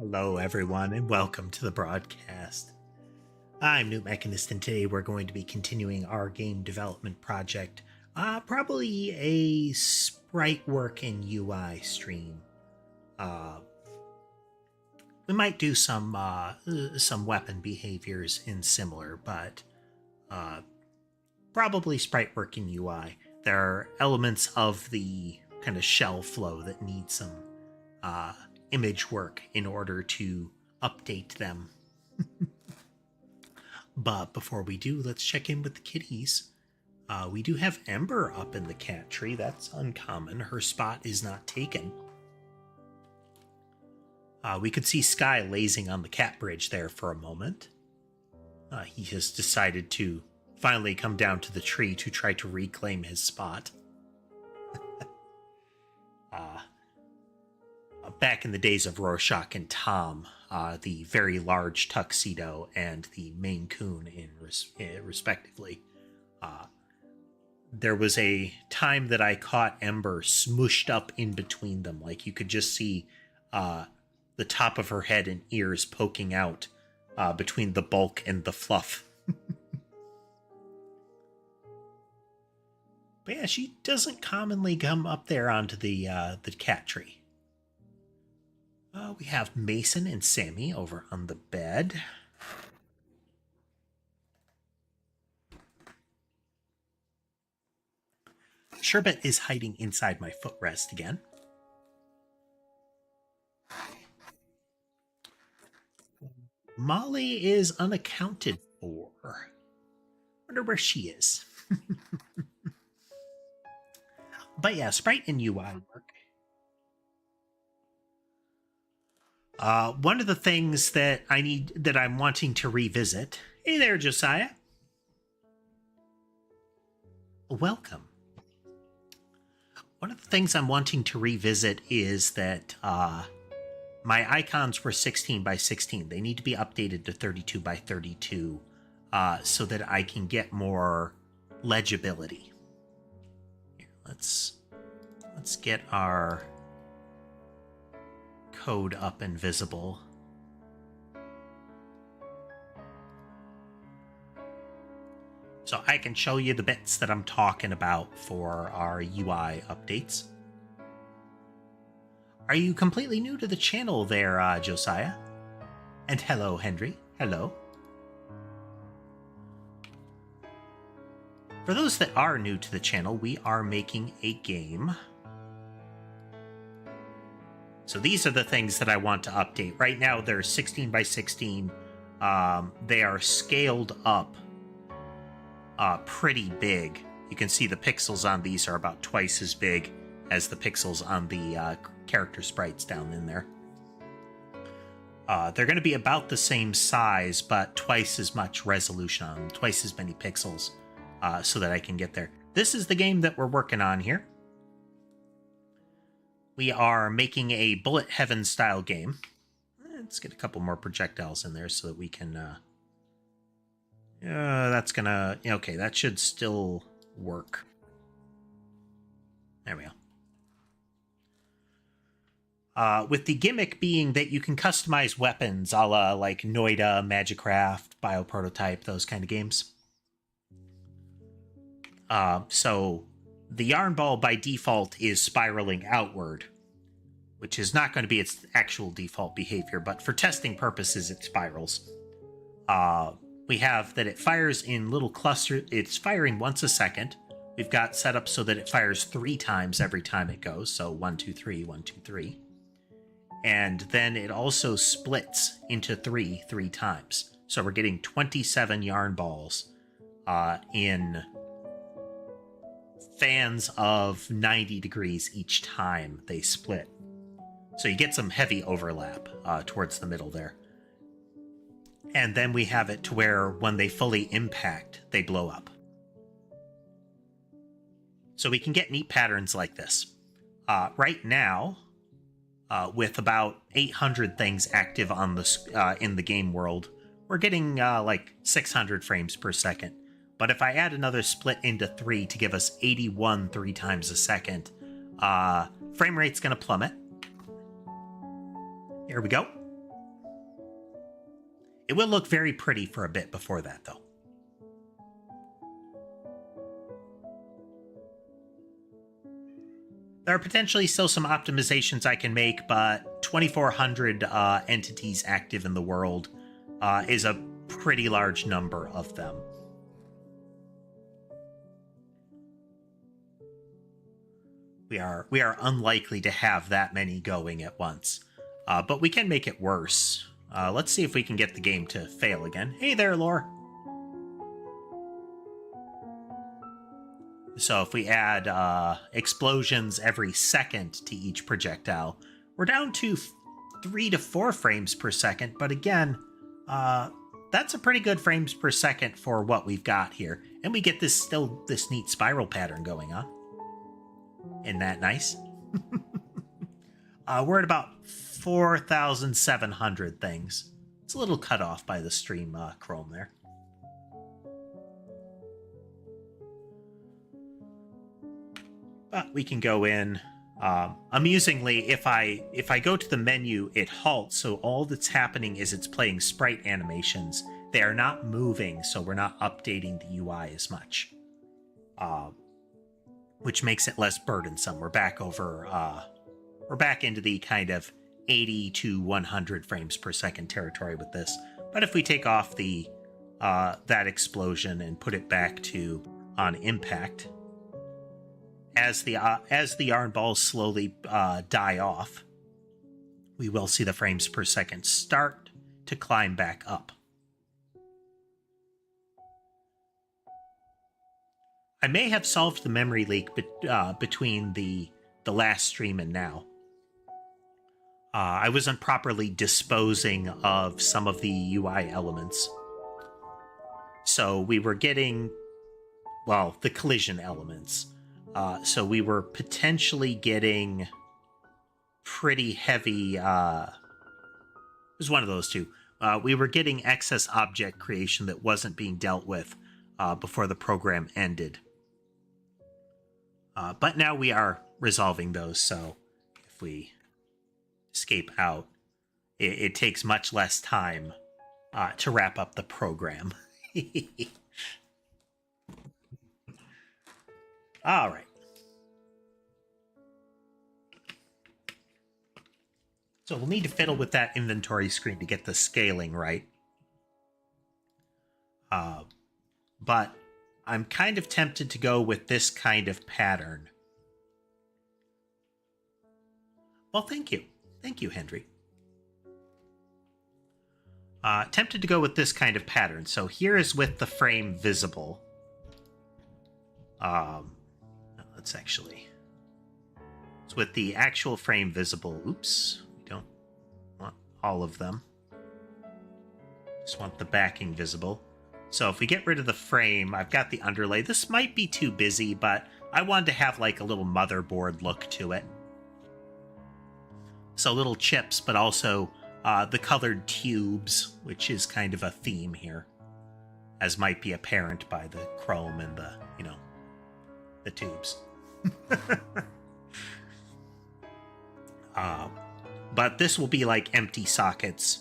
Hello, everyone, and welcome to the broadcast. I'm newtmechanist, and today we're going to be continuing our game development project. Probably a sprite work and UI stream. We might do some weapon behaviors in similar, but probably sprite work and UI. There are elements of the kind of shell flow that need some image work in order to update them. But before we do, let's check in with the kitties. We do have Ember up in the cat tree. That's uncommon. Her spot is not taken. We could see Sky lazing on the cat bridge there for a moment. He has decided to finally come down to the tree to try to reclaim his spot. Back in the days of Rorschach and Tom, the very large tuxedo and the Maine Coon respectively, there was a time that I caught Ember smooshed up in between them. Like you could just see the top of her head and ears poking out between the bulk and the fluff. But yeah, she doesn't commonly come up there onto the cat tree. We have Mason and Sammy over on the bed. Sherbet is hiding inside my footrest again. Molly is unaccounted for. Wonder where she is. But yeah, sprite and UI work. One of the things that I'm wanting to revisit. Hey there, Josiah. Welcome. One of the things I'm wanting to revisit is that my icons were 16 by 16. They need to be updated to 32 by 32 so that I can get more legibility. Here, let's get our code up and visible. So I can show you the bits that I'm talking about for our UI updates. Are you completely new to the channel there, Josiah? And hello, Henry. Hello. For those that are new to the channel, we are making a game. So these are the things that I want to update. Right now, they're 16 by 16. They are scaled up pretty big. You can see the pixels on these are about twice as big as the pixels on the character sprites down in there. They're going to be about the same size, but twice as much resolution on them, twice as many pixels, so that I can get there. This is the game that we're working on here. We are making a Bullet Heaven style game. Let's get a couple more projectiles in there so that we can... that's gonna... Okay, that should still work. There we go. With the gimmick being that you can customize weapons a la like Noida, Magicraft, Bioprototype, those kind of games. So the yarn ball by default is spiraling outward, which is not going to be its actual default behavior, but for testing purposes, it spirals. We have that it fires in little clusters. It's firing once a second. We've got set up so that it fires 3 times every time it goes. So 1, 2, 3, 1, 2, 3. And then it also splits into 3 times. So we're getting 27 yarn balls in fans of 90 degrees each time they split. So you get some heavy overlap towards the middle there. And then we have it to where when they fully impact, they blow up. So we can get neat patterns like this. Right now, with about 800 things active on the in the game world, we're getting like 600 frames per second. But if I add another split into 3 to give us 81 3 times a second, frame rate's going to plummet. Here we go. It will look very pretty for a bit before that, though. There are potentially still some optimizations I can make, but 2,400 entities active in the world is a pretty large number of them. We are unlikely to have that many going at once, but we can make it worse. Let's see if we can get the game to fail again. Hey there, Lore. So if we add explosions every second to each projectile, we're down to 3 to 4 frames per second. But again, that's a pretty good frames per second for what we've got here. And we get this neat spiral pattern going on. Isn't that nice? We're at about 4,700 things. It's a little cut off by the stream Chrome there. But we can go in. Amusingly, if I go to the menu, it halts. So all that's happening is it's playing sprite animations. They are not moving, so we're not updating the UI as much, which makes it less burdensome. We're back into the kind of 80 to 100 frames per second territory with this. But if we take off the that explosion and put it back to on impact, as the yarn balls slowly die off, we will see the frames per second start to climb back up. I may have solved the memory leak between the last stream and now. I wasn't properly disposing of some of the UI elements. So we were getting, well, the collision elements. So we were potentially getting pretty heavy, it was one of those two. We were getting excess object creation that wasn't being dealt with before the program ended. But now we are resolving those, so if we escape out, it takes much less time to wrap up the program. All right. So we'll need to fiddle with that inventory screen to get the scaling right. But I'm kind of tempted to go with this kind of pattern. Well, thank you. Thank you, Henry. Tempted to go with this kind of pattern. So here is with the frame visible. Let's actually... It's with the actual frame visible. Oops. We don't want all of them. Just want the backing visible. So if we get rid of the frame, I've got the underlay. This might be too busy, but I wanted to have like a little motherboard look to it. So little chips, but also the colored tubes, which is kind of a theme here, as might be apparent by the chrome and the, you know, the tubes. But this will be like empty sockets.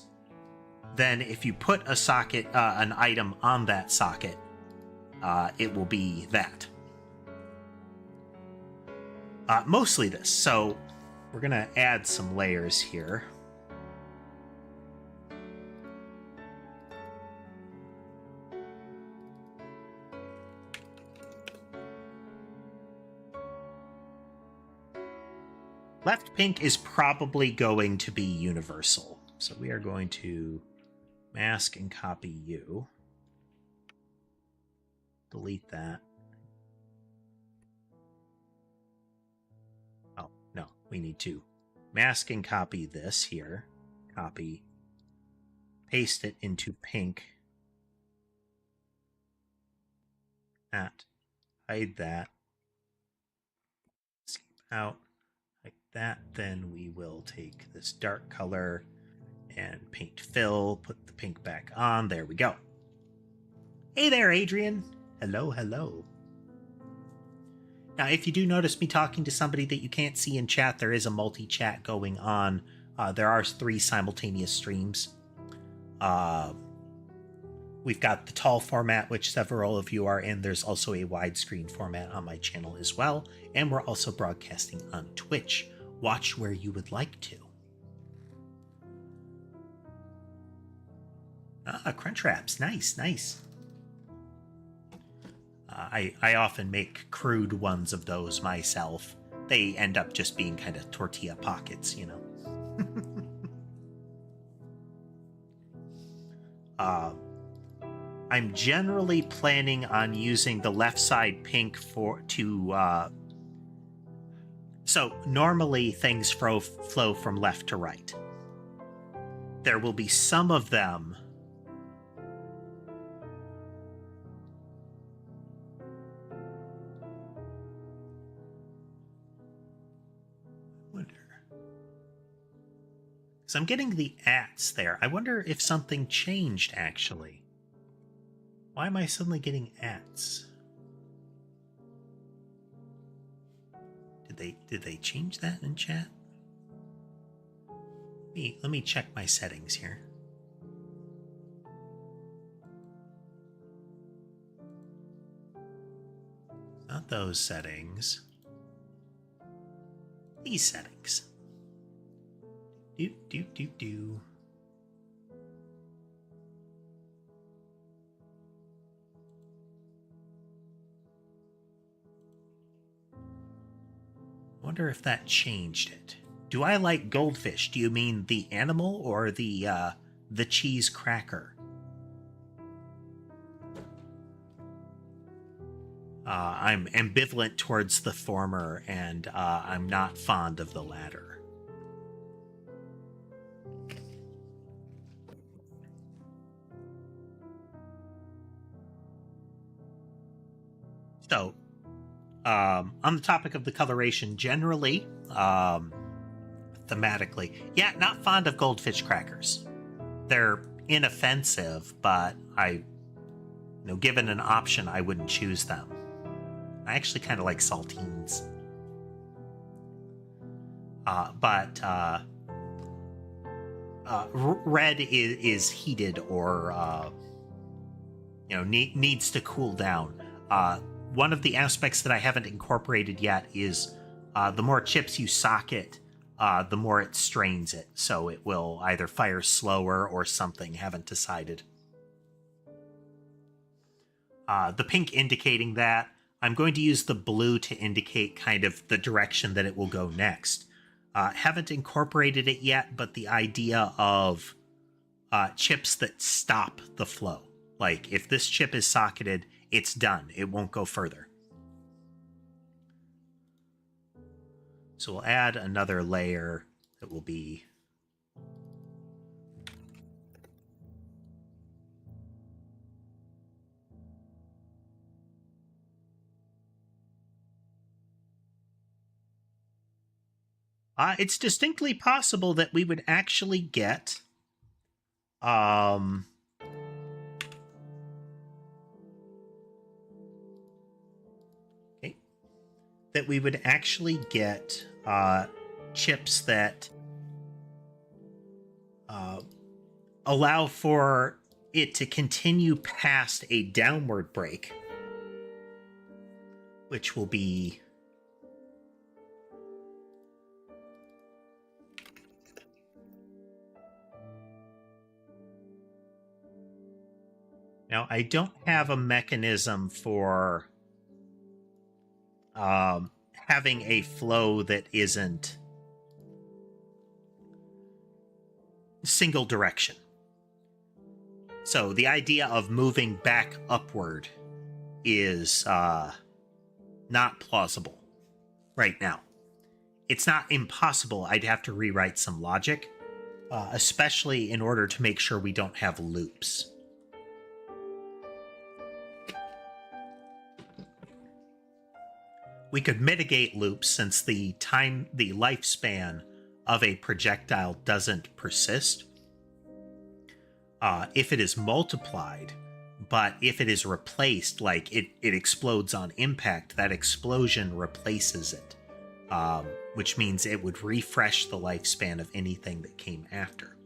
Then if you put a socket, an item on that socket, it will be that. Mostly this. So we're going to add some layers here. Left pink is probably going to be universal. So we are going to mask and copy you. Delete that. Oh, no, we need to mask and copy this here. Copy. Paste it into pink. That. Hide that. Escape out. Like that. Then we will take this dark color and paint fill, put the pink back on. There we go. Hey there, Adrian. Hello, hello. Now, if you do notice me talking to somebody that you can't see in chat, there is a multi-chat going on. There are 3 simultaneous streams. We've got the tall format, which several of you are in. There's also a widescreen format on my channel as well. And we're also broadcasting on Twitch. Watch where you would like to. Crunch wraps. Nice, nice. I often make crude ones of those myself. They end up just being kind of tortilla pockets, you know. I'm generally planning on using the left side pink so normally things flow from left to right. There will be some of them So I'm getting the ats there. I wonder if something changed, actually. Why am I suddenly getting ats? Did they change that in chat? Let me check my settings here. Not those settings. These settings. Do. Wonder if that changed it. Do I like goldfish? Do you mean the animal or the cheese cracker? I'm ambivalent towards the former, and I'm not fond of the latter. So, on the topic of the coloration generally, thematically, yeah, not fond of goldfish crackers. They're inoffensive, but given an option, I wouldn't choose them. I actually kind of like saltines. But red is heated or, needs to cool down. One of the aspects that I haven't incorporated yet is the more chips you socket, the more it strains it. So it will either fire slower or something, haven't decided. The pink indicating that. I'm going to use the blue to indicate kind of the direction that it will go next. Haven't incorporated it yet, but the idea of chips that stop the flow. Like, if this chip is socketed, it's done. It won't go further. So we'll add another layer that will be... it's distinctly possible that we would actually get... that we would actually get chips that allow for it to continue past a downward break, which will be... Now, I don't have a mechanism for having a flow that isn't single direction. So the idea of moving back upward is not plausible right now. It's not impossible. I'd have to rewrite some logic, especially in order to make sure we don't have loops. We could mitigate loops since the lifespan of a projectile doesn't persist. If it is multiplied, but if it is replaced, like it explodes on impact, that explosion replaces it, which means it would refresh the lifespan of anything that came after.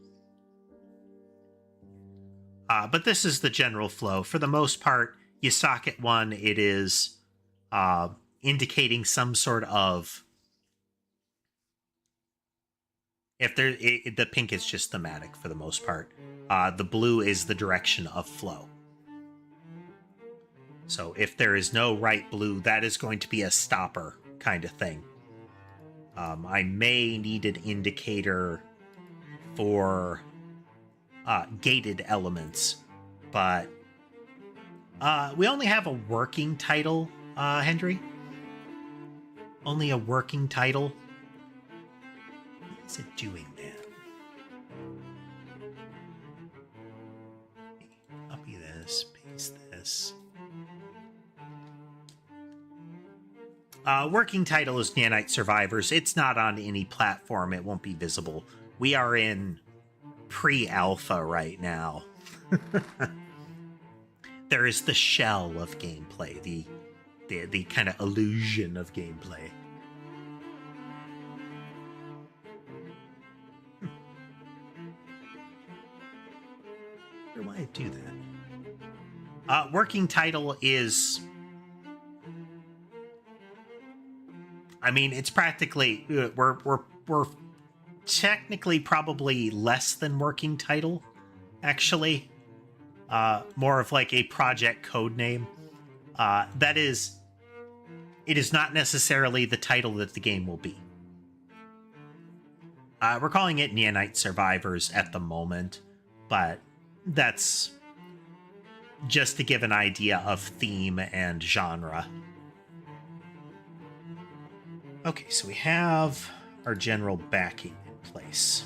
But this is the general flow. For the most part, you socket one, it is indicating some sort of... If there, the pink is just thematic for the most part. The blue is the direction of flow. So if there is no right blue, that is going to be a stopper kind of thing. I may need an indicator for gated elements, but we only have a working title, Hendry. Only a working title. What is it doing, man? Copy this, paste this. Working title is Nyanite Survivors. It's not on any platform. It won't be visible. We are in pre-alpha right now. There is the shell of gameplay, the kind of illusion of gameplay. Why do I do that? Working title is... I mean, it's practically... We're technically probably less than working title, actually. More of like a project code name. That is... It is not necessarily the title that the game will be. We're calling it Nyanite Survivors at the moment, but that's just to give an idea of theme and genre. Okay, so we have our general backing in place.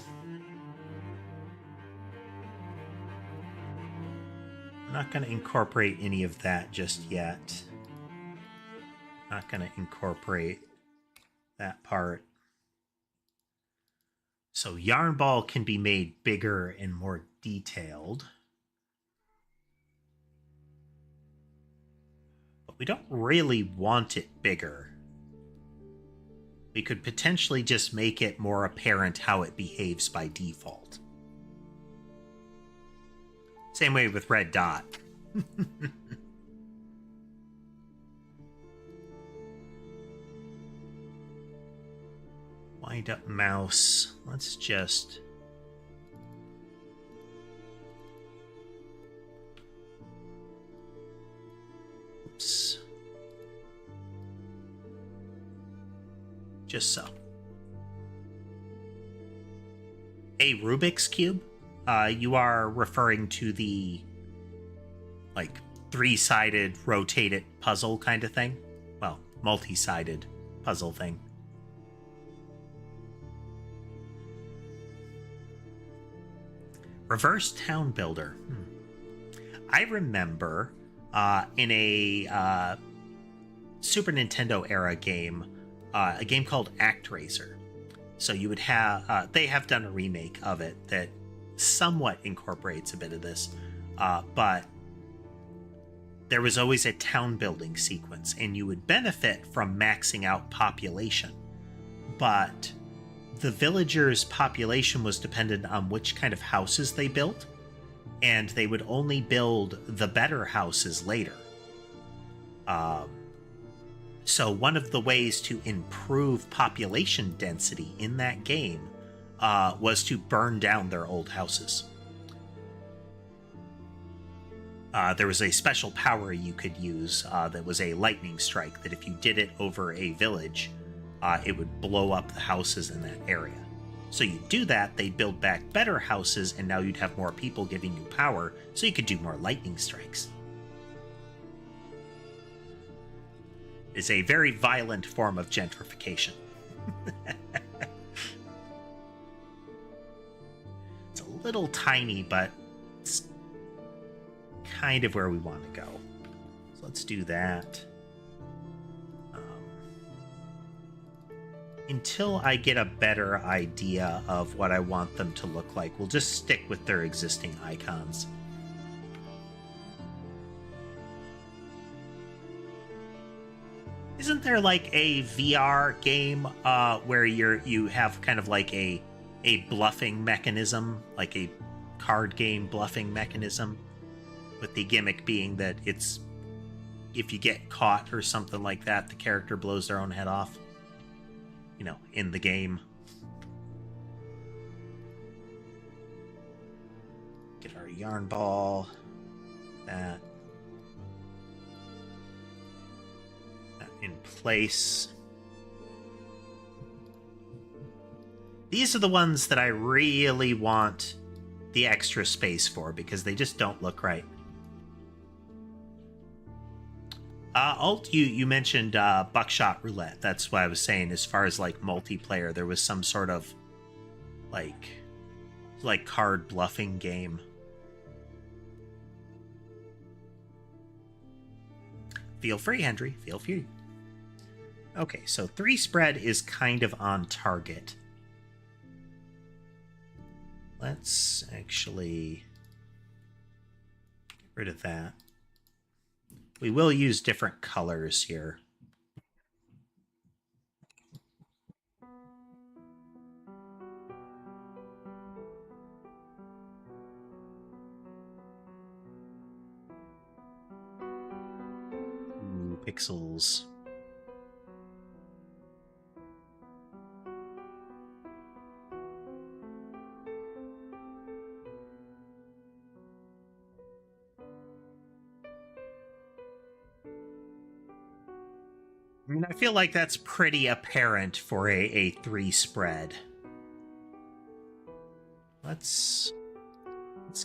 I'm not going to incorporate any of that just yet. Not going to incorporate that part. So yarn ball can be made bigger and more detailed. But we don't really want it bigger. We could potentially just make it more apparent how it behaves by default. Same way with red dot. Wind up mouse. Let's just... Oops. Just so. A Rubik's Cube? You are referring to the, like, three-sided rotated puzzle kind of thing? Well, multi-sided puzzle thing. Reverse Town Builder. I remember in a Super Nintendo era game, a game called ActRaiser. So you would have, they have done a remake of it that somewhat incorporates a bit of this, but there was always a town building sequence, and you would benefit from maxing out population. But the villagers' population was dependent on which kind of houses they built, and they would only build the better houses later. So one of the ways to improve population density in that game was to burn down their old houses. There was a special power you could use that was a lightning strike, that if you did it over a village, it would blow up the houses in that area. So you do that, they build back better houses, and now you'd have more people giving you power, so you could do more lightning strikes. It's a very violent form of gentrification. It's a little tiny, but it's kind of where we want to go. So let's do that. Until I get a better idea of what I want them to look like, we'll just stick with their existing icons. Isn't there like a VR game where you have kind of like a bluffing mechanism, like a card game bluffing mechanism? with the gimmick being that it's if you get caught or something like that, the character blows their own head off, you know, in the game. Get our yarn ball. That in place. These are the ones that I really want the extra space for because they just don't look right. Alt, you mentioned Buckshot Roulette. That's what I was saying. As far as like multiplayer, there was some sort of like card bluffing game. Feel free, Henry. Feel free. Okay, so 3 spread is kind of on target. Let's actually get rid of that. We will use different colors here. Ooh, pixels. I mean, I feel like that's pretty apparent for a 3 spread. Let's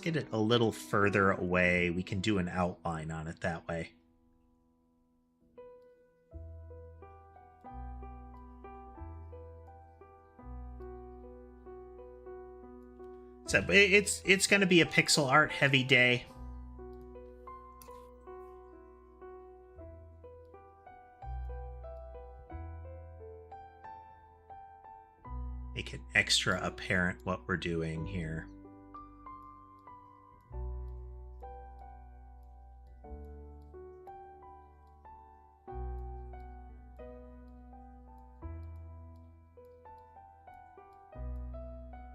get it a little further away. We can do an outline on it that way. So it's going to be a pixel art heavy day. Make it extra apparent what we're doing here.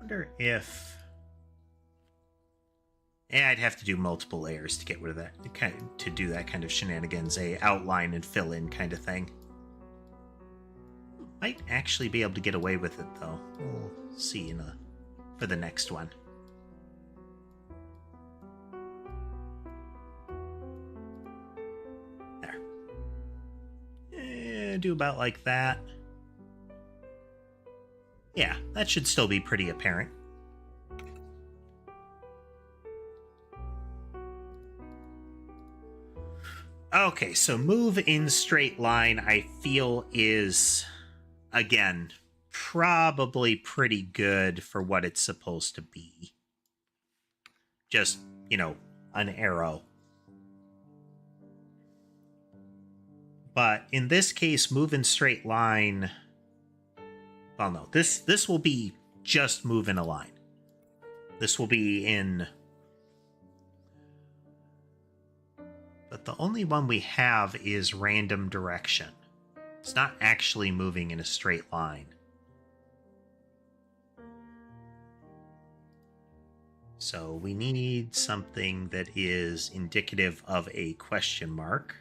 Wonder if I'd have to do multiple layers to get rid of that, to do that kind of shenanigans, a outline and fill in kind of thing. Might actually be able to get away with it though. We'll see for the next one. There. Do about like that. Yeah, that should still be pretty apparent. Okay, so move in straight line, I feel is, again, probably pretty good for what it's supposed to be. Just, you know, an arrow. But in this case, move in straight line... Well, no, this will be just move in a line. This will be in... But the only one we have is random direction. It's not actually moving in a straight line. So we need something that is indicative of a question mark.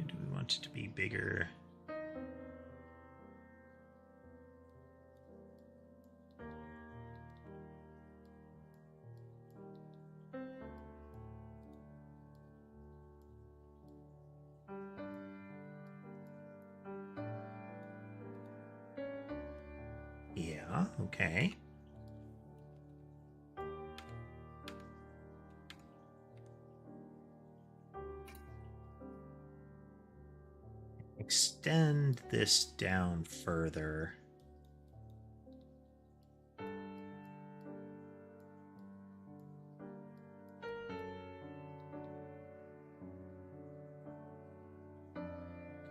Do we want it to be bigger? Yeah, okay. Extend this down further.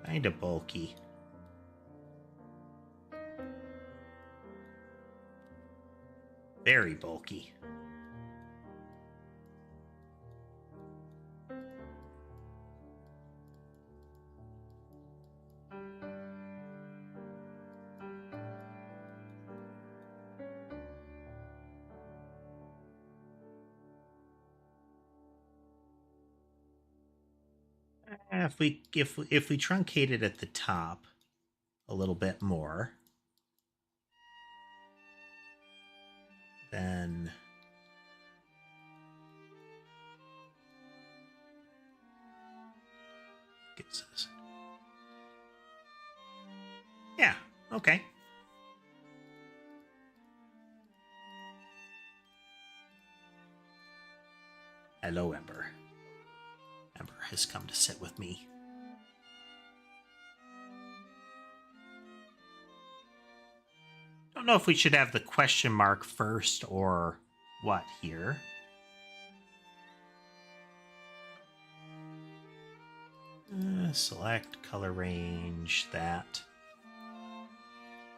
Kind of bulky. Very bulky. If we truncate it at the top a little bit more, then gets this. Yeah, okay. Hello, Ember. Ember has come to sit with me. Don't know if we should have the question mark first or what here. Select color range, that.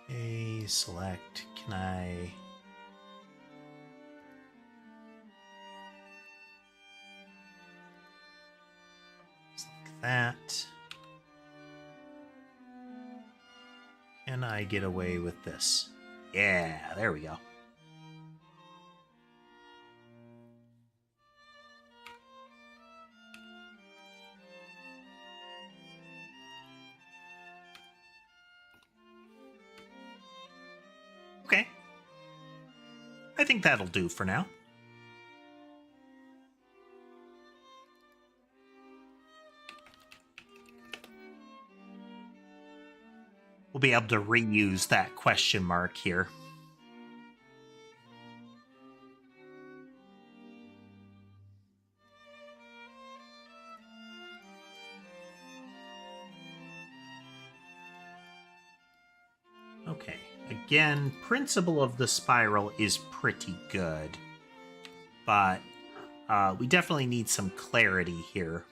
Okay, select, can I... Select that. Can I get away with this? Yeah, there we go. Okay. I think that'll do for now. We'll be able to reuse that question mark here. Okay, again, principle of the spiral is pretty good, but we definitely need some clarity here.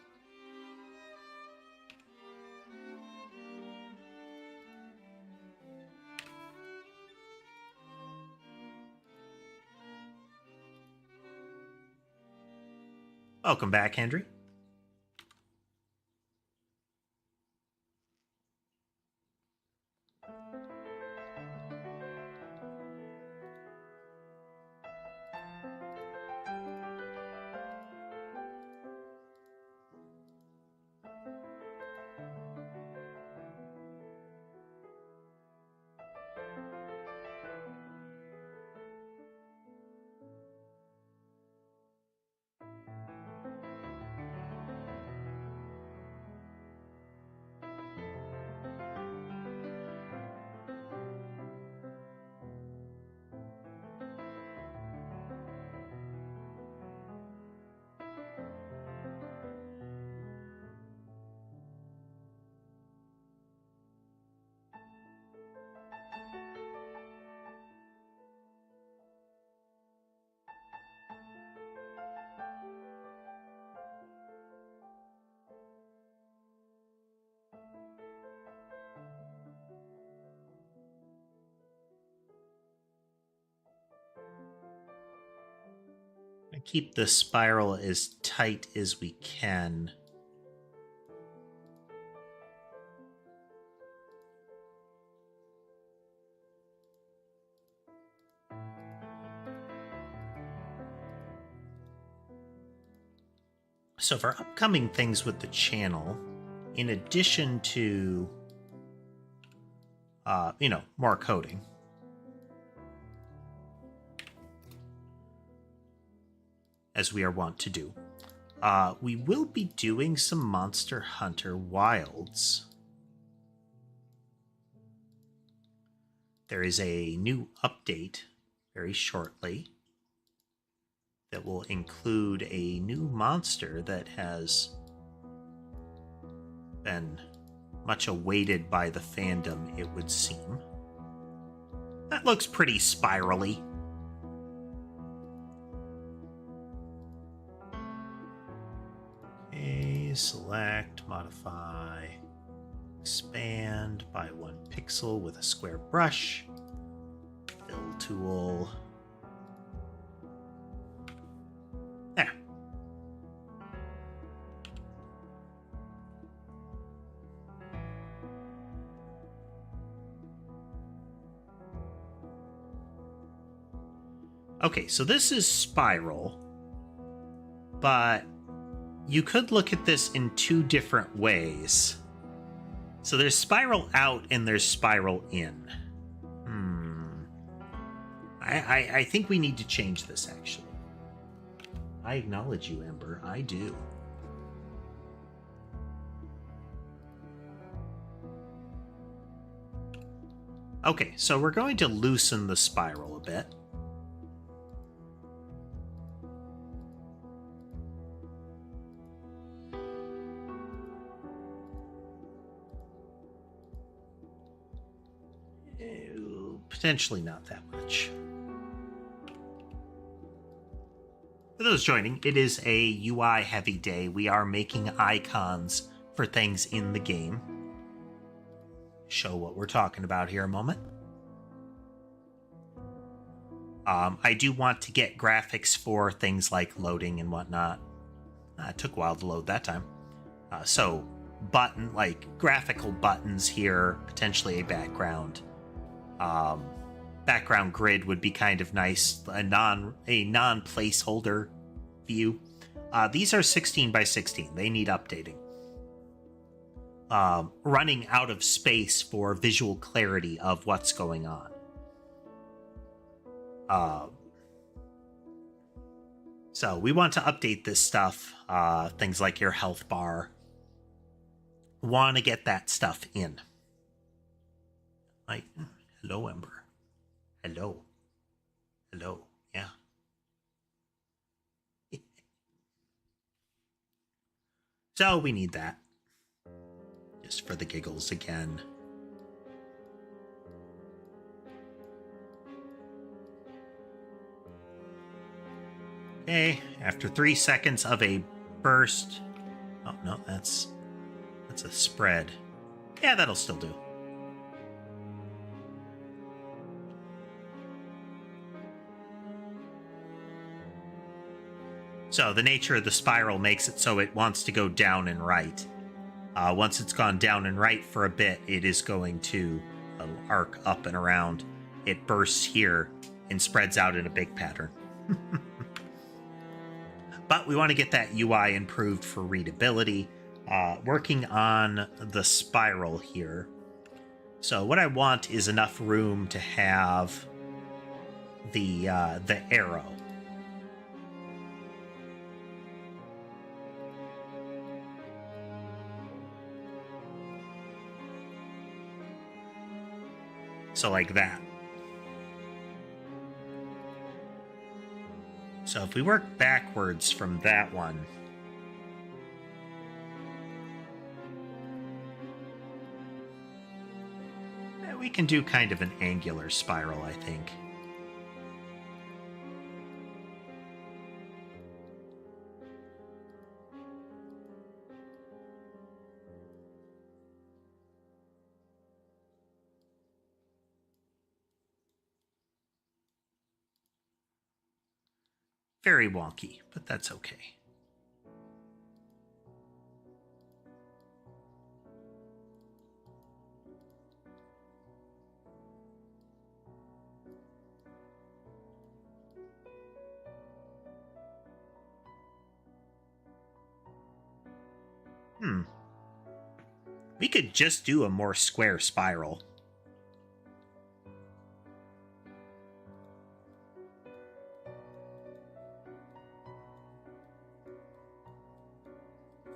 Welcome back, Henry. Keep the spiral as tight as we can. So for upcoming things with the channel, in addition to, more coding, as we are wont to do, we will be doing some Monster Hunter Wilds. There is a new update very shortly that will include a new monster that has been much awaited by the fandom, it would seem. That looks pretty spirally. Okay, select, modify, expand by 1 pixel with a square brush, fill tool. Okay, so this is spiral, but you could look at this in two different ways. So there's spiral out and there's spiral in. I think we need to change this, actually. I acknowledge you, Ember. I do. Okay, so we're going to loosen the spiral a bit. Potentially not that much. For those joining, it is a UI heavy day. We are making icons for things in the game. Show what we're talking about here a moment. I do want to get graphics for things like loading and whatnot. It took a while to load that time. So graphical buttons here, potentially a background. Background grid would be kind of nice. A non placeholder view. These are 16 by 16. They need updating. Running out of space for visual clarity of what's going on. So we want to update this stuff. Things like your health bar. Want to get that stuff in. Like, hello, Ember. Hello. Hello. Yeah. So we need that. Just for the giggles again. Okay, after 3 seconds of a burst. Oh, no, that's a spread. Yeah, that'll still do. So the nature of the spiral makes it so it wants to go down and right. Once it's gone down and right for a bit, it is going to arc up and around. It bursts here and spreads out in a big pattern. But we want to get that UI improved for readability. Working on the spiral here. So what I want is enough room to have the arrow. So like that. So if we work backwards from that one, we can do kind of an angular spiral, I think. Very wonky, but that's okay. We could just do a more square spiral.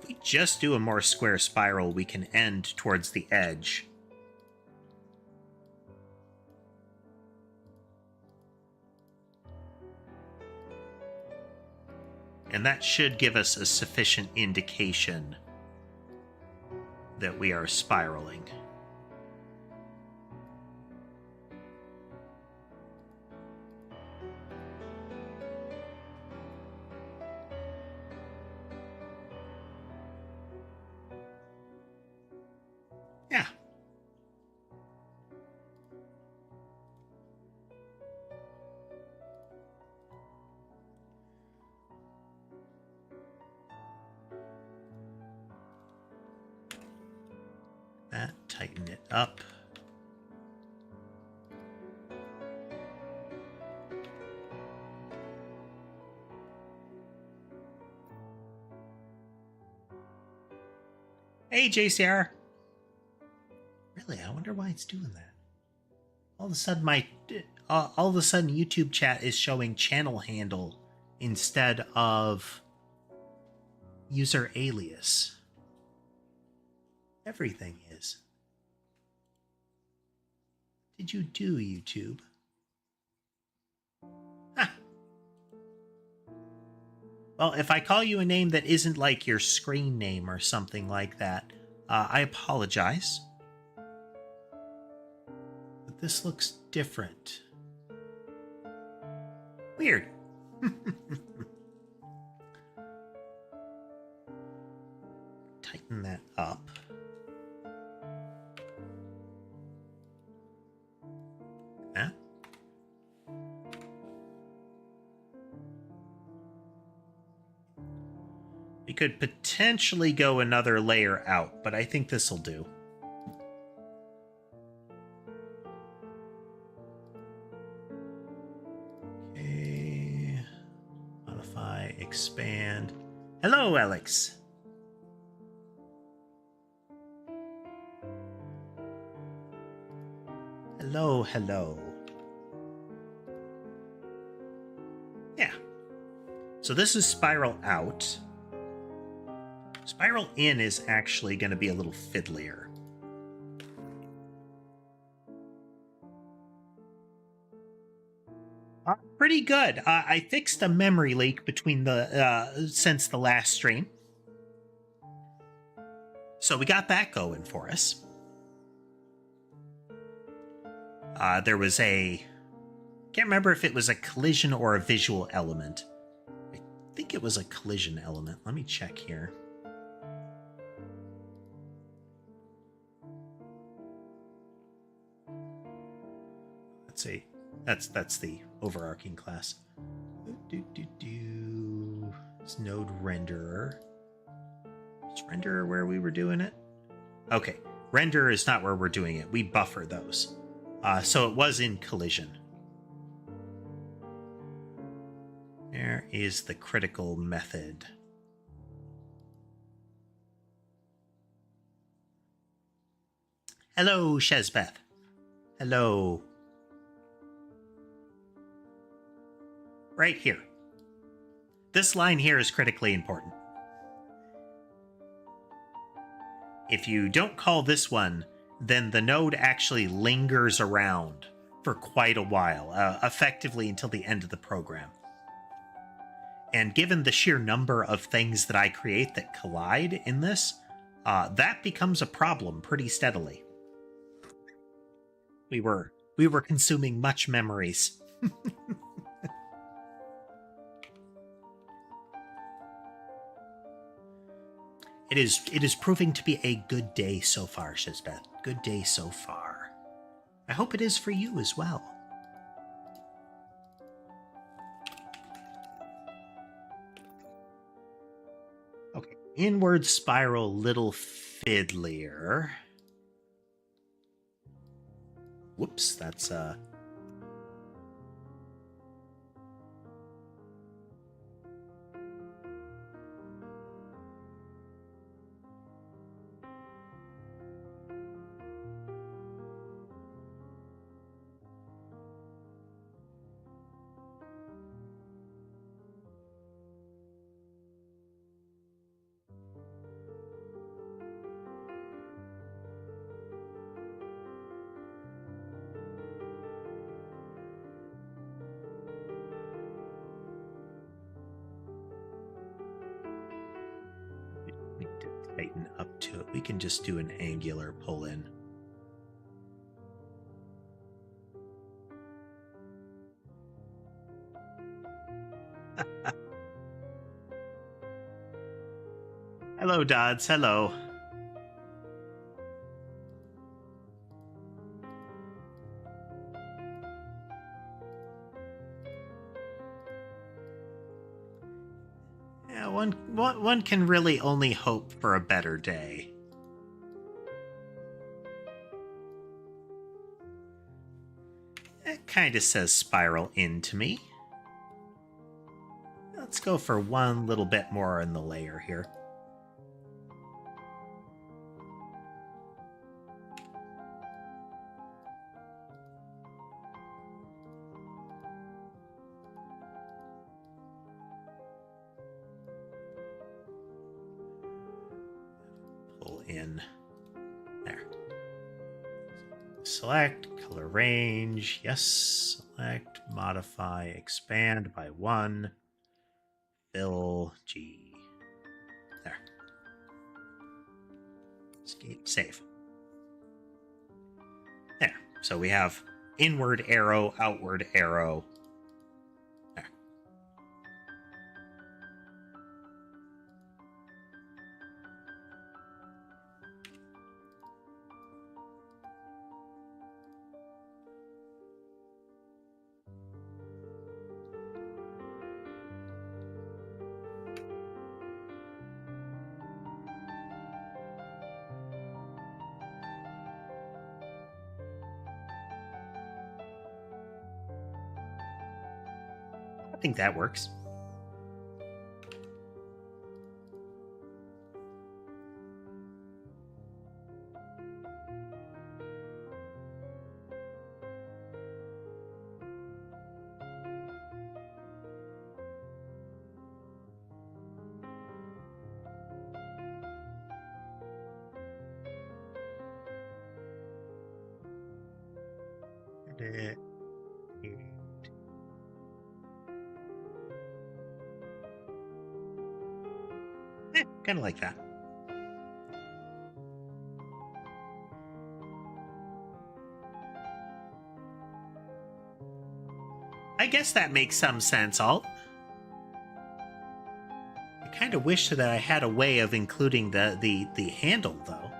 If we just do a more square spiral, we can end towards the edge. And that should give us a sufficient indication that we are spiraling. Yeah. That, tighten it up. Hey, JCR. Really, I wonder why it's doing that. All of a sudden, YouTube chat is showing channel handle instead of user alias. Everything is. What did you do, YouTube? Huh. Well, if I call you a name that isn't like your screen name or something like that, I apologize. But this looks different. Weird. Tighten that up. Huh? We could potentially go another layer out, but I think this will do. Okay. Modify, expand. Hello, Alex. Hello, hello. Yeah. So this is spiral out. Spiral in is actually going to be a little fiddlier. Pretty good. I fixed a memory leak between the since the last stream. So we got that going for us. There was a... Can't remember if it was a collision or a visual element. I think it was a collision element. Let me check here. Let's see. That's the overarching class. It's node renderer. Is renderer where we were doing it? Okay. Renderer is not where we're doing it. We buffer those. So it was in collision. There is the critical method. Hello, Shezbeth. Hello. Right here. This line here is critically important. If you don't call this one, then the node actually lingers around for quite a while, effectively until the end of the program. And given the sheer number of things that I create that collide in this, that becomes a problem pretty steadily. We were consuming much memories. It is proving to be a good day so far, Shizbeth. Good day so far. I hope it is for you as well. Okay, inward spiral, little fiddlier. Whoops, that's tighten up to it. We can just do an angular pull in. Hello, Dodds. Hello. Yeah, one can really only hope for a better day. It kind of says spiral in to me. Let's go for one little bit more in the layer here. in there. Select, color range, yes, select, modify, expand by 1, fill, G. There. Escape, save. There. So we have inward arrow, outward arrow. There. I think that works. Kind of like that. I guess that makes some sense, Alt. I kind of wish that I had a way of including the handle, though.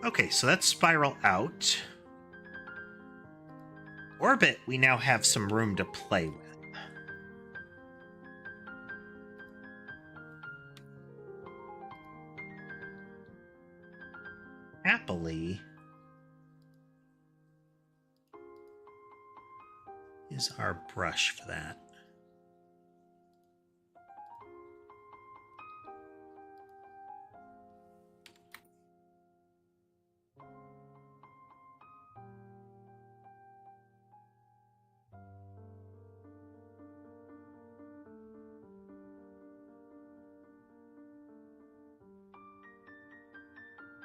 Okay, so that's spiral out. Orbit, we now have some room to play with. Happily is our brush for that.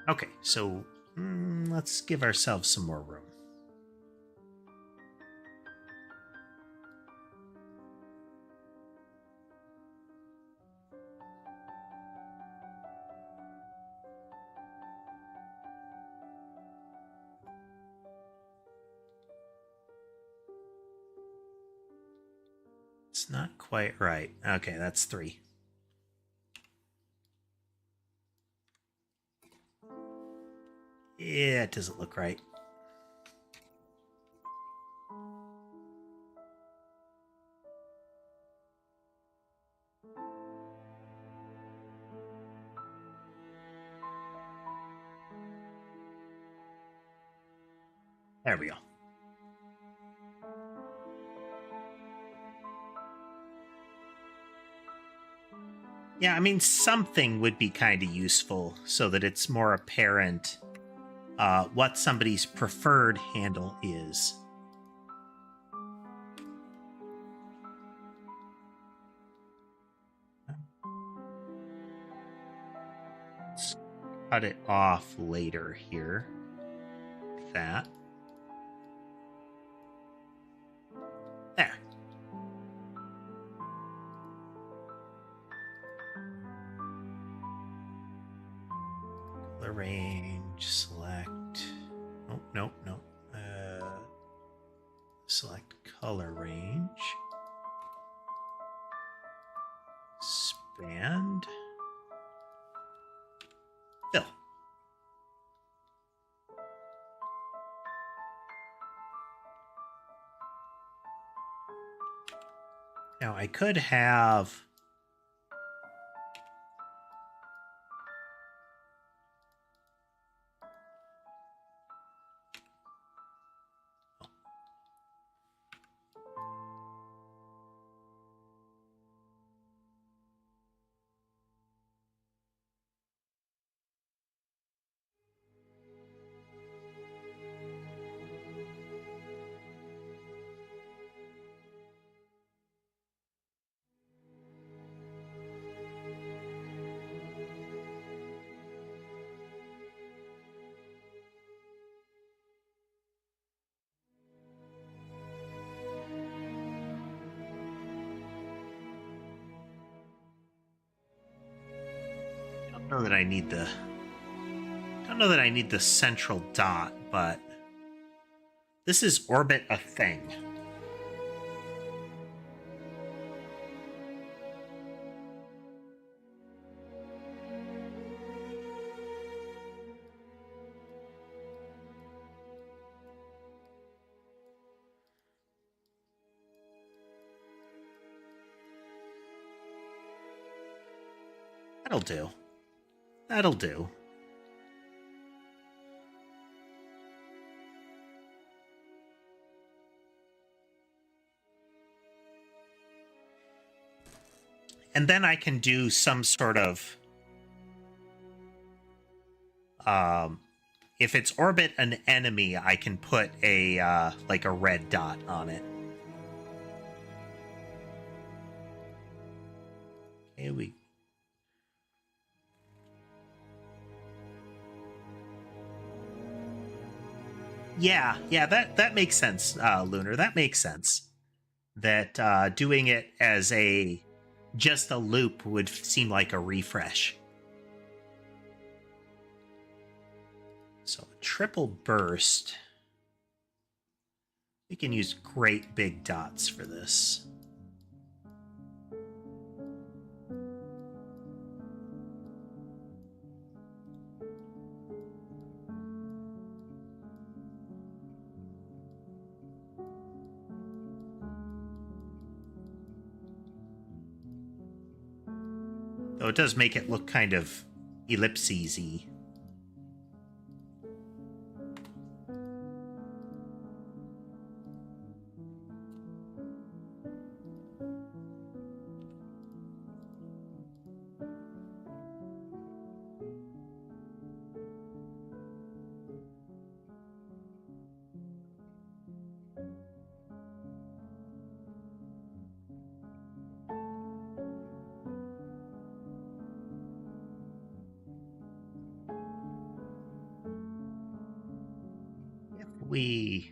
Okay, so let's give ourselves some more room. It's not quite right. Okay, that's 3. Yeah, it doesn't look right. There we go. Yeah, I mean, something would be kind of useful so that it's more apparent what somebody's preferred handle is. Let's cut it off later here. Like that. There. Color range, select. Oh, nope, nope. Select color range. Expand. Fill. Now I could have don't know that I need the central dot, but this is orbit a thing. That'll do. That'll do. And then I can do some sort of... if it's orbit an enemy, I can put a, like a red dot on it. Okay, Yeah, that makes sense, Lunar. That makes sense. That doing it as just a loop would seem like a refresh. So triple burst. We can use great big dots for this. Though it does make it look kind of ellipses-y. We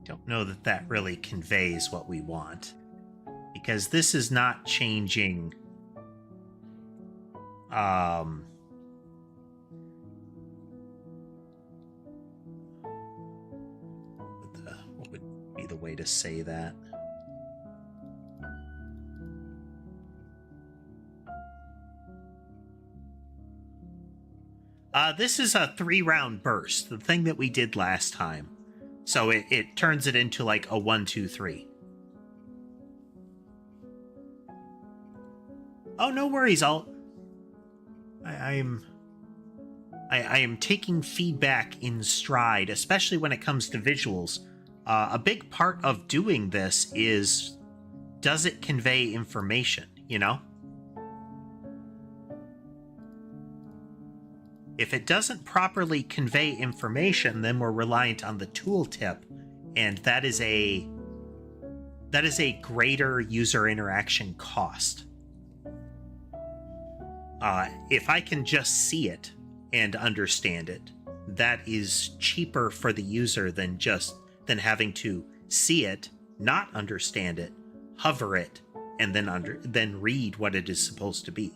don't know that really conveys what we want, because this is not changing what would be the way to say that? This is a 3-round burst, the thing that we did last time. So it turns it into like a 1, 2, 3. Oh, no worries. I am taking feedback in stride, especially when it comes to visuals. A big part of doing this is, does it convey information, you know? If it doesn't properly convey information, then we're reliant on the tooltip, and that is a greater user interaction cost. If I can just see it and understand it, that is cheaper for the user than having to see it, not understand it, hover it, and then read what it is supposed to be.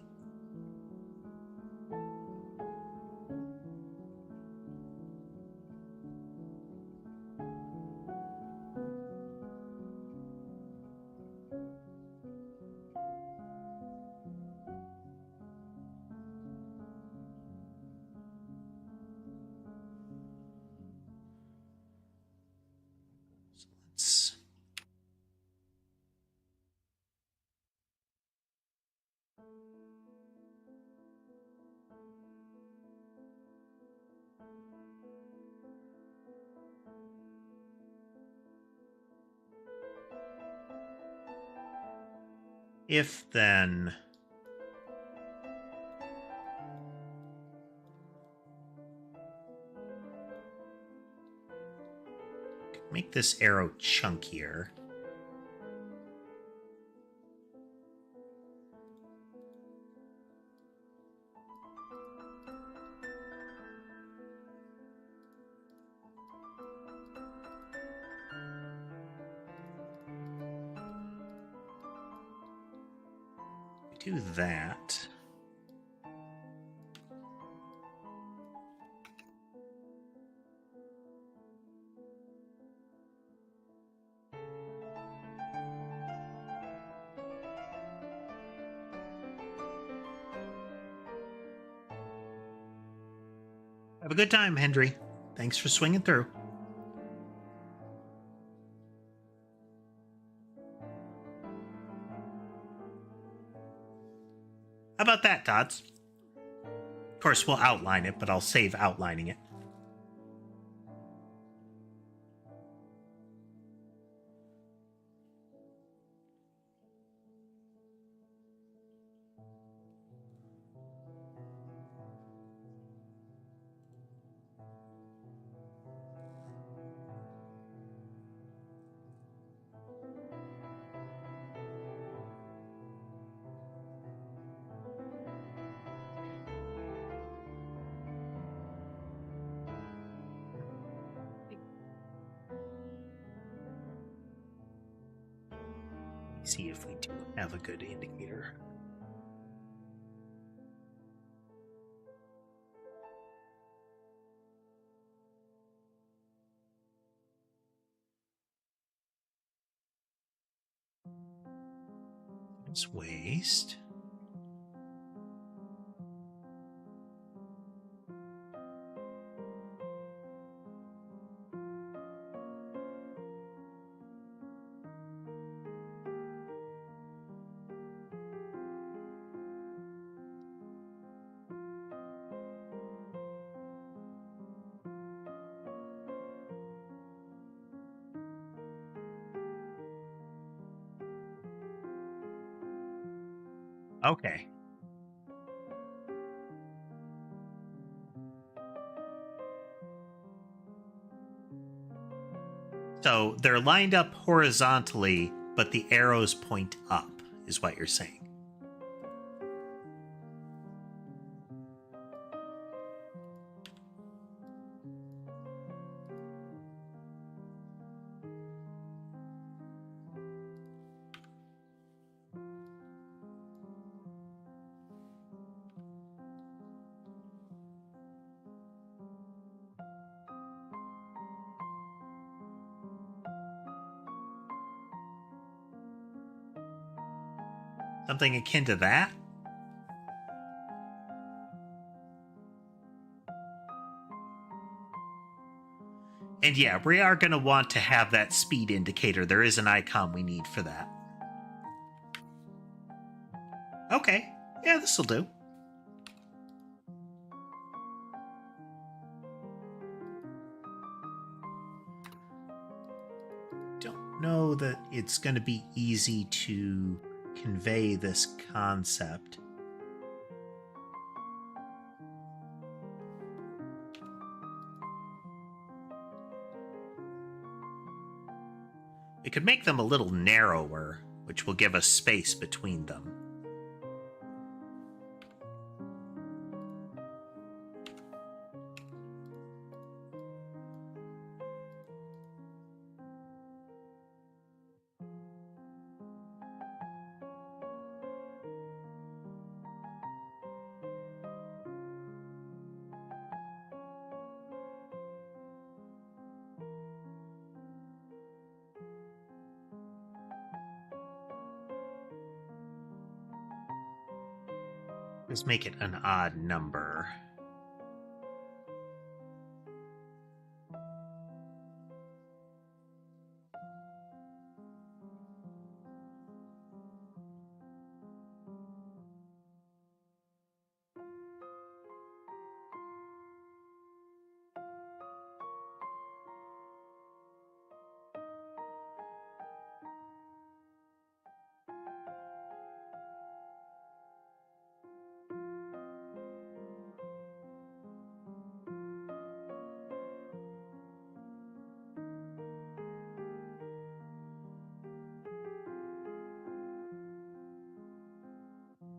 If then... make this arrow chunkier. do that. Have a good time, Hendry. Thanks for swinging through. How about that, Tots? Of course, we'll outline it, but I'll save outlining it. See if we do have a good indicator. It's waste. Okay. So they're lined up horizontally, but the arrows point up, is what you're saying. Something akin to that? And yeah, we are going to want to have that speed indicator. There is an icon we need for that. Okay. Yeah, this'll do. Don't know that it's going to be easy to convey this concept. We could make them a little narrower, which will give us space between them. Let's make it an odd number.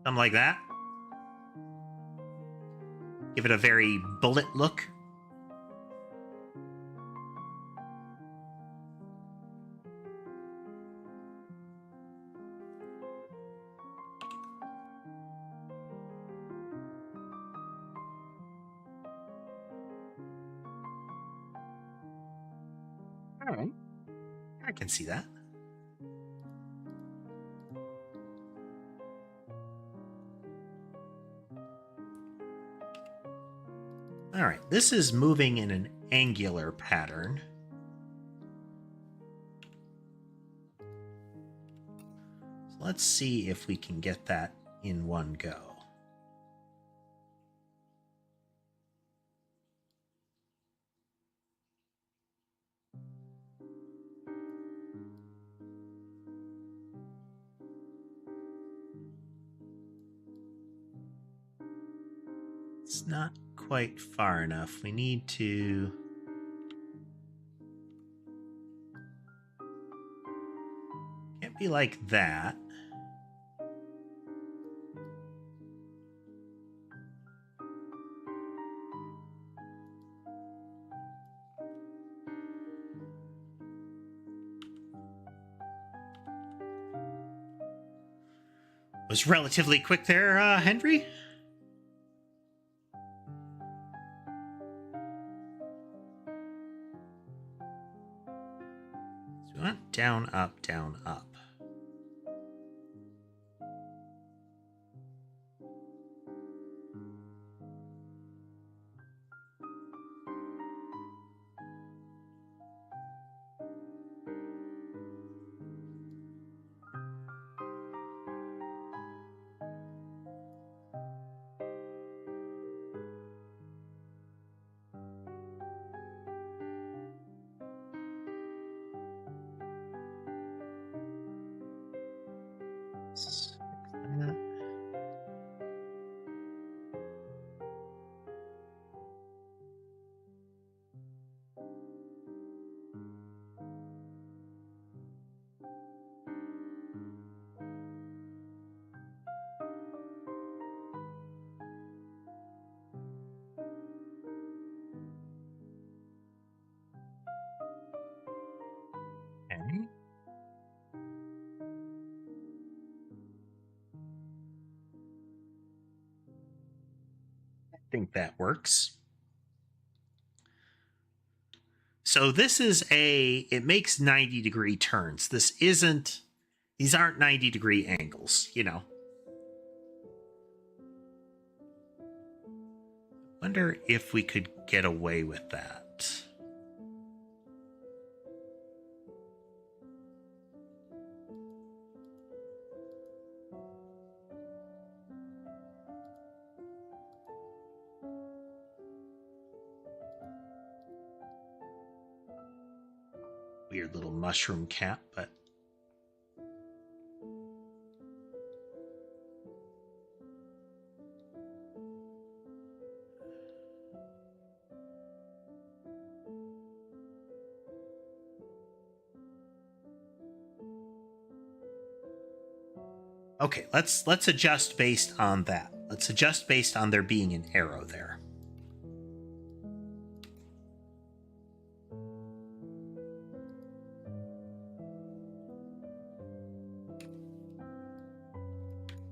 Something like that. Give it a very bullet look. All right. I can see that. All right, this is moving in an angular pattern. So let's see if we can get that in one go. It's not quite far enough. We need to... Can't be like that. Was relatively quick there, Henry. So we want down, up, down, up. Okay. I think that works. So this is it makes 90-degree turns. These aren't 90-degree angles, you know. Wonder if we could get away with that. Weird little mushroom cap, but okay, let's adjust based on that. Let's adjust based on there being an arrow there.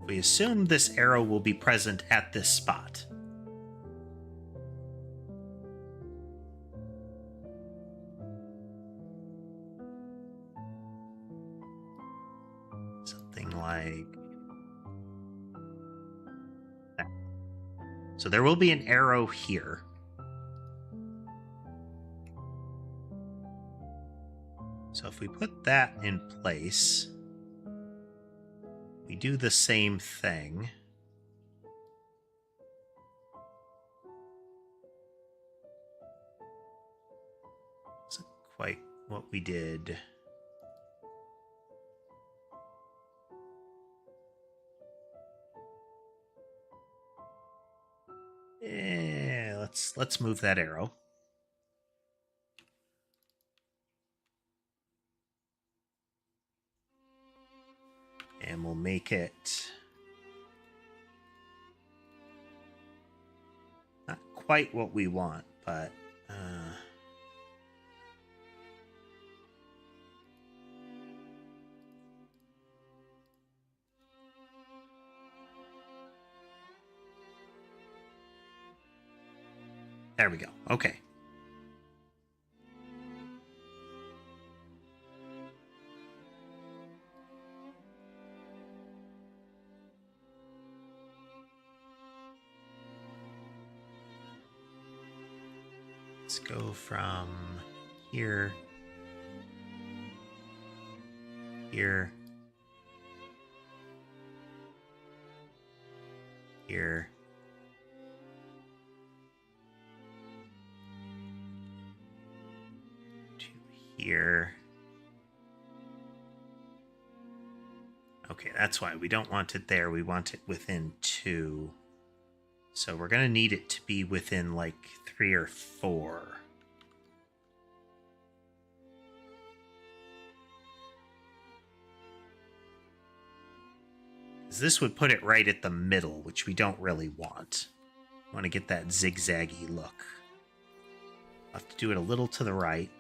We assume this arrow will be present at this spot. Something like that. So there will be an arrow here. So if we put that in place, we do the same thing. Isn't quite what we did. Yeah, let's move that arrow. And we'll make it not quite what we want, but there we go. Okay. let's go from here, here, here, to here. Okay, that's why we don't want it there. We want it within 2. So we're going to need it to be within like 3 or 4. This would put it right at the middle, which we don't really want. We want to get that zigzaggy look. I'll have to do it a little to the right.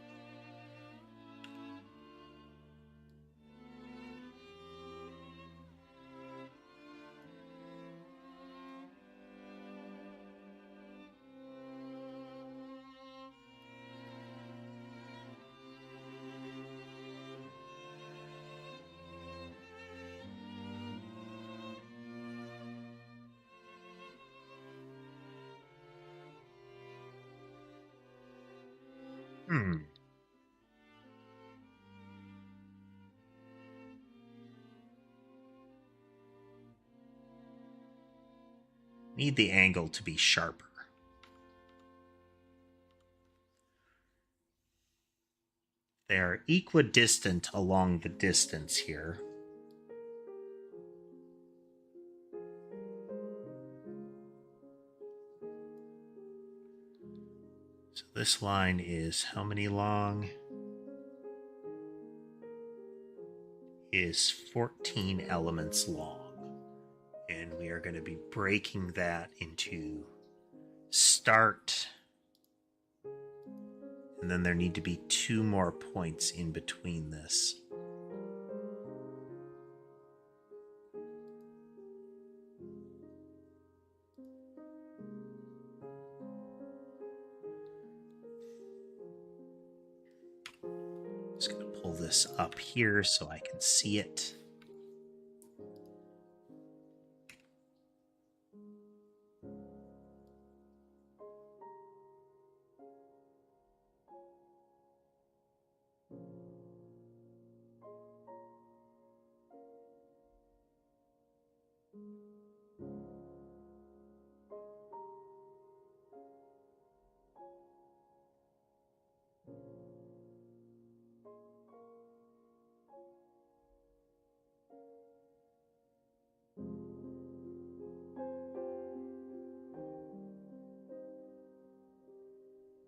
Need the angle to be sharper. They are equidistant along the distance here. So this line is how many long? Is 14 elements long. And we are going to be breaking that into start. And then there need to be 2 more points in between this. Just going to pull this up here so I can see it.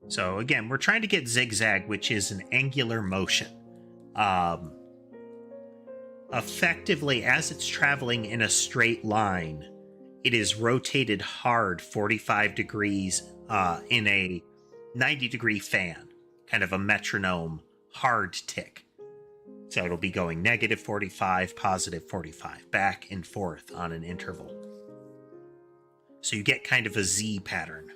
So again, we're trying to get zigzag, which is an angular motion. Effectively, as it's traveling in a straight line, it is rotated hard 45 degrees in a 90-degree fan, kind of a metronome hard tick. So it'll be going negative 45, positive 45, back and forth on an interval. So you get kind of a Z pattern.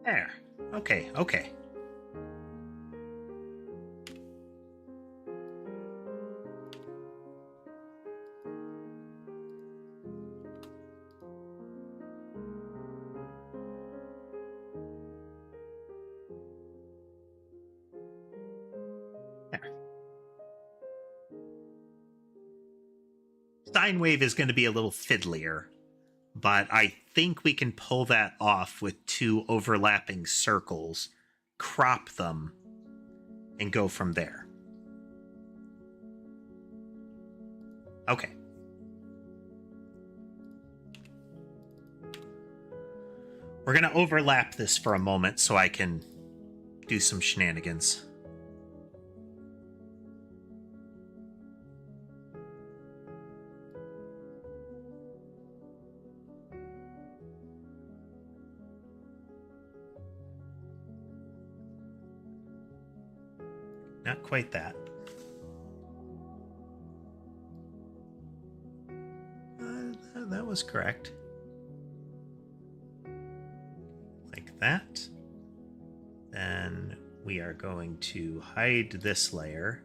There. Okay, okay. There. Sine wave is going to be a little fiddlier, but I think we can pull that off with 2 overlapping circles, crop them, and go from there. Okay. We're going to overlap this for a moment so I can do some shenanigans. Not quite that. That was correct. Like that. Then we are going to hide this layer.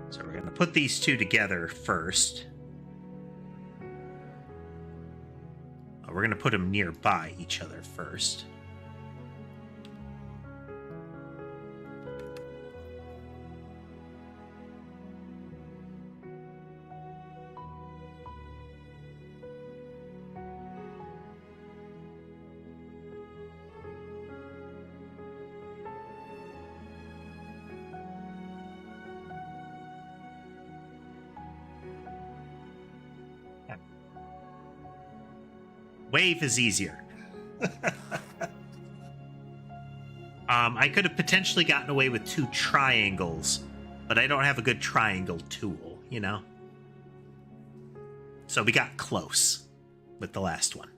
So we're going to put these two together first. We're going to put them nearby each other first. Wave is easier. I could have potentially gotten away with 2 triangles, but I don't have a good triangle tool, you know? So we got close with the last one.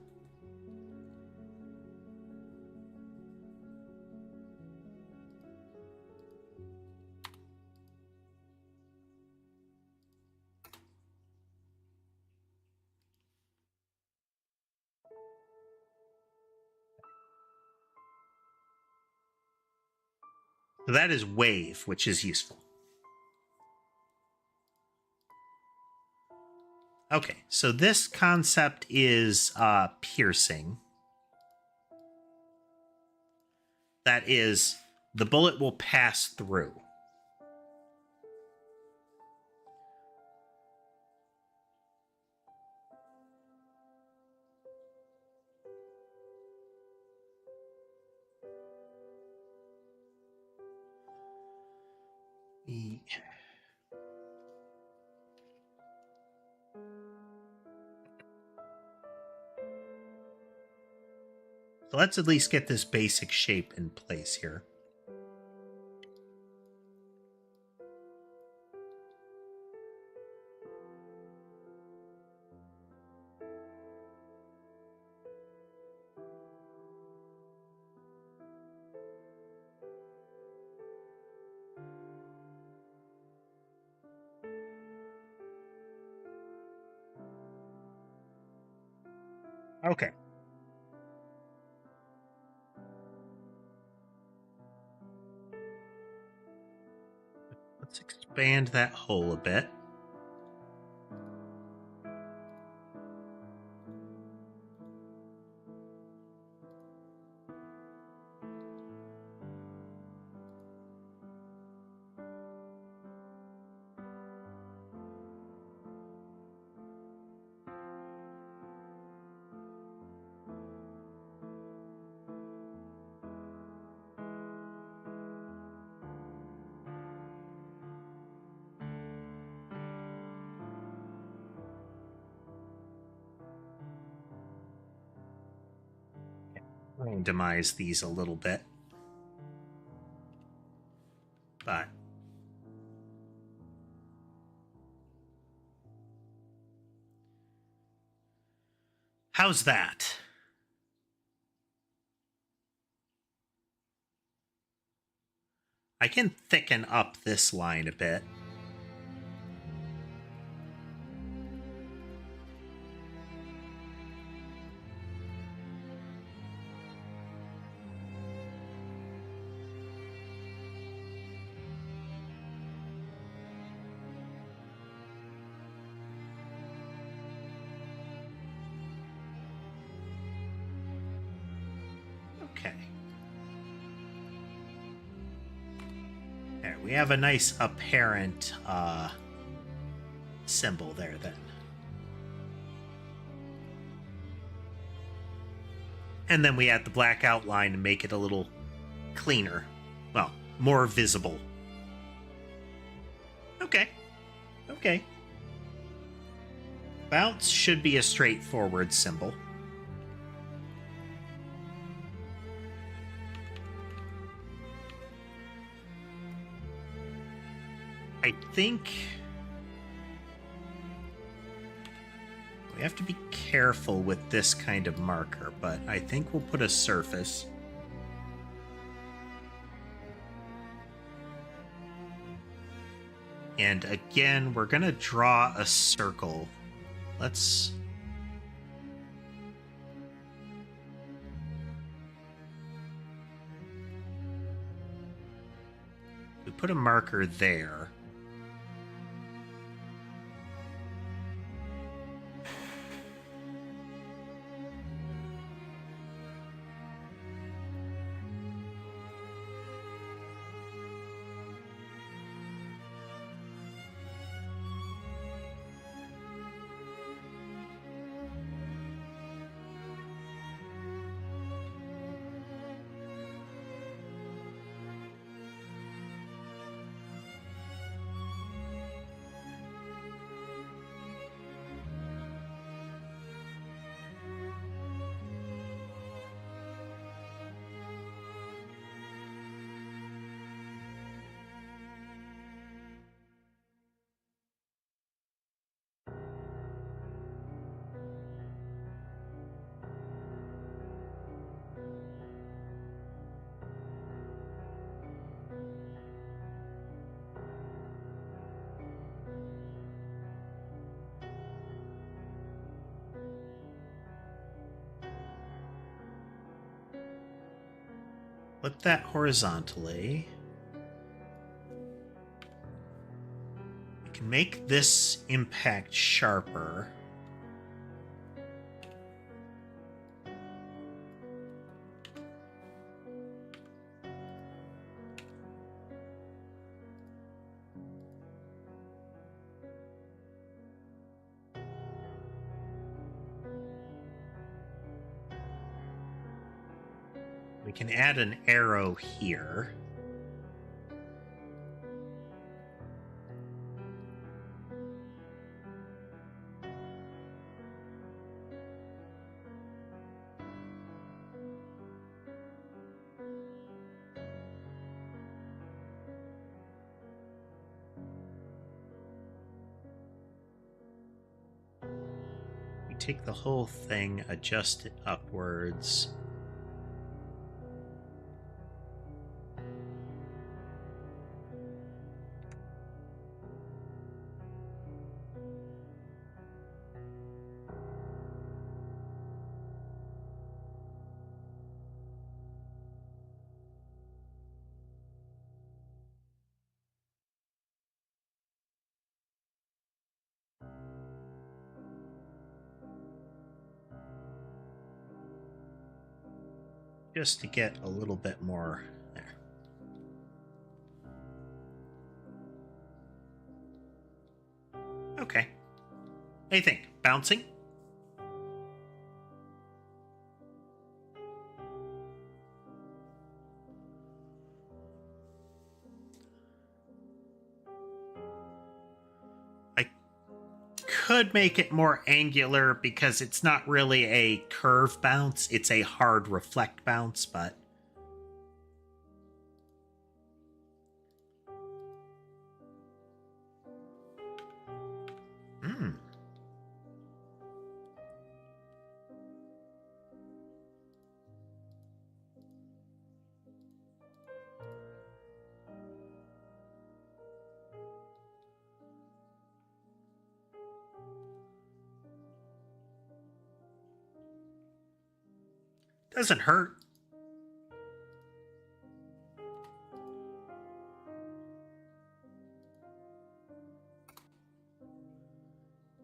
So that is wave, which is useful. Okay, so this concept is piercing. That is, the bullet will pass through. So let's at least get this basic shape in place here. Okay. Let's expand that hole a bit. Randomize these a little bit. But how's that? I can thicken up this line a bit. Okay. There, we have a nice apparent symbol there then. And then we add the black outline to make it a little cleaner. Well, more visible. Okay. Okay. Bounce should be a straightforward symbol. I think we have to be careful with this kind of marker, but I think we'll put a surface. And again, we're going to draw a circle. Let's... we put a marker there. Flip that horizontally. We can make this impact sharper. We can add an arrow here. We take the whole thing, adjust it upwards. Just to get a little bit more there. Okay. What do you think? Bouncing? I could make it more angular because it's not really a curve bounce, it's a hard reflect bounce, but doesn't hurt.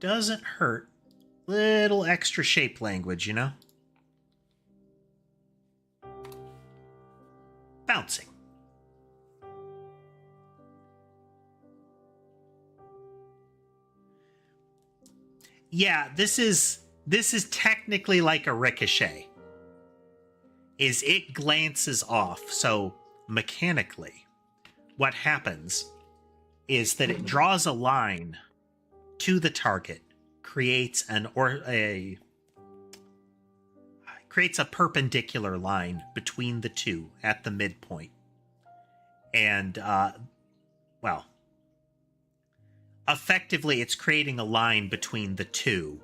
Doesn't hurt. Little extra shape language, you know? Bouncing. Yeah, this is technically like a ricochet. Is it glances off, so mechanically, what happens is that it draws a line to the target, creates a perpendicular line between the two at the midpoint, and well, effectively, it's creating a line between the two,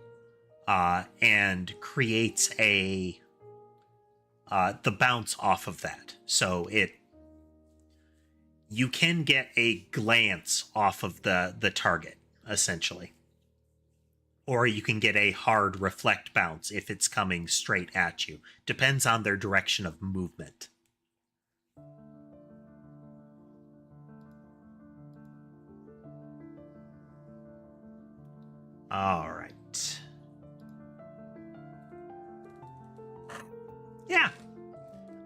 and creates the bounce off of that. So you can get a glance off of the target, essentially. Or you can get a hard reflect bounce if it's coming straight at you. Depends on their direction of movement. All right. Yeah.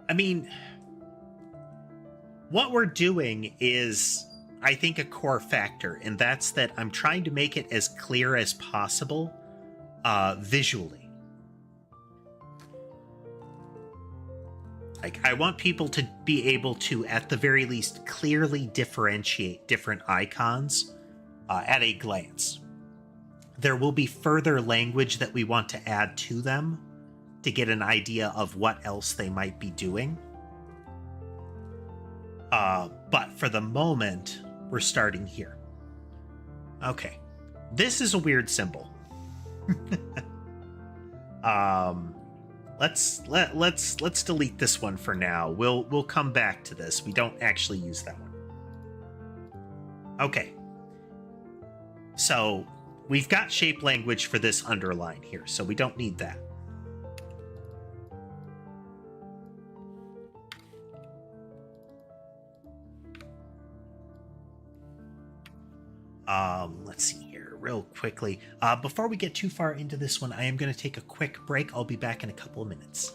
I mean, what we're doing is, I think, a core factor, and that's that I'm trying to make it as clear as possible visually. Like, I want people to be able to, at the very least, clearly differentiate different icons at a glance. There will be further language that we want to add to them to get an idea of what else they might be doing. But for the moment, we're starting here. Okay. This is a weird symbol. Let's delete this one for now. We'll come back to this. We don't actually use that one. Okay. So we've got shape language for this underline here, so we don't need that. Let's see here real quickly. Before we get too far into this one, I am going to take a quick break. I'll be back in a couple of minutes.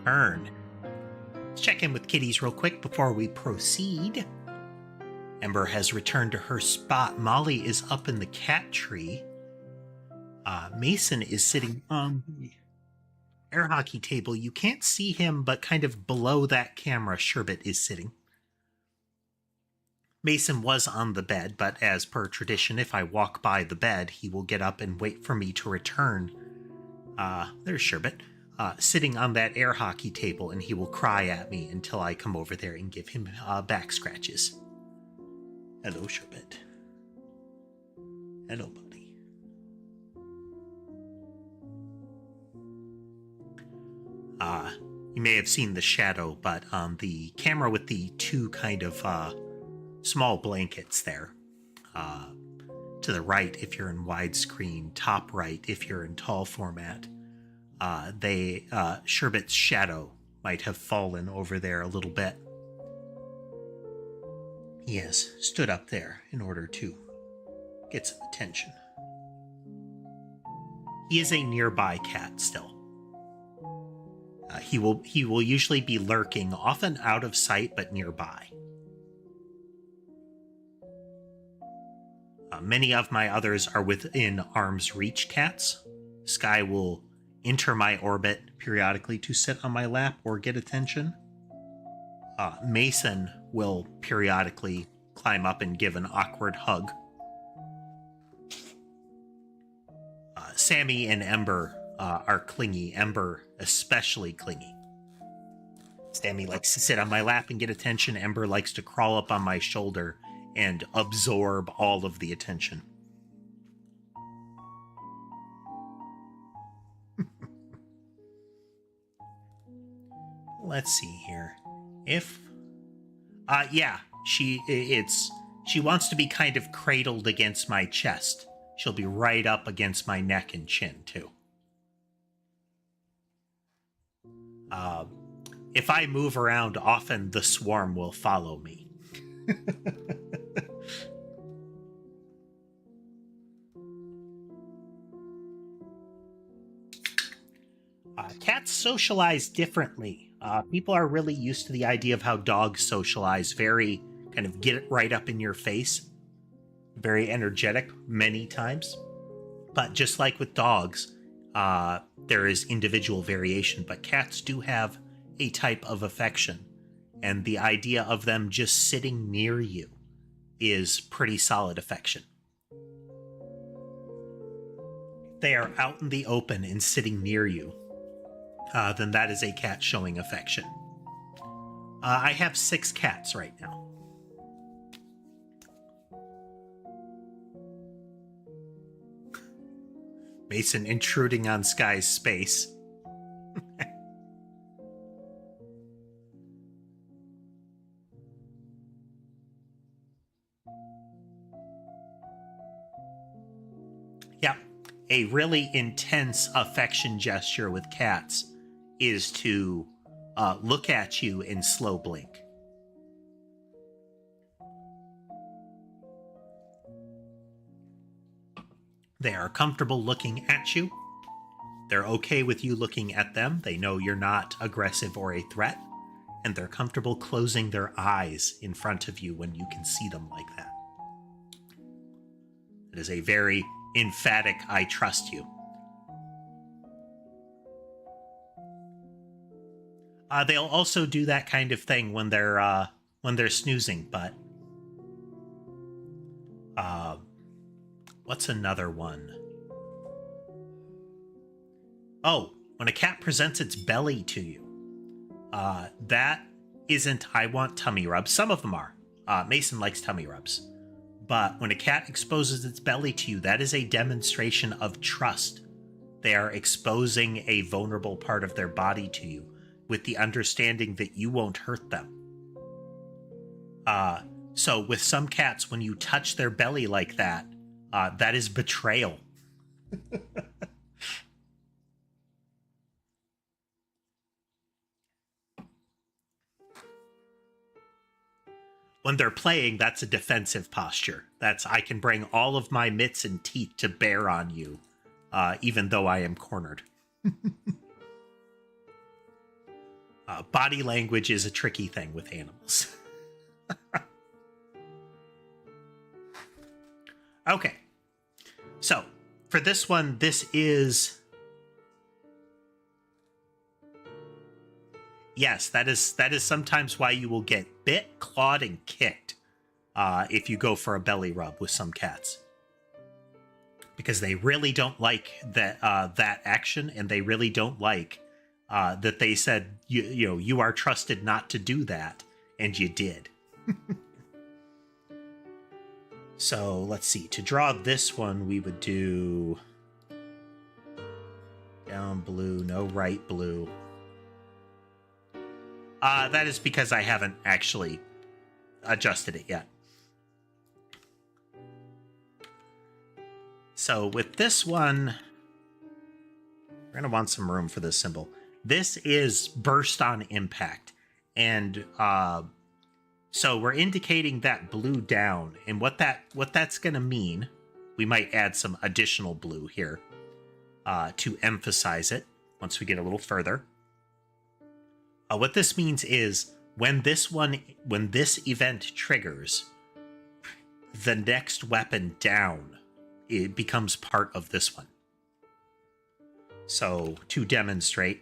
turn. Let's check in with kitties real quick before we proceed. Ember has returned to her spot. Molly is up in the cat tree. Mason is sitting on the air hockey table. You can't see him, but kind of below that camera, Sherbet is sitting. Mason was on the bed, but as per tradition, if I walk by the bed, he will get up and wait for me to return. There's Sherbet, sitting on that air hockey table, and he will cry at me until I come over there and give him back scratches. Hello, Sherbet. Hello, buddy. You may have seen the shadow, but on the camera with the two kind of small blankets there. To the right if you're in widescreen, top right if you're in tall format. Sherbet's shadow might have fallen over there a little bit. He has stood up there in order to get some attention. He is a nearby cat still. He will usually be lurking, often out of sight but nearby. Many of my others are within arm's reach cats. Sky will enter my orbit periodically to sit on my lap or get attention. Mason will periodically climb up and give an awkward hug. Sammy and Ember are clingy. Ember especially clingy. Sammy likes to sit on my lap and get attention. Ember likes to crawl up on my shoulder and absorb all of the attention. Let's see here. She wants to be kind of cradled against my chest. She'll be right up against my neck and chin, too. If I move around, often the swarm will follow me. Cats socialize differently. People are really used to the idea of how dogs socialize. Very kind of get it right up in your face. Very energetic many times. But just like with dogs, there is individual variation. But cats do have a type of affection. And the idea of them just sitting near you is pretty solid affection. If they are out in the open and sitting near you, then that is a cat showing affection. I have 6 cats right now. Mason intruding on Sky's space. Yeah, a really intense affection gesture with cats is to look at you and slow blink. They are comfortable looking at you. They're okay with you looking at them. They know you're not aggressive or a threat. And they're comfortable closing their eyes in front of you when you can see them like that. It is a very emphatic, I trust you. They'll also do that kind of thing when they're snoozing, but what's another one? Oh, when a cat presents its belly to you. That isn't I want tummy rubs. Some of them are. Mason likes tummy rubs. But when a cat exposes its belly to you, that is a demonstration of trust. They are exposing a vulnerable part of their body to you, with the understanding that you won't hurt them. So with some cats, when you touch their belly like that, that is betrayal. When they're playing, that's a defensive posture. That's, I can bring all of my mitts and teeth to bear on you, even though I am cornered. Body language is a tricky thing with animals. Okay. So, for this one, this is... Yes, that is sometimes why you will get bit, clawed, and kicked if you go for a belly rub with some cats. Because they really don't like that action, and they really don't like that they said, you are trusted not to do that, and you did. So, let's see. To draw this one, we would do down blue, no right blue. That is because I haven't actually adjusted it yet. So with this one, we're going to want some room for this symbol. This is burst on impact. And so we're indicating that blue down. And what that's going to mean, we might add some additional blue here to emphasize it once we get a little further. What this means is when this event triggers, the next weapon down, it becomes part of this one. So to demonstrate,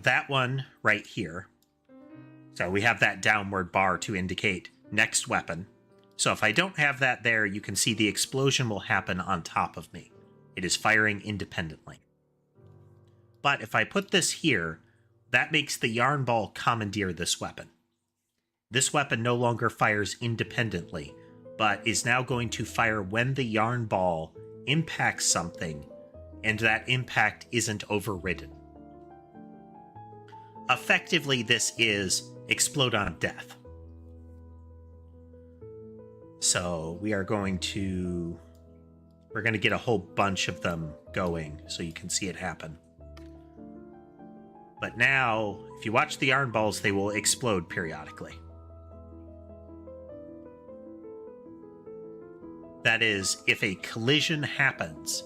that one right here. So we have that downward bar to indicate next weapon. So if I don't have that there, you can see the explosion will happen on top of me. It is firing independently. But if I put this here, that makes the yarn ball commandeer this weapon. This weapon no longer fires independently, but is now going to fire when the yarn ball impacts something, and that impact isn't overridden. Effectively, this is explode on death. So we're going to get a whole bunch of them going so you can see it happen. But now, if you watch the yarn balls, they will explode periodically. That is, if a collision happens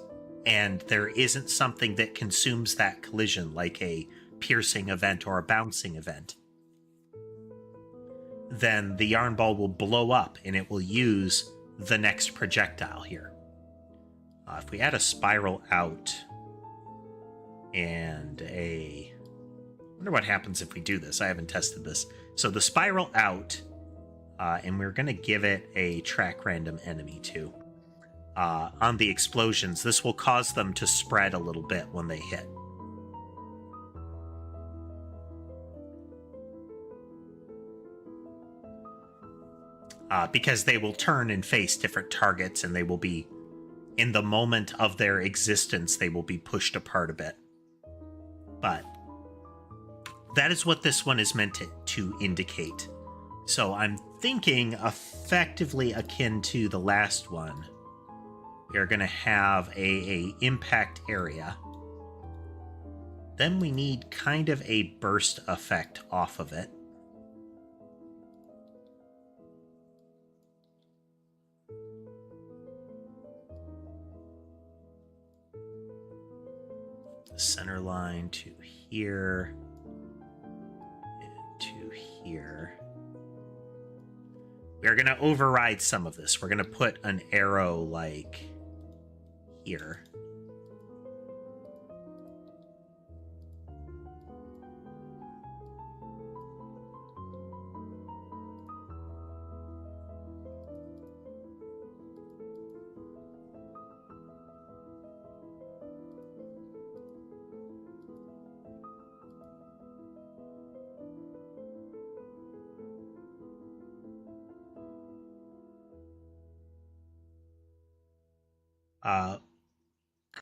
and there isn't something that consumes that collision, like a piercing event or a bouncing event, then the yarn ball will blow up and it will use the next projectile here. If we add a spiral out and I wonder what happens if we do this. I haven't tested this. So the spiral out, and we're going to give it a track random enemy too. On the explosions, this will cause them to spread a little bit when they hit. Because they will turn and face different targets, and they will be, in the moment of their existence, they will be pushed apart a bit. But that is what this one is meant to indicate. So I'm thinking effectively akin to the last one. We are going to have a impact area. Then we need kind of a burst effect off of it. Center line to here and to here. We're going to override some of this. We're going to put an arrow like here.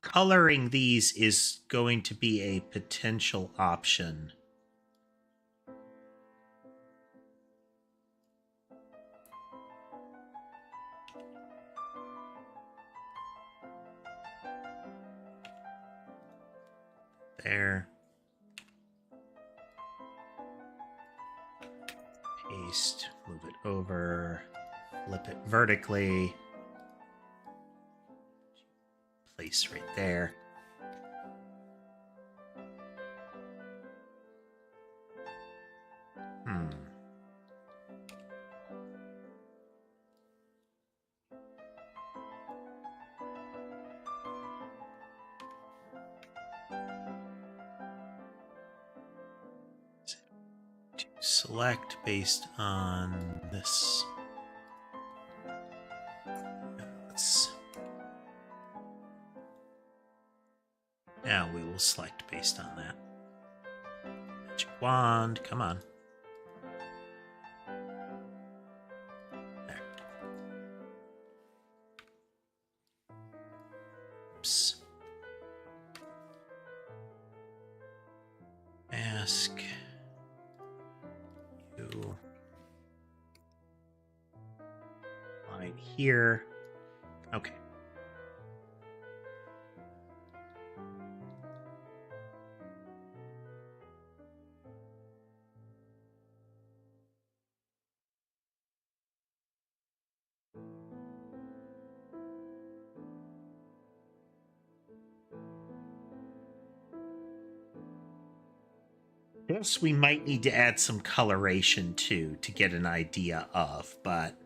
Coloring these is going to be a potential option. There. Paste, move it over, flip it vertically. space right there. Select based on this. Now we will select based on that. Magic wand, come on. There. Oops. Mask. You. Line here. Okay. This we might need to add some coloration to get an idea of, but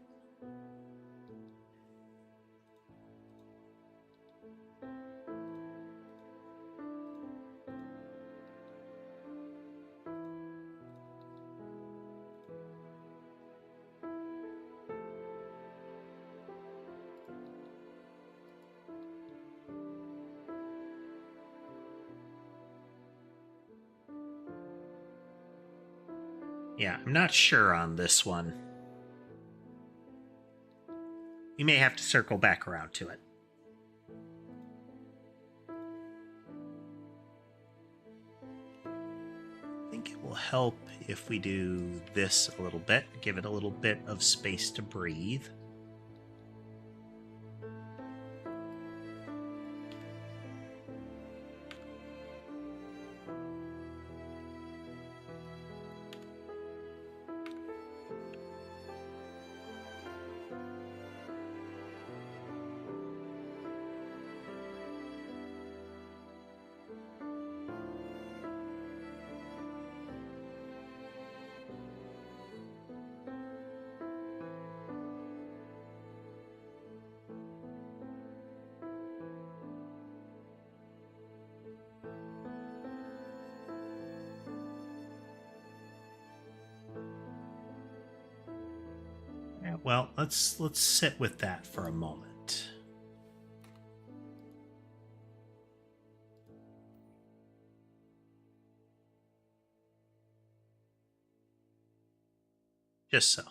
yeah, I'm not sure on this one. We may have to circle back around to it. I think it will help if we do this a little bit, give it a little bit of space to breathe. Well, let's sit with that for a moment. Just so.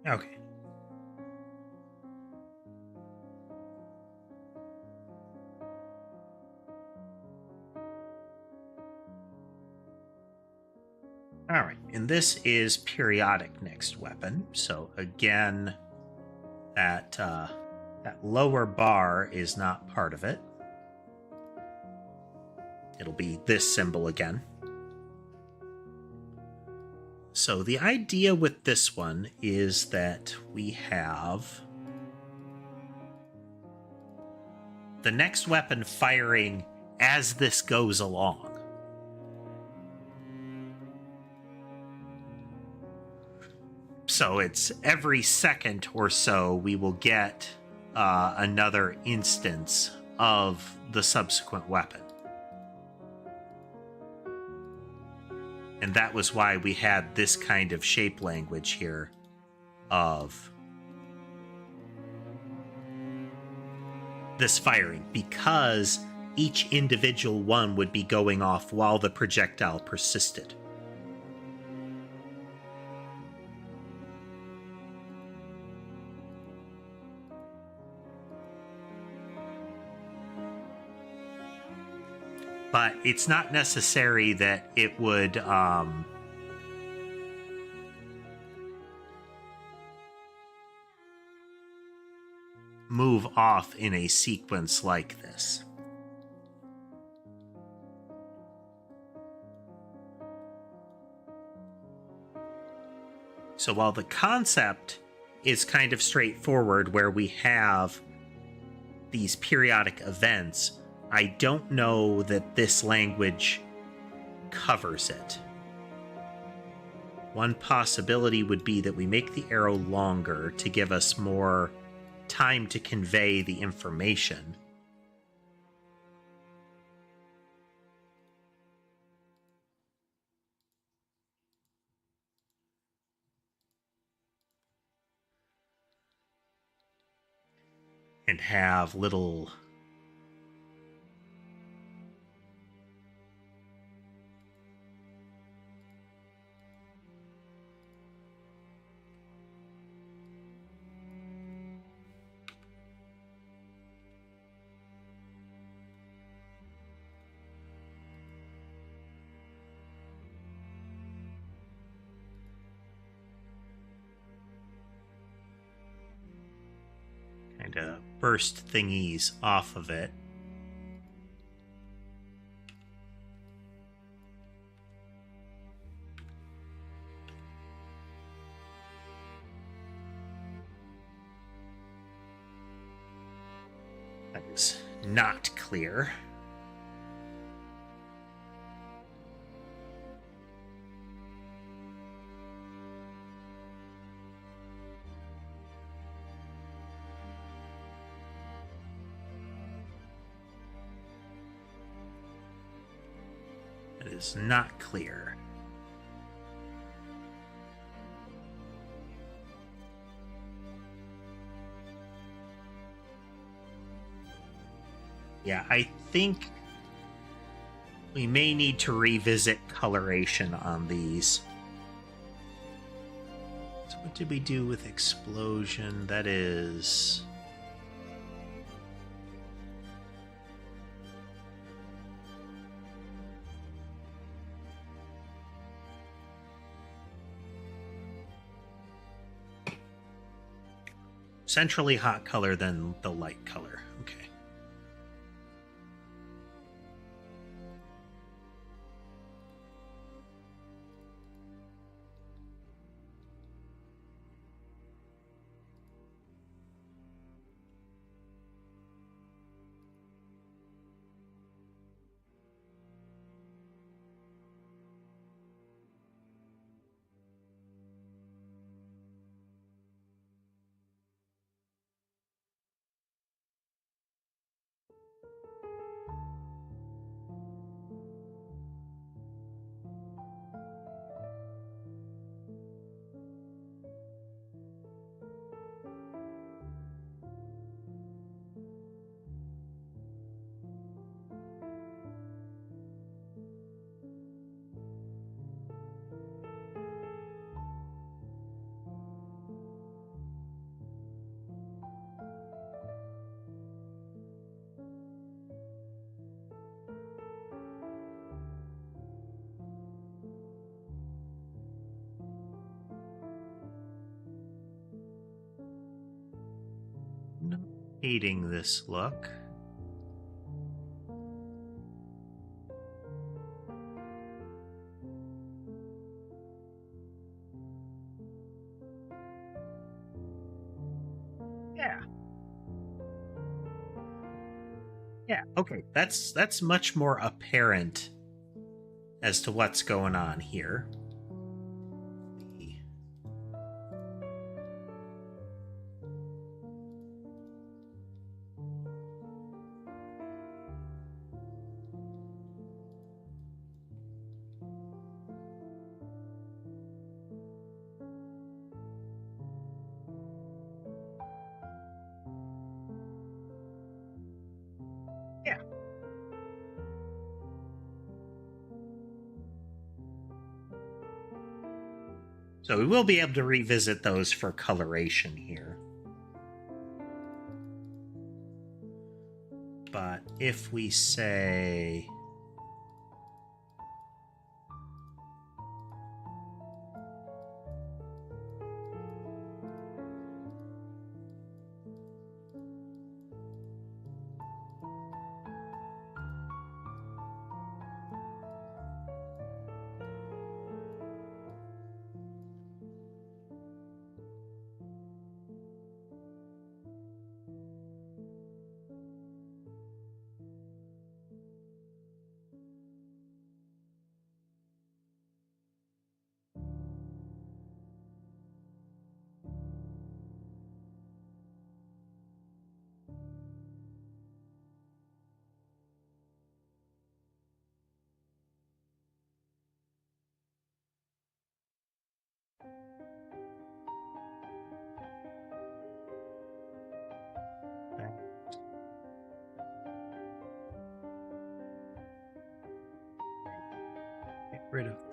Okay. All right, and this is periodic next weapon. So again, that lower bar is not part of it. It'll be this symbol again. So the idea with this one is that we have the next weapon firing as this goes along. So it's every second or so we will get another instance of the subsequent weapon. And that was why we had this kind of shape language here of this firing, because each individual one would be going off while the projectile persisted. But it's not necessary that it would move off in a sequence like this. So while the concept is kind of straightforward, where we have these periodic events, I don't know that this language covers it. One possibility would be that we make the arrow longer to give us more time to convey the information. And have little kind of burst thingies off of it. That is not clear. That is not clear. Yeah, I think we may need to revisit coloration on these. So what did we do with explosion? That is... centrally hot color than the light color. Okay. Not hating this look. Yeah. Yeah, okay. That's much more apparent as to what's going on here. Yeah. So we will be able to revisit those for coloration here. But if we say...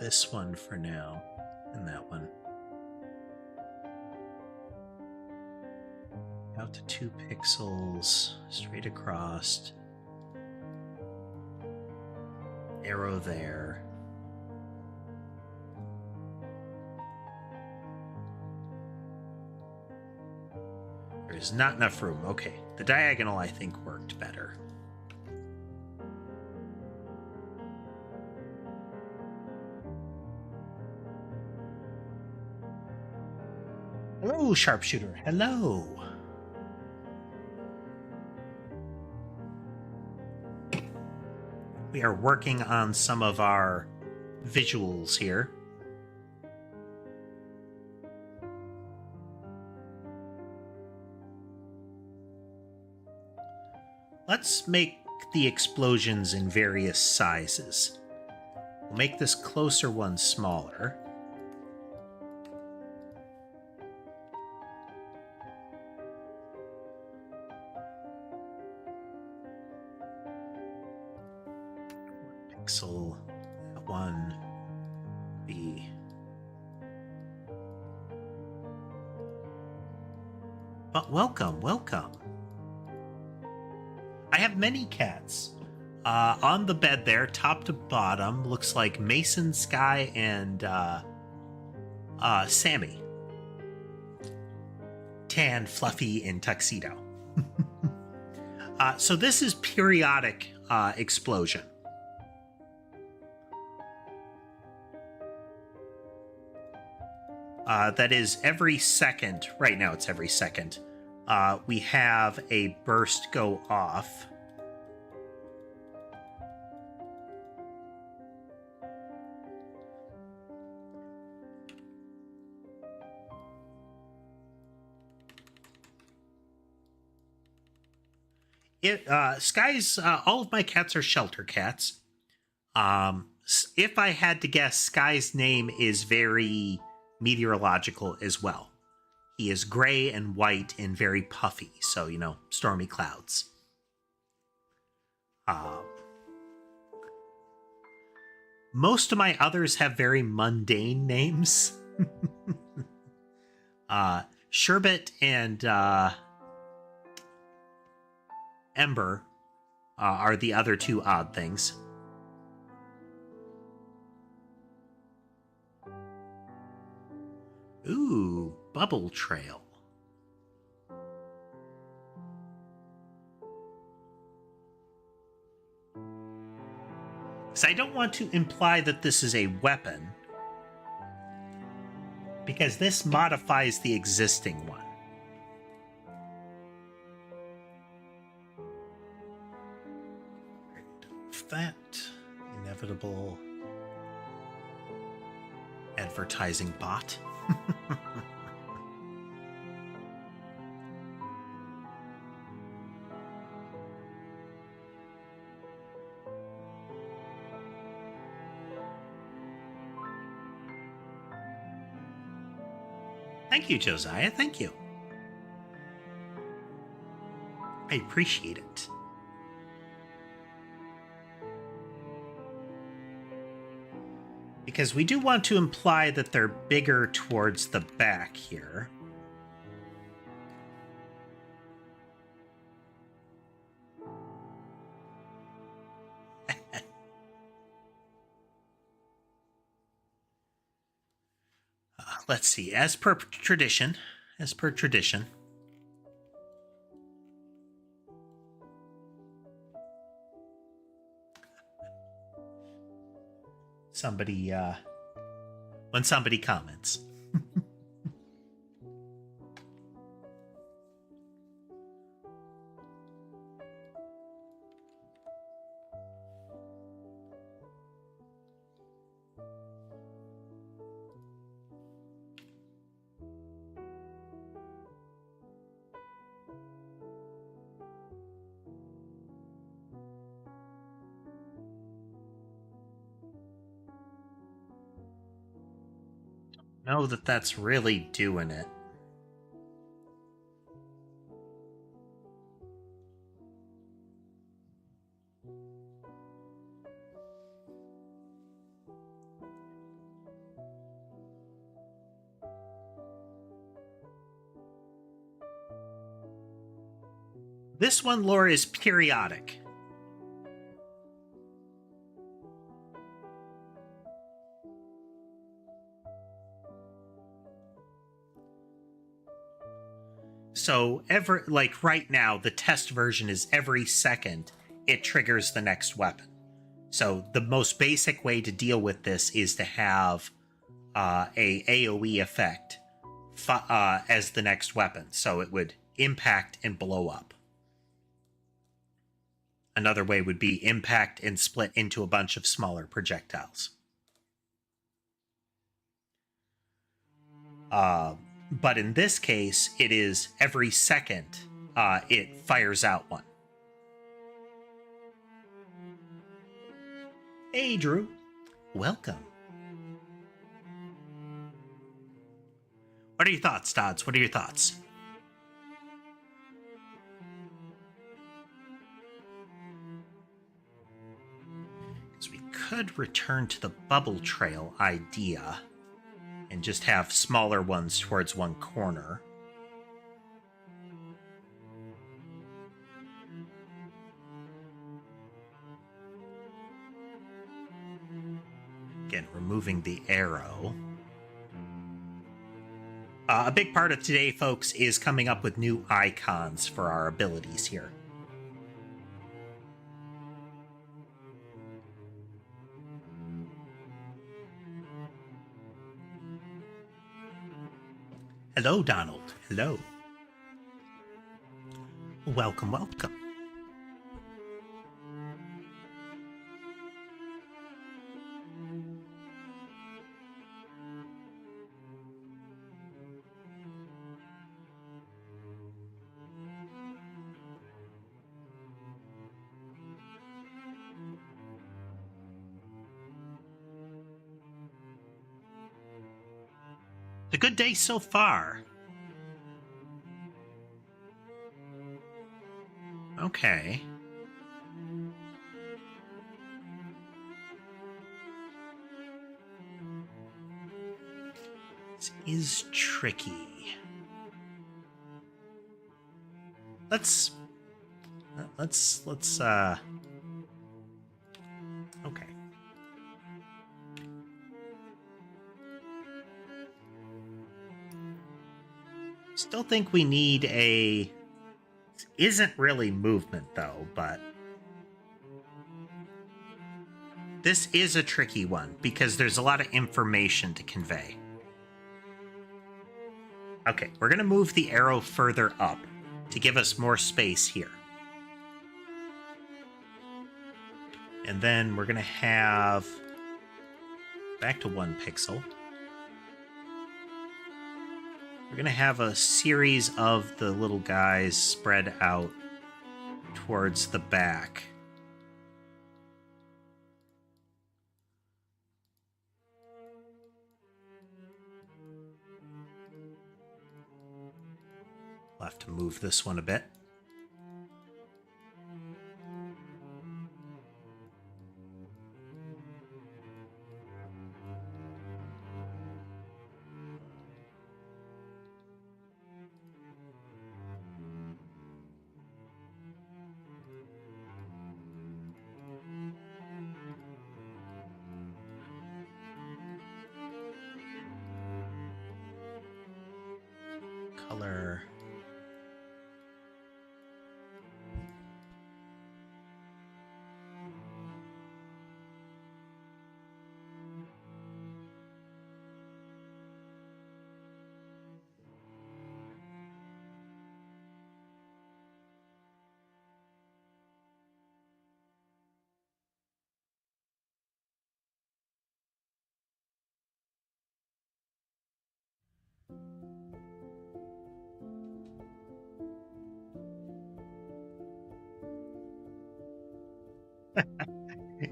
this one for now, and that one. Out to 2 pixels, straight across. Arrow there. There's not enough room. Okay, the diagonal I think worked better. Hello, sharpshooter. Hello. We are working on some of our visuals here. Let's make the explosions in various sizes. We'll make this closer one smaller. Pixel, that one, B. But welcome, welcome. I have many cats. On the bed there, top to bottom, looks like Mason, Sky, and Sammy. Tan, fluffy, and tuxedo. So this is periodic explosion. That is every second. Right now it's every second. We have a burst go off. Sky's, all of my cats are shelter cats. If I had to guess, Sky's name is very meteorological as well. He is gray and white and very puffy, so, you know, stormy clouds. Most of my others have very mundane names. Sherbet and Ember are the other two odd things. Ooh, Bubble Trail. So I don't want to imply that this is a weapon, because this modifies the existing one. That inevitable advertising bot. Thank you, Josiah. Thank you. I appreciate it. Because we do want to imply that they're bigger towards the back here. Let's see. As per tradition, somebody, when somebody comments. Know that that's really doing it. This one lore is periodic. So like right now, the test version is every second it triggers the next weapon. So the most basic way to deal with this is to have a AoE effect as the next weapon. So it would impact and blow up. Another way would be impact and split into a bunch of smaller projectiles. But in this case, it is every second it fires out one. Hey, Drew. Welcome. What are your thoughts, Dodds? What are your thoughts? Because we could return to the bubble trail idea and just have smaller ones towards one corner. Again, removing the arrow. A big part of today, folks, is coming up with new icons for our abilities here. Hello, Donald. Hello. Welcome, welcome. A good day so far. Okay. This is tricky. Let's okay. Still think we need a... Isn't really movement, though, but... This is a tricky one, because there's a lot of information to convey. Okay, we're going to move the arrow further up to give us more space here. And then we're going to have... Back to 1 pixel. We're going to have a series of the little guys spread out towards the back. We'll have to move this one a bit. Color.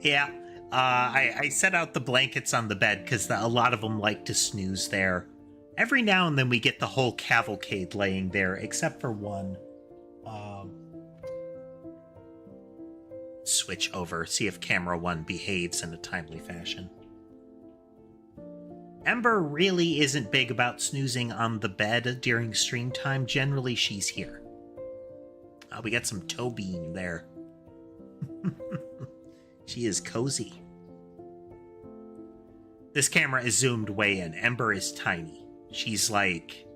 Yeah, I set out the blankets on the bed because a lot of them like to snooze there. Every now and then we get the whole cavalcade laying there, except for one. Switch over, see if camera 1 behaves in a timely fashion. Ember really isn't big about snoozing on the bed during stream time. Generally, she's here. We got some toe bean there. She is cozy. This camera is zoomed way in. Ember is tiny. She's like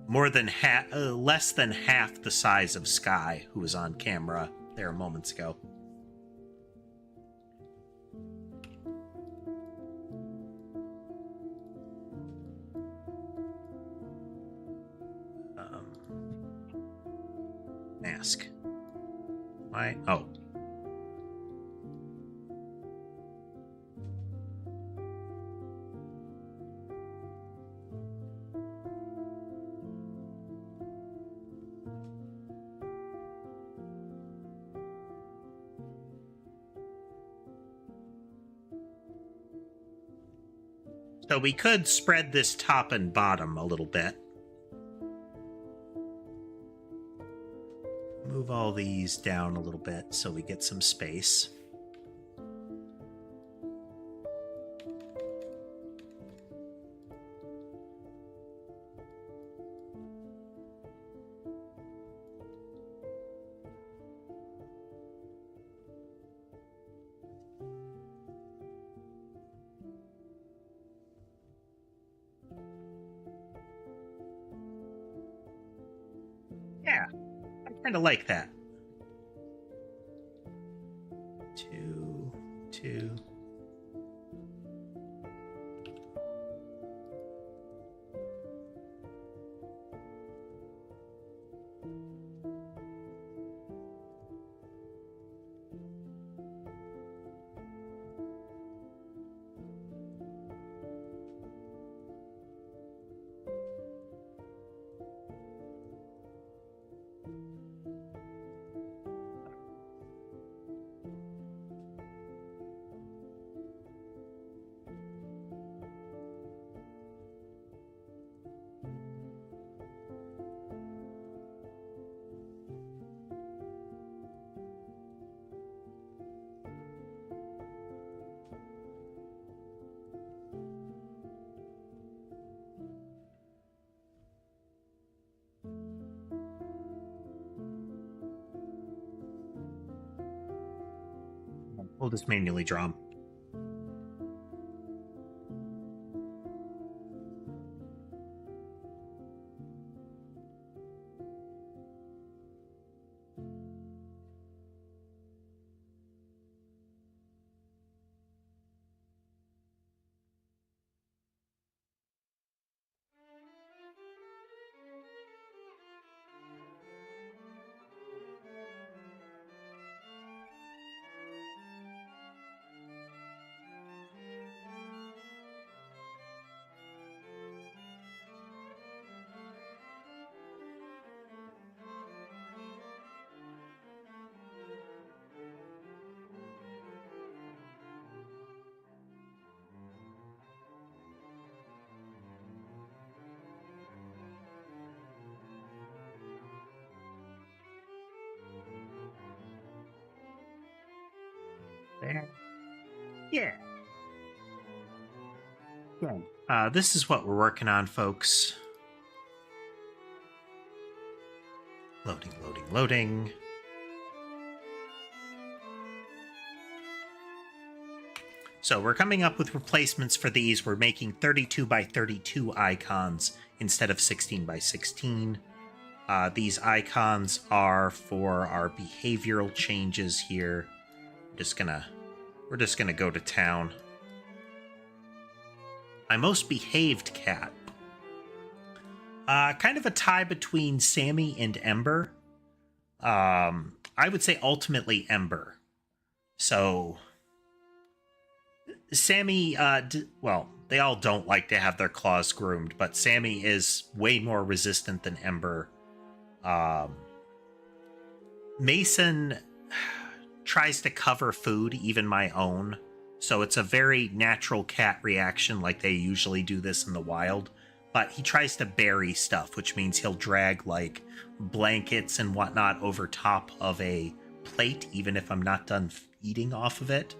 more than less than half the size of Sky, who was on camera there moments ago. Mask. Why? Oh. So we could spread this top and bottom a little bit. Move all these down a little bit so we get some space. Yeah, I kind of like that. 2, 2. We'll just manually draw them. There. Yeah. Good. This is what we're working on, folks. Loading, loading, loading. So we're coming up with replacements for these. We're making 32 by 32 icons instead of 16 by 16. These icons are for our behavioral changes here. We're just gonna go to town. My most behaved cat. Kind of a tie between Sammy and Ember. I would say ultimately Ember. So Sammy, well, they all don't like to have their claws groomed, but Sammy is way more resistant than Ember. Mason tries to cover food, even my own. So it's a very natural cat reaction, like they usually do this in the wild. But he tries to bury stuff, which means he'll drag like blankets and whatnot over top of a plate, even if I'm not done eating off of it.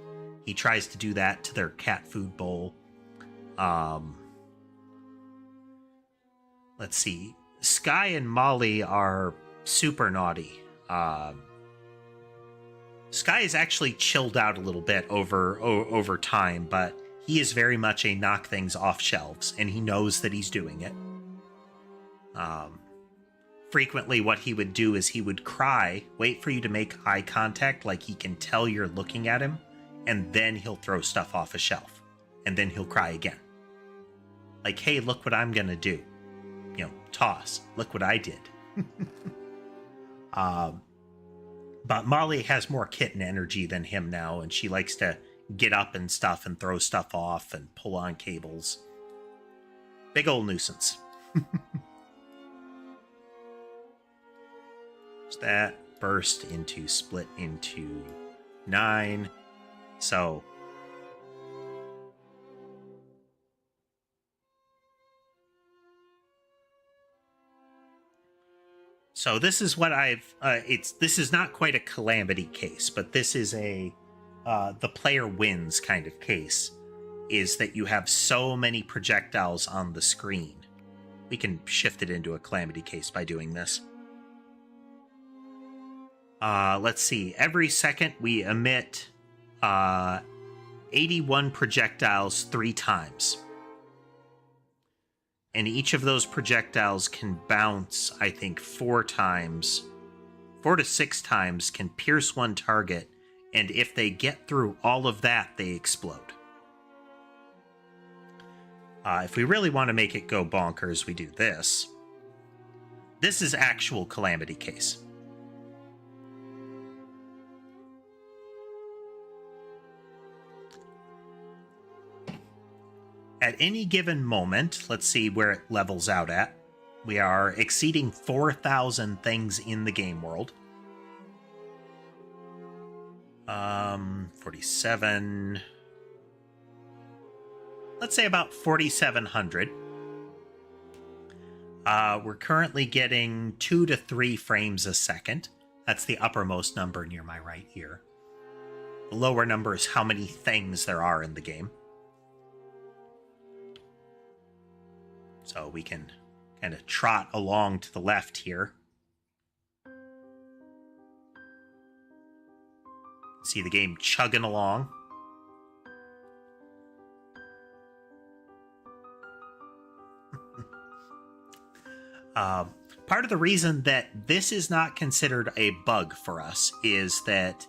He tries to do that to their cat food bowl. Let's see. Sky and Molly are super naughty. Sky is actually chilled out a little bit over time, but he is very much a knock things off shelves, and he knows that he's doing it. Frequently what he would do is he would cry, wait for you to make eye contact like he can tell you're looking at him, and then he'll throw stuff off a shelf. And then he'll cry again. Like, hey, look what I'm gonna do. You know, toss. Look what I did. But Molly has more kitten energy than him now, and she likes to get up and stuff and throw stuff off and pull on cables. Big old nuisance. So that burst into split into 9. So this is what I've this is not quite a calamity case, but this is a the player wins kind of case, is that you have so many projectiles on the screen. We can shift it into a calamity case by doing this. Let's see. Every second we emit 81 projectiles 3 times. And each of those projectiles can bounce, I think, 4 times. 4 to 6 times, can pierce one target, and if they get through all of that, they explode. If we really want to make it go bonkers, we do this. This is actual calamity case. At any given moment, let's see where it levels out at. We are exceeding 4,000 things in the game world. 47. Let's say about 4,700. We're currently getting 2 to 3 frames a second. That's the uppermost number near my right ear. The lower number is how many things there are in the game. So we can kind of trot along to the left here. See the game chugging along. Part of the reason that this is not considered a bug for us is that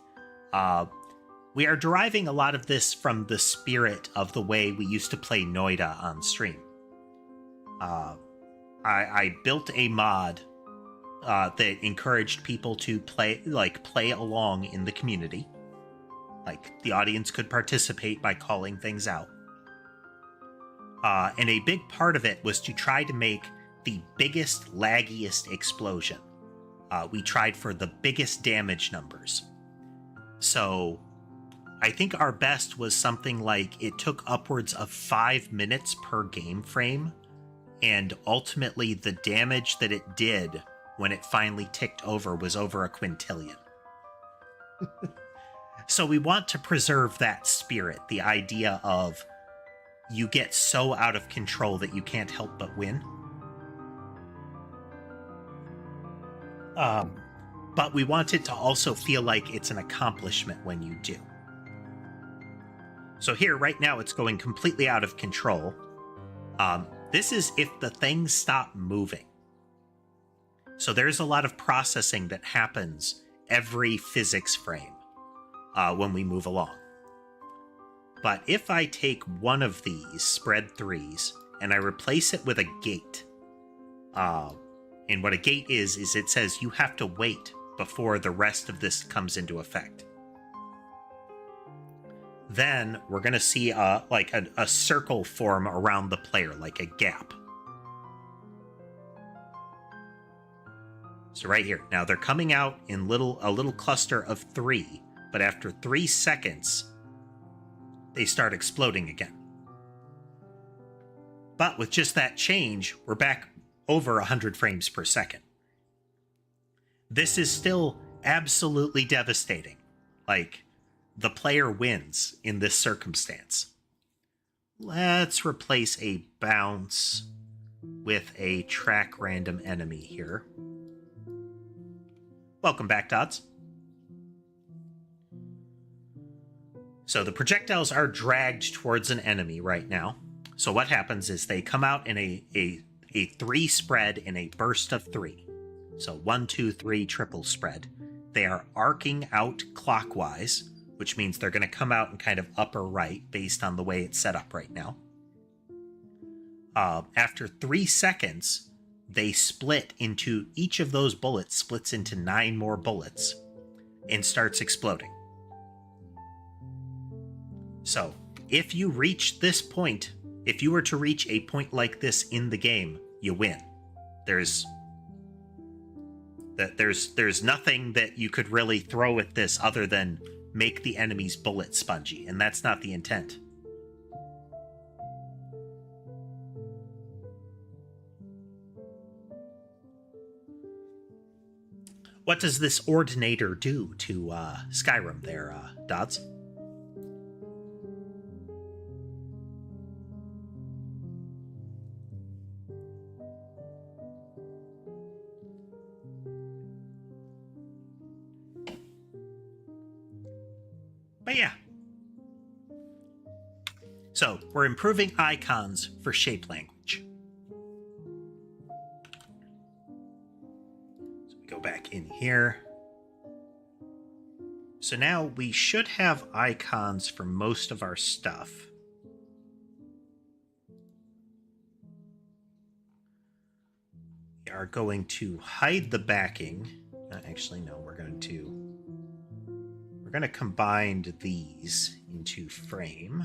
we are deriving a lot of this from the spirit of the way we used to play Noida on stream. I built a mod that encouraged people to play along in the community. Like, the audience could participate by calling things out. And a big part of it was to try to make the biggest, laggiest explosion. We tried for the biggest damage numbers. So I think our best was something like it took upwards of 5 minutes per game frame, and ultimately the damage that it did when it finally ticked over was over a quintillion. So we want to preserve that spirit, the idea of you get so out of control that you can't help but win. But we want it to also feel like it's an accomplishment when you do. So here, right now, it's going completely out of control. This is if the things stop moving. So there's a lot of processing that happens every physics frame when we move along. But if I take one of these spread 3s and I replace it with a gate, and what a gate is it says you have to wait before the rest of this comes into effect. Then we're going to see a circle form around the player, like a gap. So right here. Now they're coming out in a little cluster of 3, but after 3 seconds, they start exploding again. But with just that change, we're back over 100 frames per second. This is still absolutely devastating. Like, the player wins in this circumstance. Let's replace a bounce with a track random enemy here. Welcome back, Dodds. So the projectiles are dragged towards an enemy right now. So what happens is they come out in a 3 spread in a burst of 3. So 1, 2, 3 triple spread. They are arcing out clockwise, which means they're going to come out in kind of upper right based on the way it's set up right now. After 3 seconds, they split into, each of those bullets splits into 9 more bullets and starts exploding. So if you reach this point, if you were to reach a point like this in the game, you win. There's nothing that you could really throw at this other than make the enemy's bullets spongy, and that's not the intent. What does this ordinator do to Skyrim there, Dodds? But yeah. So, we're improving icons for shape language. So we go back in here. So now we should have icons for most of our stuff. We are going to hide the backing. Actually, no, we're going to combine these into frame.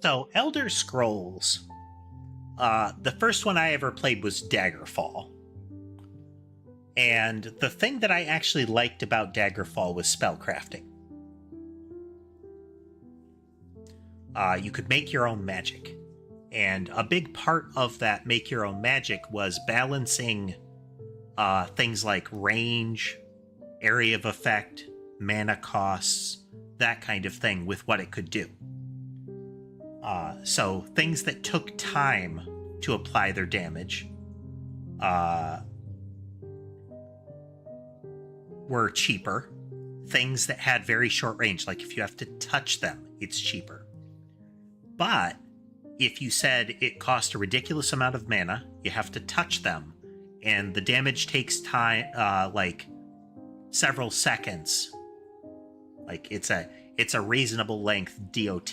So, Elder Scrolls. The first one I ever played was Daggerfall. And the thing that I actually liked about Daggerfall was spellcrafting. You could make your own magic. And a big part of that make your own magic was balancing things like range, area of effect, mana costs, that kind of thing with what it could do. So things that took time to apply their damage were cheaper. Things that had very short range, like if you have to touch them, it's cheaper. But if you said it cost a ridiculous amount of mana, you have to touch them, and the damage takes time, like several seconds. Like it's a reasonable length DOT.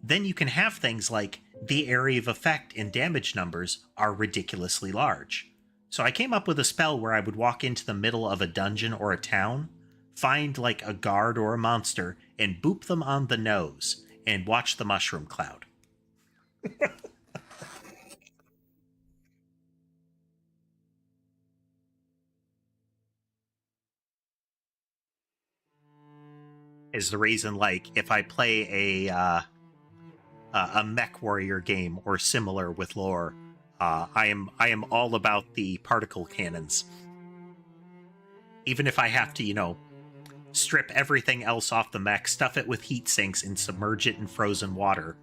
Then you can have things like the area of effect and damage numbers are ridiculously large. So I came up with a spell where I would walk into the middle of a dungeon or a town, find like a guard or a monster, and boop them on the nose, and watch the mushroom cloud. Is the reason, like, if I play a mech warrior game or similar with lore, I am all about the particle cannons. Even if I have to, strip everything else off the mech, stuff it with heat sinks, and submerge it in frozen water,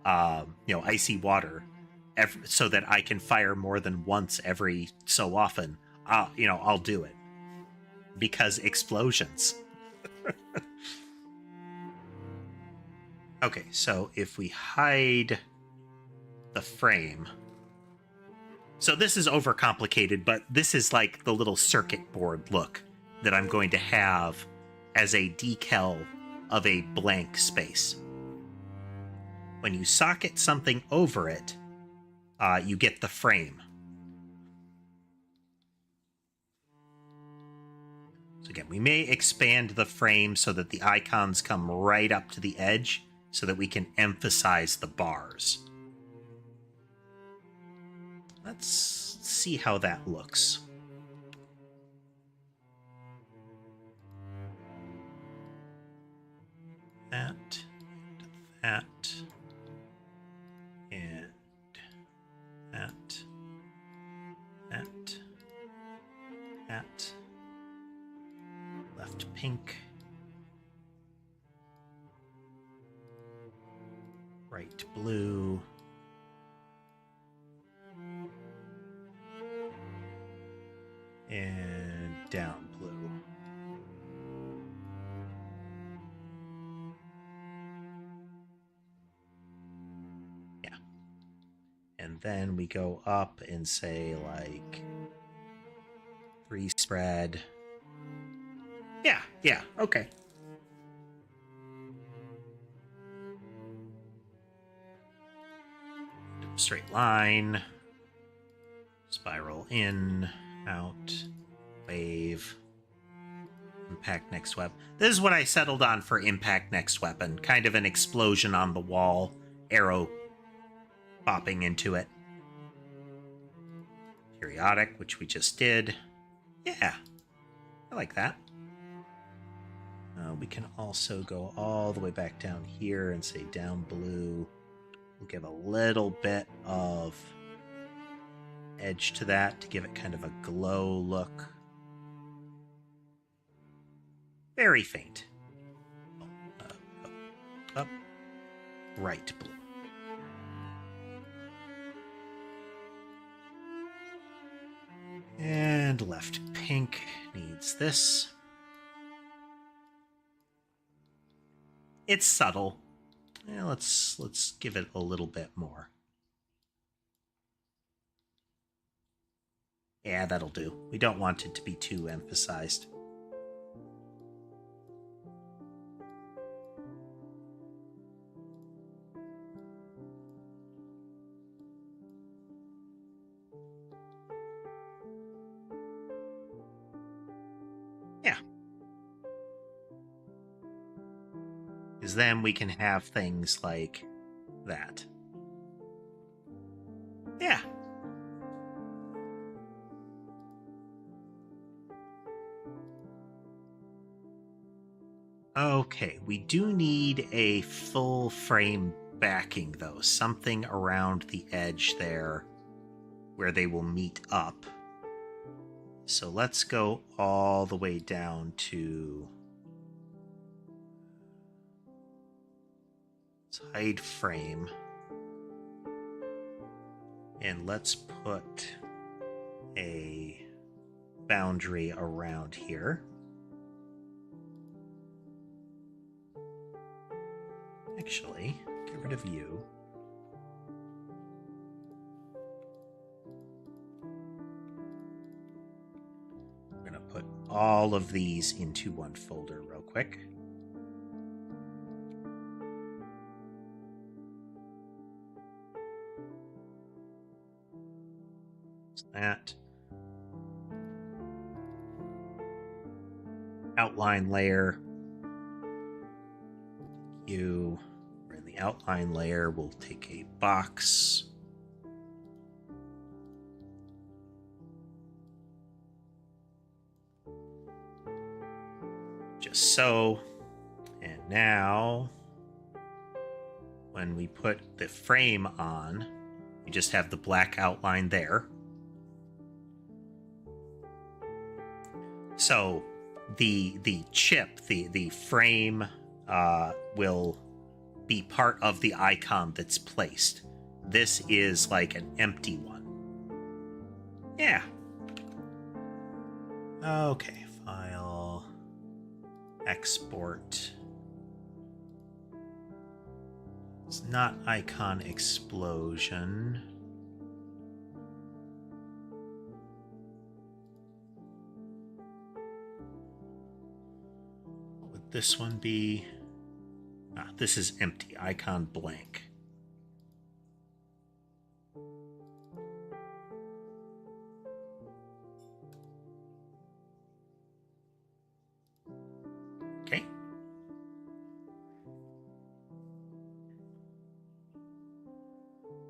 icy water, so that I can fire more than once every so often, I'll do it. Because explosions. Okay, so if we hide the frame... So this is overcomplicated, but this is like the little circuit board look that I'm going to have as a decal of a blank space. When you socket something over it, you get the frame. So again, we may expand the frame so that the icons come right up to the edge, so that we can emphasize the bars. Let's see how that looks. that, that, and that, that, that, left pink, right blue, and down blue. Yeah. And then we go up and say like 3 spread. Yeah, okay. Straight line, spiral in, out, wave, impact next weapon. This is what I settled on for impact next weapon. Kind of an explosion on the wall, arrow popping into it. Periodic, which we just did. Yeah, I like that. We can also go all the way back down here and say down blue. We'll give a little bit of edge to that to give it kind of a glow look. Very faint. Up, right blue. And left pink needs this. It's subtle. Yeah, let's give it a little bit more. Yeah, that'll do. We don't want it to be too emphasized. Yeah. Because then we can have things like that. Yeah. Okay, we do need a full frame backing, though. Something around the edge there where they will meet up. So let's go all the way down to... Let's hide frame. And let's put a boundary around here. Actually, get rid of you. I'm going to put all of these into one folder real quick. So that. Outline layer. You. We're in the outline layer. We'll take a box. Just so. And now, when we put the frame on, we just have the black outline there. So the chip, the frame will be part of the icon that's placed. This is like an empty one. Yeah. Okay, file, export. It's not icon explosion. What would this one be? Ah, this is empty, icon blank. Okay.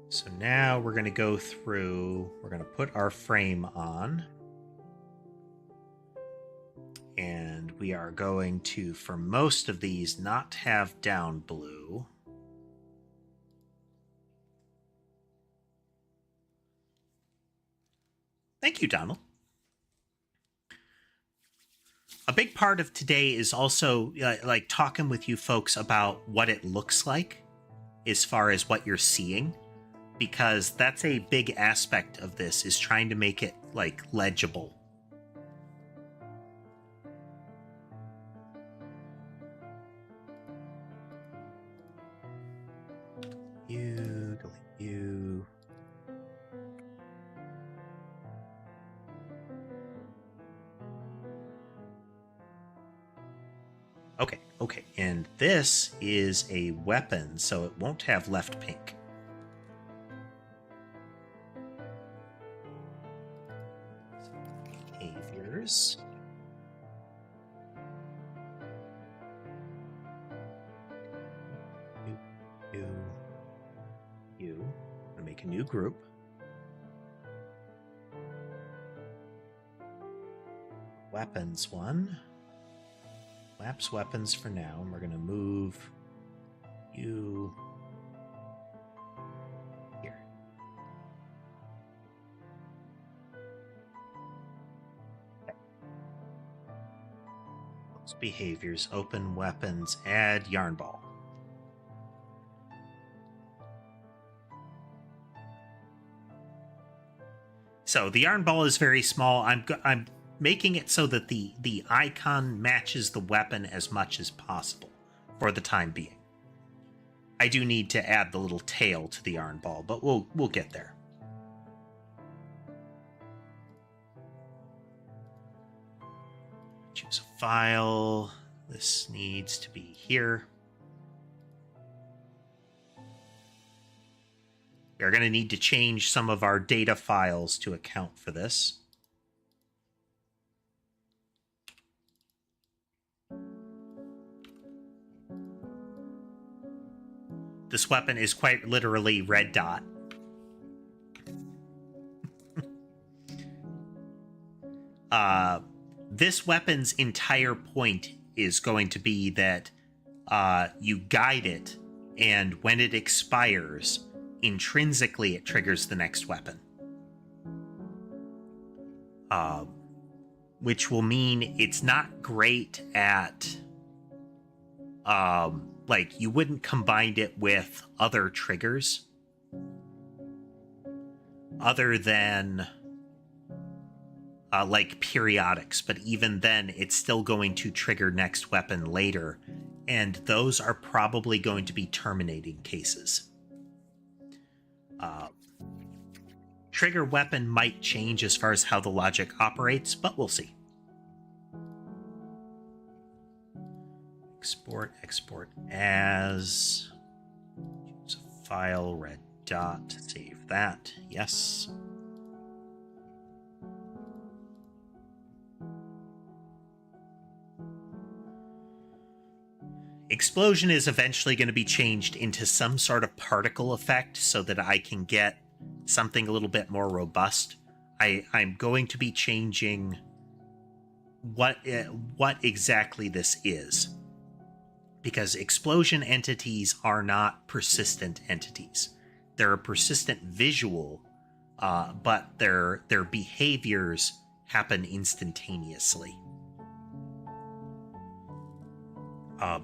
So now we're going to go through, we're going to put our frame on. And we are going to, for most of these, not have down blue. Thank you, Donald. A big part of today is also like talking with you folks about what it looks like as far as what you're seeing, because that's a big aspect of this, is trying to make it like legible. You, delete you. Okay, and this is a weapon, so it won't have left pink. Behaviors. You. I'm gonna make a new group. Weapons one. Lapse weapons for now, and we're going to move you here. Okay. Those behaviors, open weapons, add yarn ball. So the yarn ball is very small. I'm making it so that the icon matches the weapon as much as possible for the time being. I do need to add the little tail to the yarn ball, but we'll get there. Choose a file. This needs to be here. We are going to need to change some of our data files to account for this. This weapon is quite literally red dot. This weapon's entire point is going to be that you guide it, and when it expires, intrinsically it triggers the next weapon. Which will mean it's not great at... like, you wouldn't combine it with other triggers other than like periodics, but even then it's still going to trigger next weapon later, and those are probably going to be terminating cases. Trigger weapon might change as far as how the logic operates, but we'll see. Export as, choose a file, red dot, save that, yes. Explosion is eventually going to be changed into some sort of particle effect so that I can get something a little bit more robust. I'm going to be changing what exactly this is, because explosion entities are not persistent entities. They're a persistent visual, but their behaviors happen instantaneously.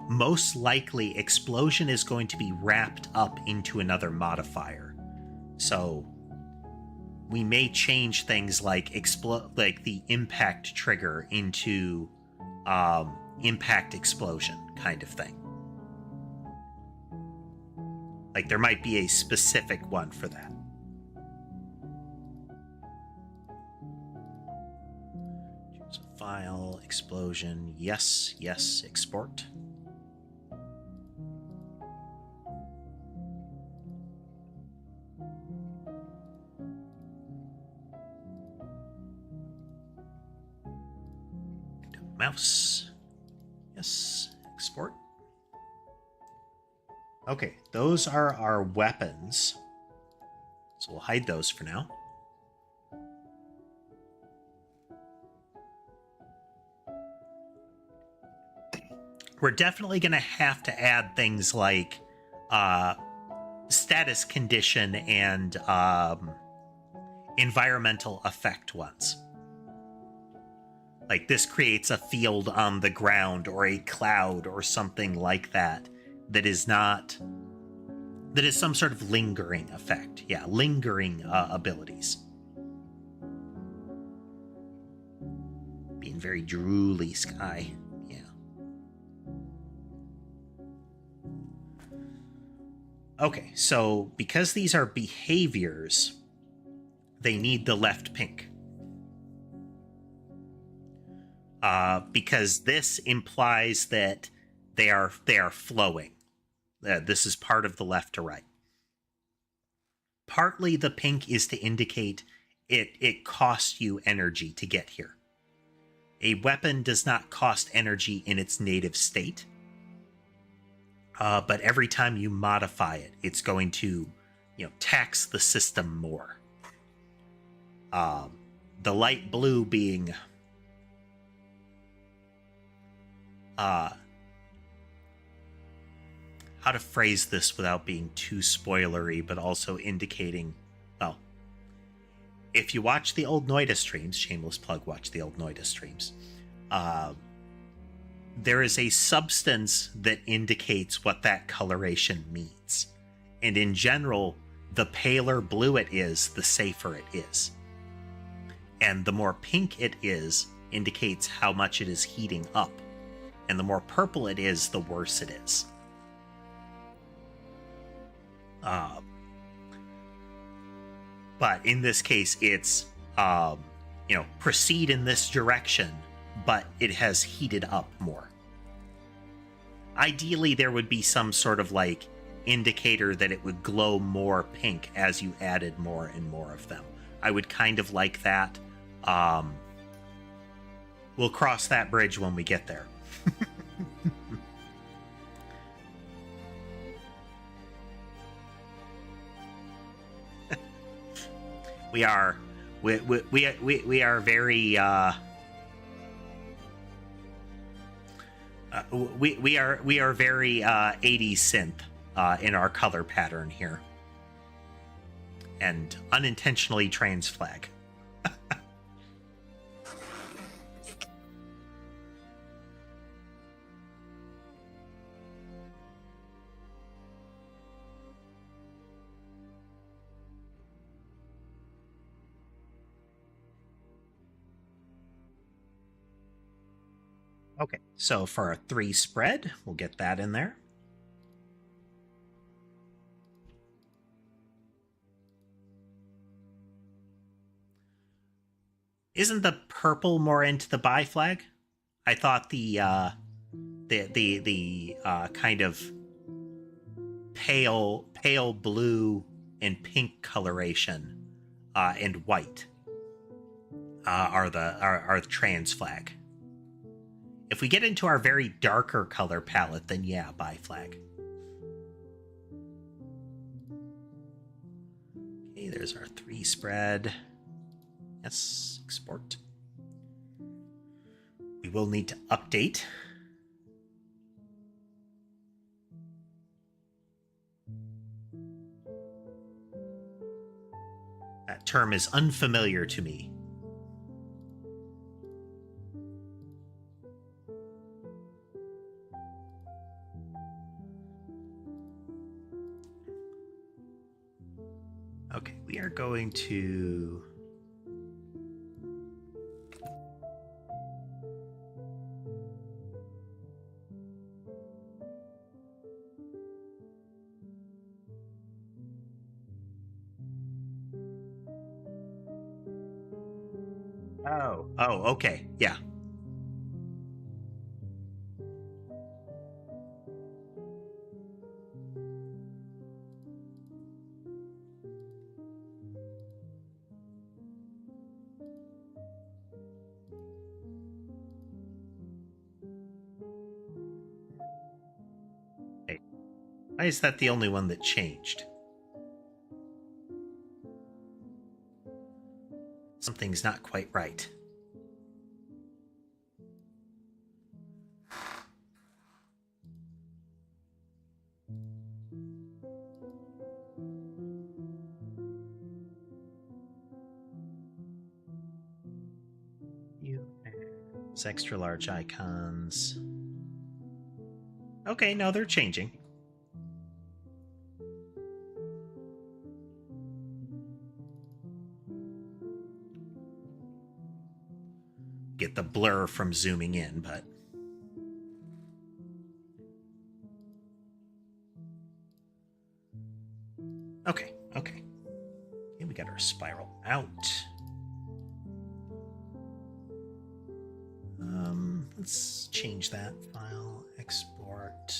Most likely, explosion is going to be wrapped up into another modifier. So we may change things like the impact trigger into impact explosion kind of thing. Like, there might be a specific one for that. Choose a file, explosion, yes, export. Mouse. Yes, export. Okay, those are our weapons. So we'll hide those for now. we're definitely going to have to add things like status condition and environmental effect ones. Like this creates a field on the ground or a cloud or something like that that is some sort of lingering effect. Yeah, lingering abilities. Being very drooly, Sky. Yeah. Okay, so because these are behaviors, they need the left pink. Because this implies that they are flowing. This is part of the left to right. Partly the pink is to indicate it costs you energy to get here. A weapon does not cost energy in its native state. But every time you modify it, it's going to, tax the system more. The light blue being how to phrase this without being too spoilery, but also indicating, well, if you watch the old Noida streams, shameless plug, watch the old Noida streams, there is a substance that indicates what that coloration means. And in general, the paler blue it is, the safer it is. And the more pink it is, indicates how much it is heating up. And the more purple it is, the worse it is. But in this case, it's, proceed in this direction, but it has heated up more. Ideally, there would be some sort of indicator that it would glow more pink as you added more and more of them. I would kind of like that. We'll cross that bridge when we get there. we are very we are very 80s synth in our color pattern here, and unintentionally trans flag. Okay, so for our 3 spread, we'll get that in there. Isn't the purple more into the bi flag? I thought the kind of pale blue and pink coloration and white are the trans flag. If we get into our very darker color palette, then yeah, bi flag. Okay, there's our 3 spread. Yes, export. We will need to update. That term is unfamiliar to me. Okay, we are going to... Oh, okay, yeah. Hey, why is that the only one that changed? Something's not quite right. Those extra large icons. Okay, no, they're changing. Get the blur from zooming in, but okay. Okay, we got our spiral out. Let's change that file, export.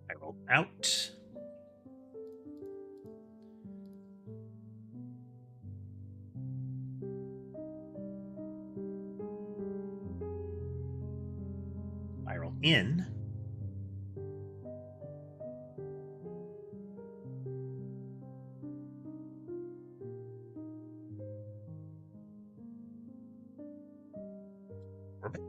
Spiral out. Spiral in. Orbit.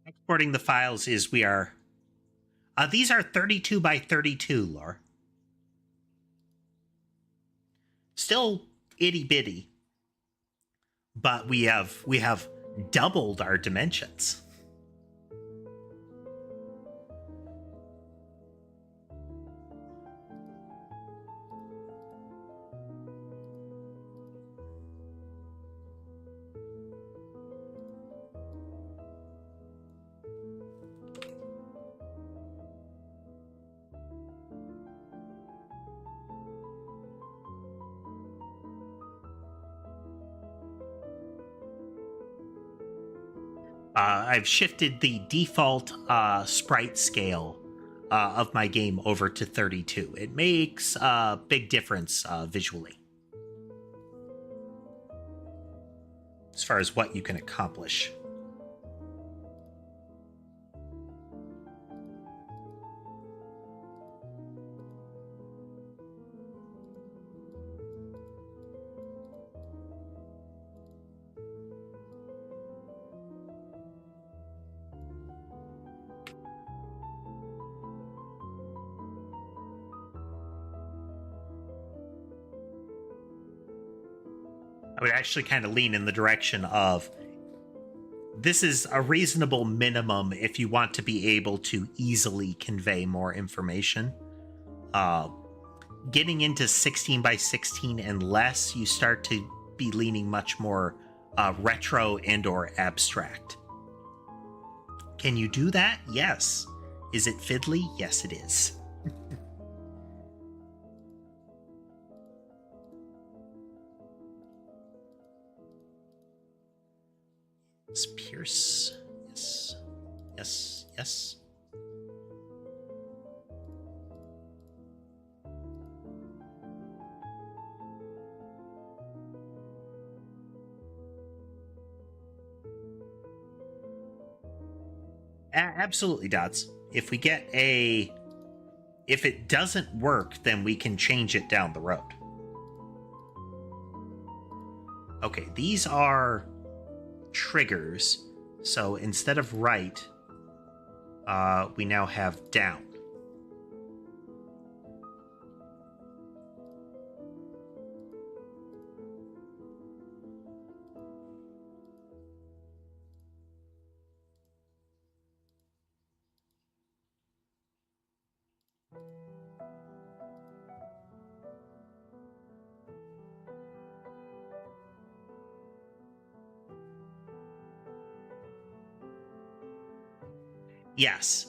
Exporting the files is we are. These are 32 by 32, Laura. Still itty bitty, but we have doubled our dimensions. I've shifted the default sprite scale of my game over to 32. It makes a big difference visually as far as what you can accomplish. I would actually kind of lean in the direction of this is a reasonable minimum if you want to be able to easily convey more information. Getting into 16 by 16 and less, you start to be leaning much more retro and or abstract. Can you do that? Yes. Is it fiddly? Yes, it is. Let's pierce. Yes. Yes. Yes. Absolutely, Dots. If we get a... If it doesn't work, then we can change it down the road. Okay, these are triggers. So instead of right, we now have down. Yes.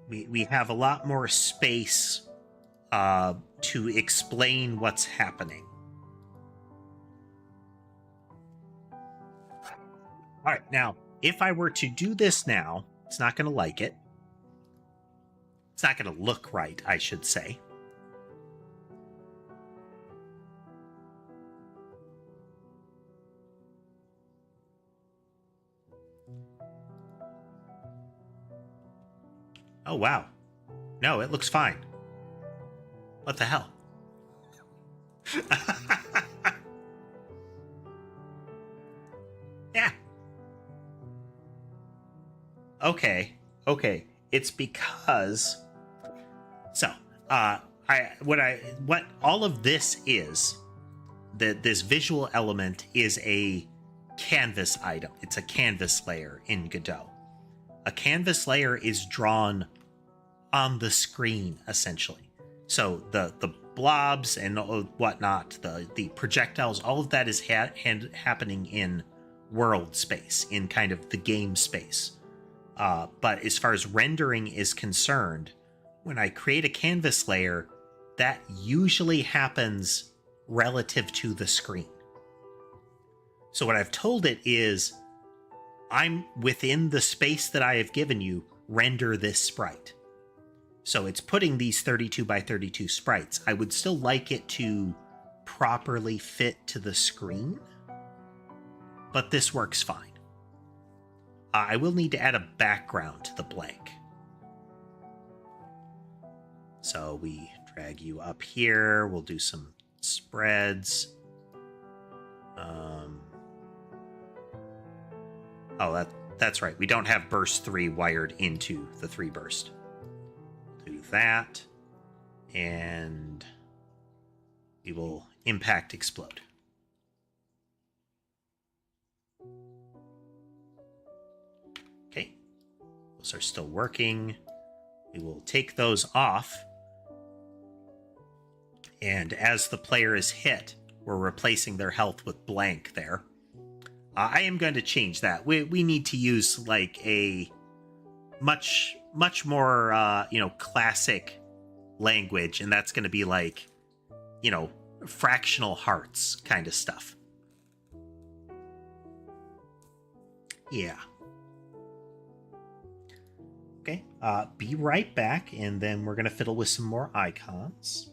We have a lot more space to explain what's happening. All right, now, if I were to do this now, it's not going to like it. It's not going to look right, I should say. Oh, wow. No, it looks fine. What the hell? Yeah. Okay. It's because what all of this is, that this visual element is a canvas item. It's a canvas layer in Godot. A canvas layer is drawn on the screen, essentially. So the blobs and whatnot, the projectiles, all of that is happening in world space, in kind of the game space. But as far as rendering is concerned, when I create a canvas layer, that usually happens relative to the screen. So what I've told it is, I'm within the space that I have given you, render this sprite. So it's putting these 32 by 32 sprites. I would still like it to properly fit to the screen, but this works fine. I will need to add a background to the blank. So we drag you up here. We'll do some spreads. Oh, that's right. We don't have burst 3 wired into the 3 burst. Do that. And we will impact explode. Okay. Those are still working. We will take those off. And as the player is hit, we're replacing their health with blank there. I am going to change that. We need to use like a much more classic language, and that's going to be like, fractional hearts kind of stuff. Yeah. Okay. Be right back, and then we're going to fiddle with some more icons.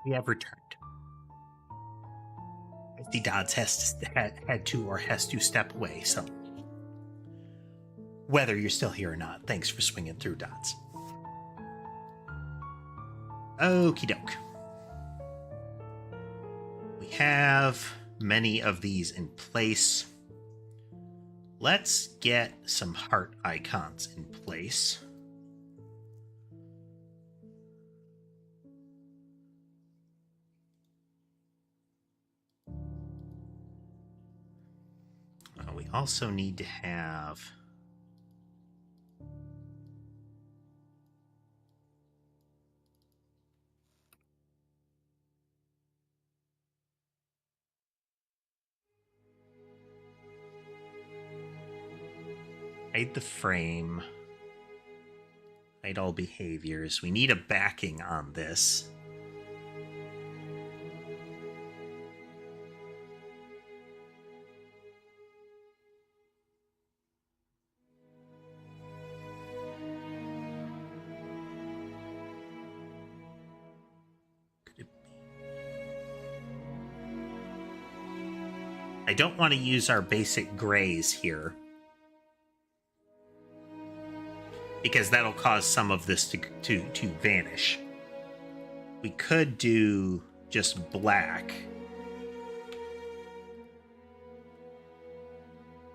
We have returned. I see Dodds had to or has to step away, so whether you're still here or not, thanks for swinging through, Dodds. Okie doke. We have many of these in place. Let's get some heart icons in place. We also need to have hide the frame, hide all behaviors. We need a backing on this. I don't want to use our basic grays here, because that'll cause some of this to vanish. We could do just black,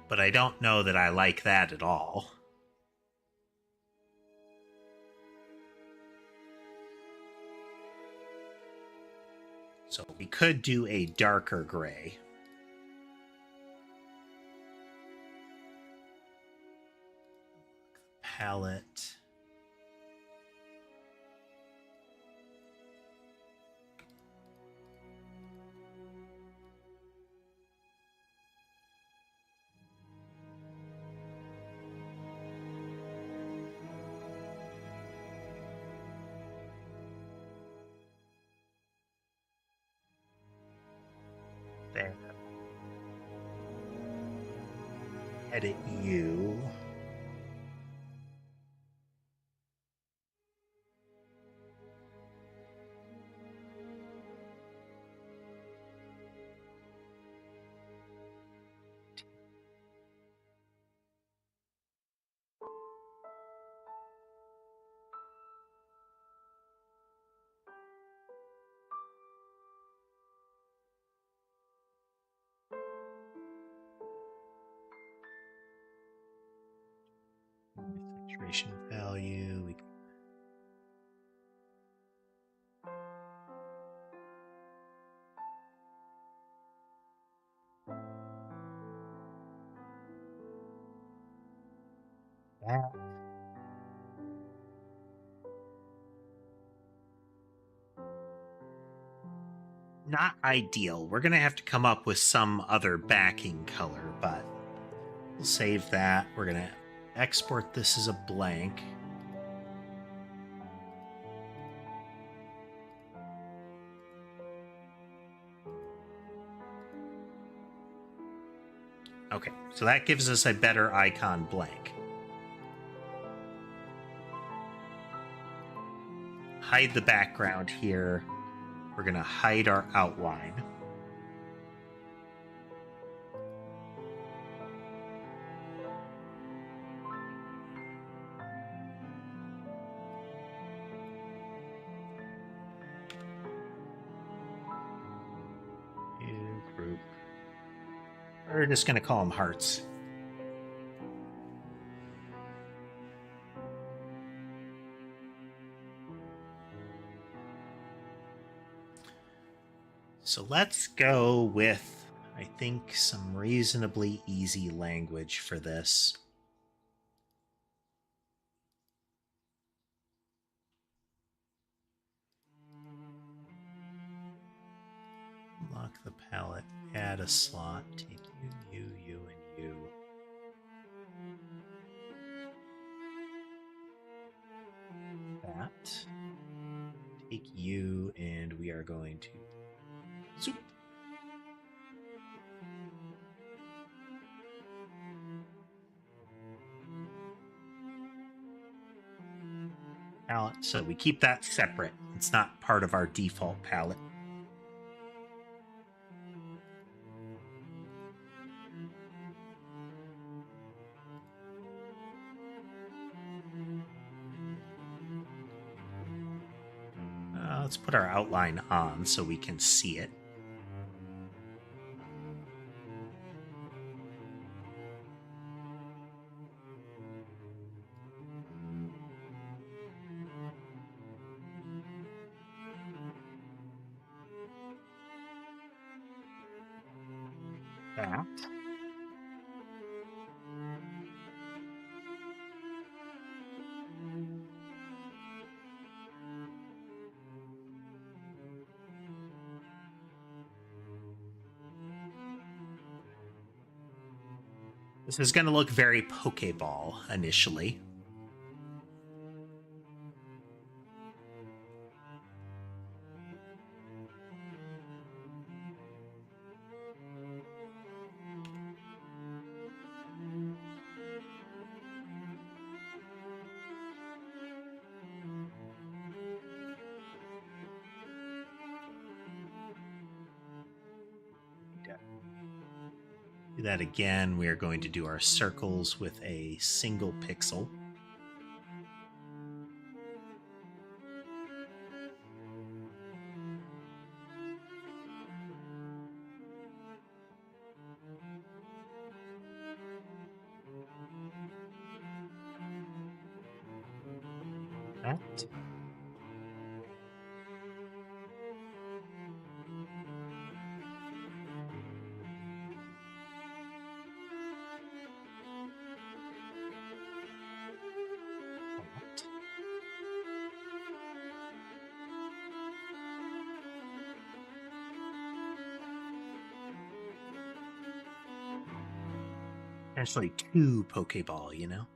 but I don't know that I like that at all. So we could do a darker gray. Palette. There. Edit you. Saturation value. That. Not ideal. We're going to have to come up with some other backing color, but we'll save that. We're going to export this as a blank. Okay, so that gives us a better icon blank. Hide the background here. We're going to hide our outline. New group. We're just going to call them hearts. So let's go with, I think, some reasonably easy language for this. Lock the palette, add a slot, take you, and you. That. Take you, and we are going to zoop. Palette, so we keep that separate It's not part of our default palette. Let's put our outline on so we can see it. That. This is going to look very Pokeball initially. Do that again. We are going to do our circles with a single pixel. That. Actually, two Pokeball, you know?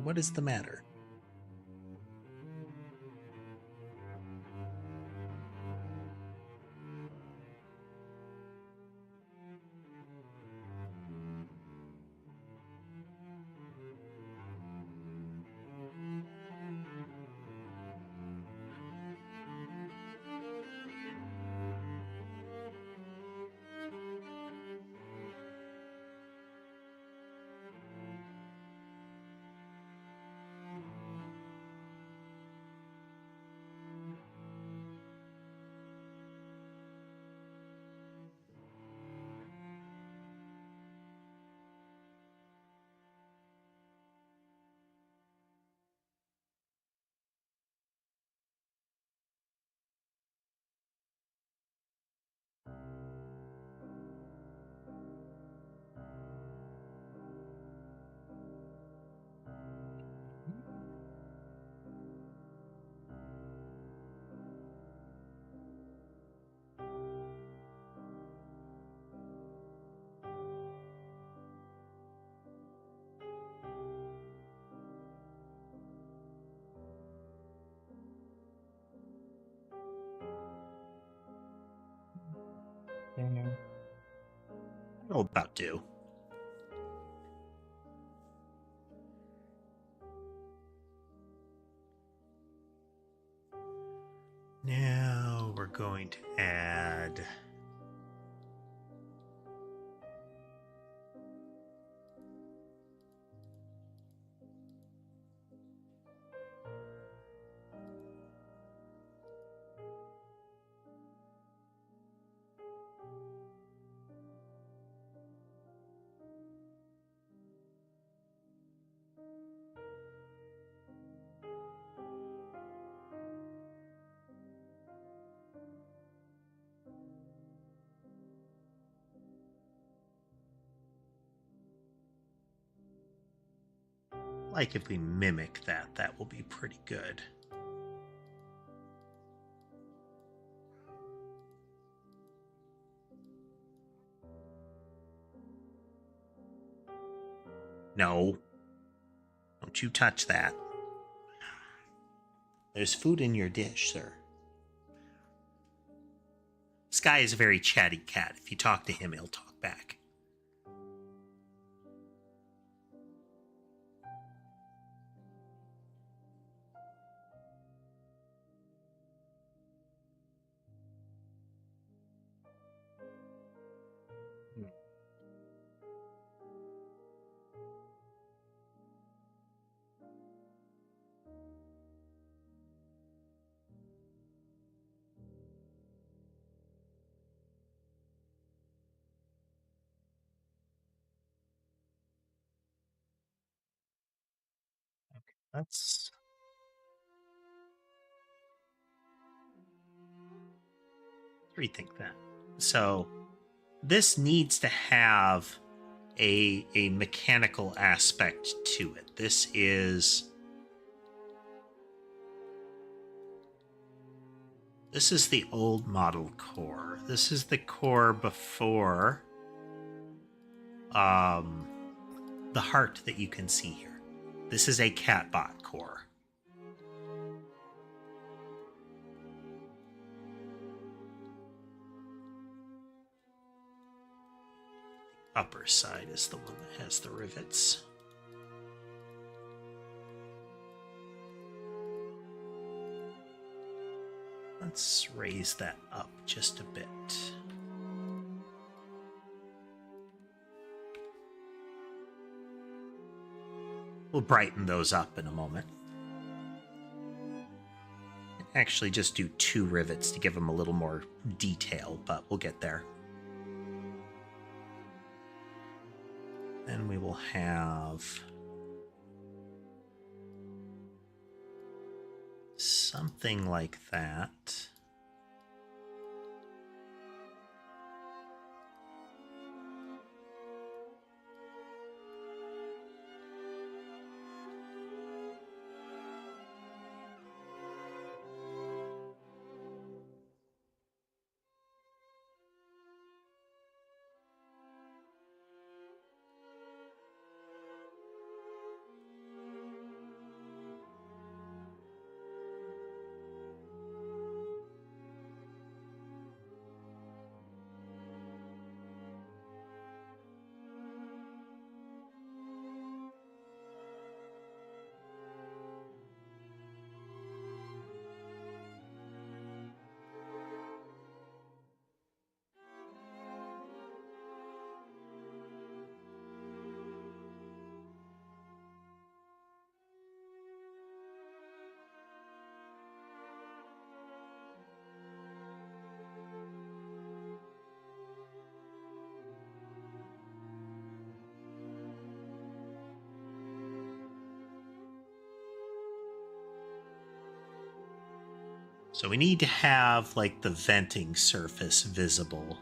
What is the matter? That'll about do. Now we're going to add like if we mimic that, that will be pretty good. No. Don't you touch that. There's food in your dish, sir. Sky is a very chatty cat. If you talk to him, he'll talk back. Let's rethink that. So this needs to have a mechanical aspect to it. This is the old model core. This is the core before the heart that you can see here. This is a catbot core. The upper side is the one that has the rivets. Let's raise that up just a bit. We'll brighten those up in a moment. Actually, just do 2 rivets to give them a little more detail, but we'll get there. Then we will have something like that. So we need to have like the venting surface visible.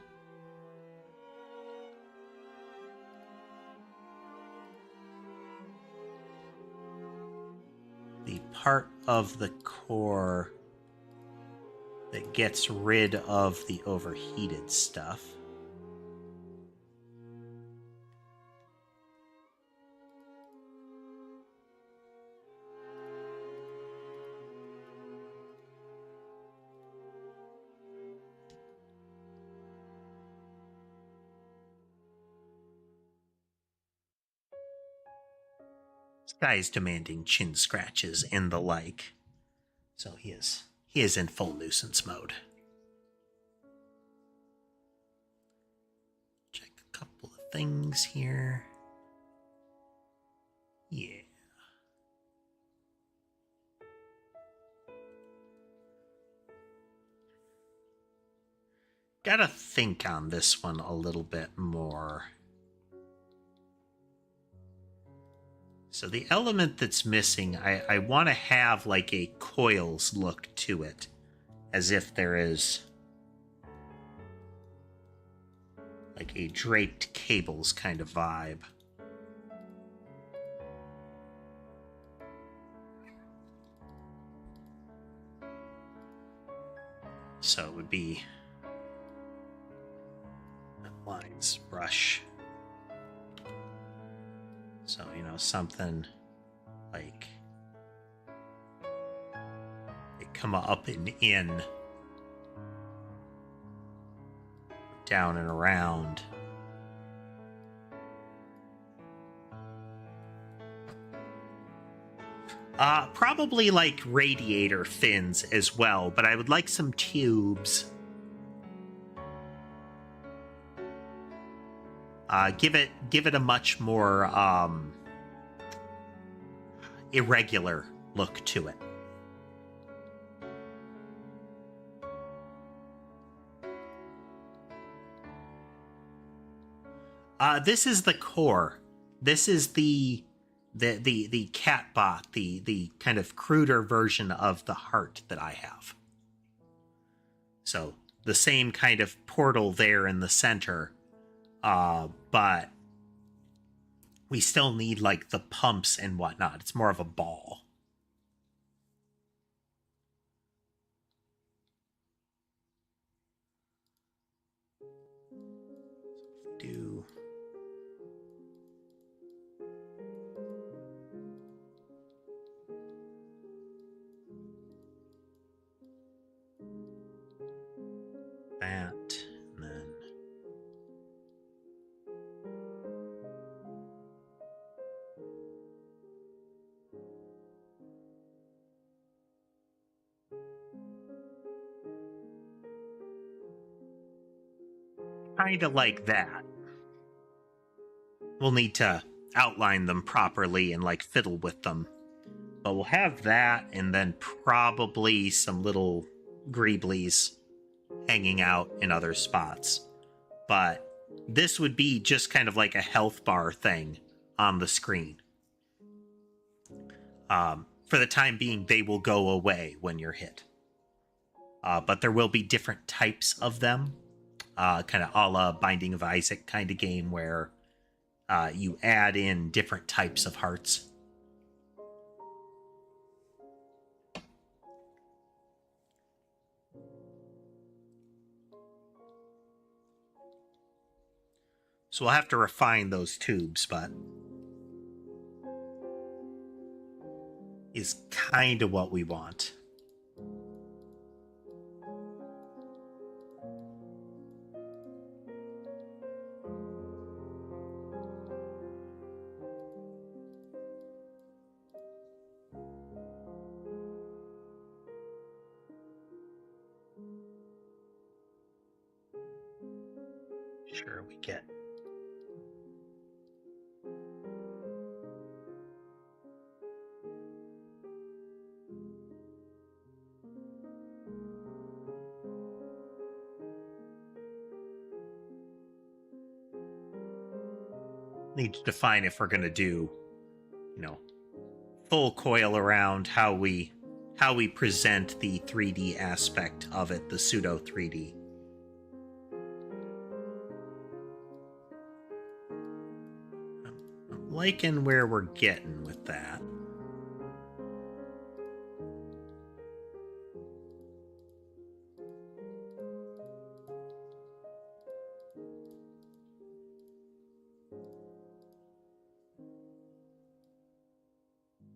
The part of the core that gets rid of the overheated stuff. Guy's demanding chin scratches and the like. So he is in full nuisance mode. Check a couple of things here. Yeah. Gotta think on this one a little bit more. So the element that's missing, I want to have like a coils look to it, as if there is like a draped cables kind of vibe. So it would be lines, brush. So, you know, something like they come up and in. down and around. Probably like radiator fins as well, but I would like some tubes. Give it a much more irregular look to it. This is the core. This is the catbot, the kind of cruder version of the heart that I have. So the same kind of portal there in the center, but we still need like the pumps and whatnot. It's more of a ball. Do that, and then kind of like that. We'll need to outline them properly and like fiddle with them. But we'll have that, and then probably some little greeblies hanging out in other spots. But this would be just kind of like a health bar thing on the screen. For the time being, they will go away when you're hit. But there will be different types of them. Kind of a la Binding of Isaac kind of game where you add in different types of hearts. So we'll have to refine those tubes, but is kind of what we want. Sure, we get need to define if we're going to do, full coil around how we present the 3D aspect of it, the pseudo 3D. I'm liking where we're getting with that.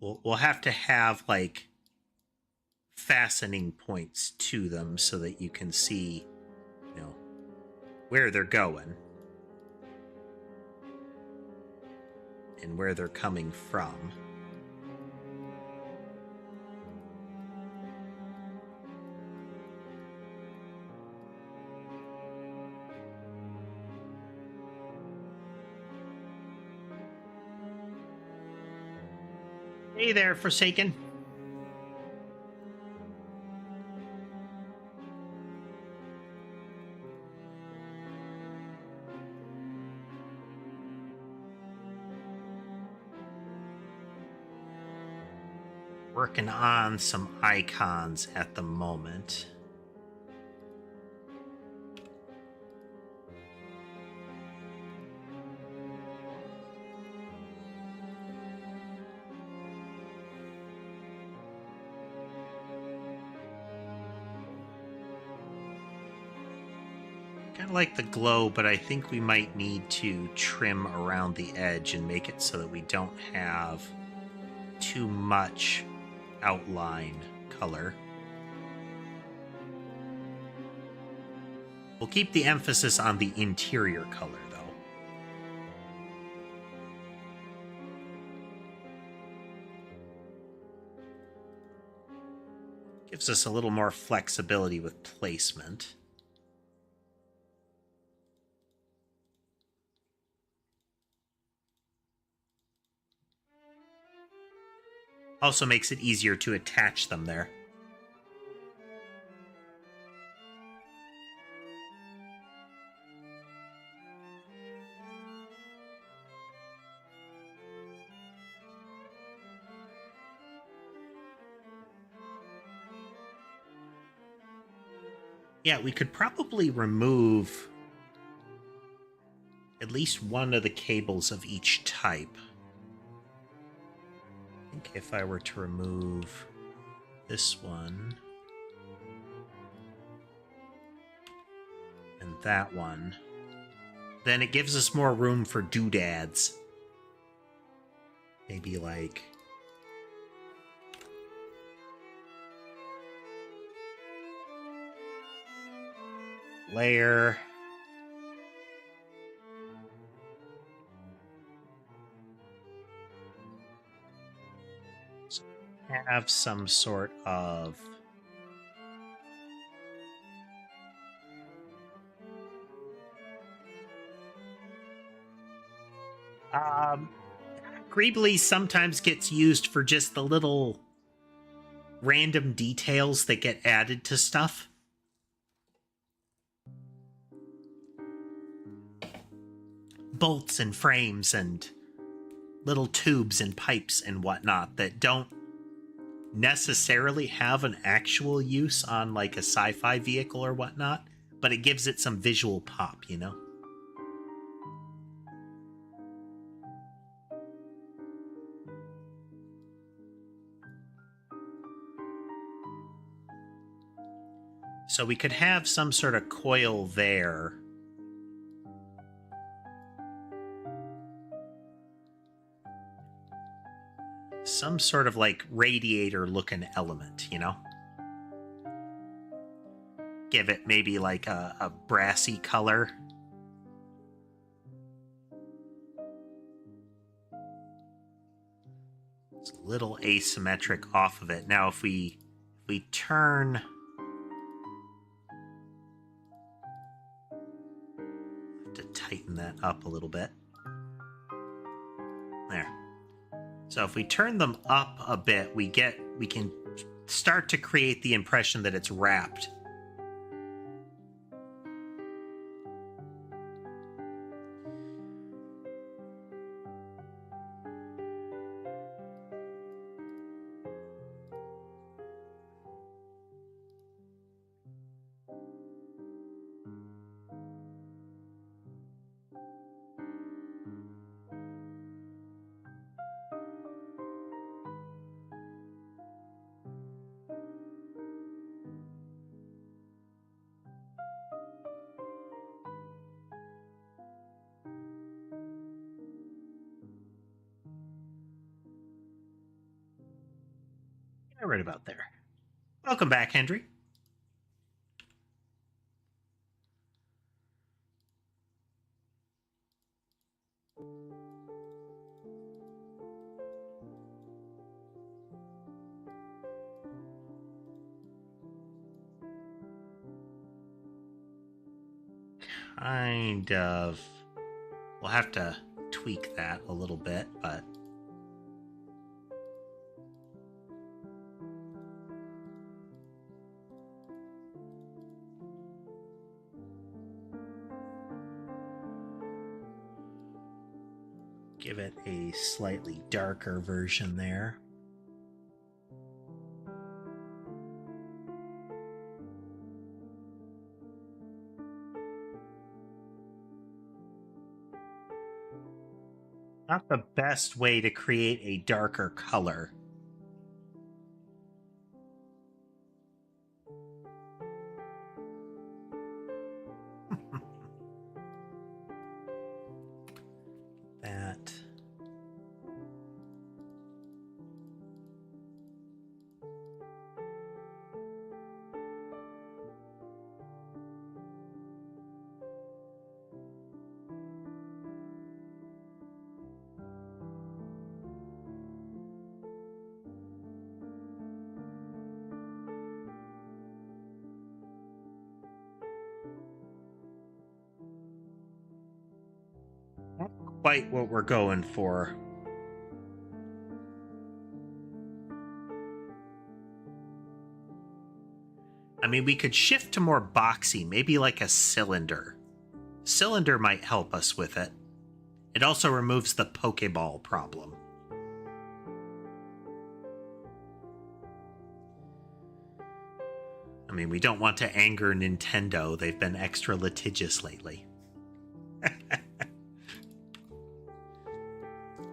We'll have to have like fastening points to them so that you can see, where they're going and where they're coming from. Hey there, Forsaken. Working on some icons at the moment. Kind of like the glow, but I think we might need to trim around the edge and make it so that we don't have too much outline color. We'll keep the emphasis on the interior color, though. Gives us a little more flexibility with placement. Also makes it easier to attach them there. Yeah, we could probably remove at least one of the cables of each type. I think if I were to remove this one and that one, then it gives us more room for doodads. Maybe like layer. So have some sort of Greebly sometimes gets used for just the little random details that get added to stuff. Bolts and frames and little tubes and pipes and whatnot that don't necessarily have an actual use on like a sci-fi vehicle or whatnot, but it gives it some visual pop, you know? So we could have some sort of coil there. Some sort of like radiator looking element, you know? Give it maybe like a brassy color. It's a little asymmetric off of it. Now if we turn... to tighten that up a little bit. There. So if we turn them up a bit, we can start to create the impression that it's wrapped. Right about there. Welcome back, Hendry. Kind of. We'll have to tweak that a little bit, but... give it a slightly darker version there. Not the best way to create a darker color. That. quite what we're going for. I mean, we could shift to more boxy, maybe like a cylinder. Cylinder might help us with it. It also removes the Pokeball problem. I mean, we don't want to anger Nintendo. They've been extra litigious lately.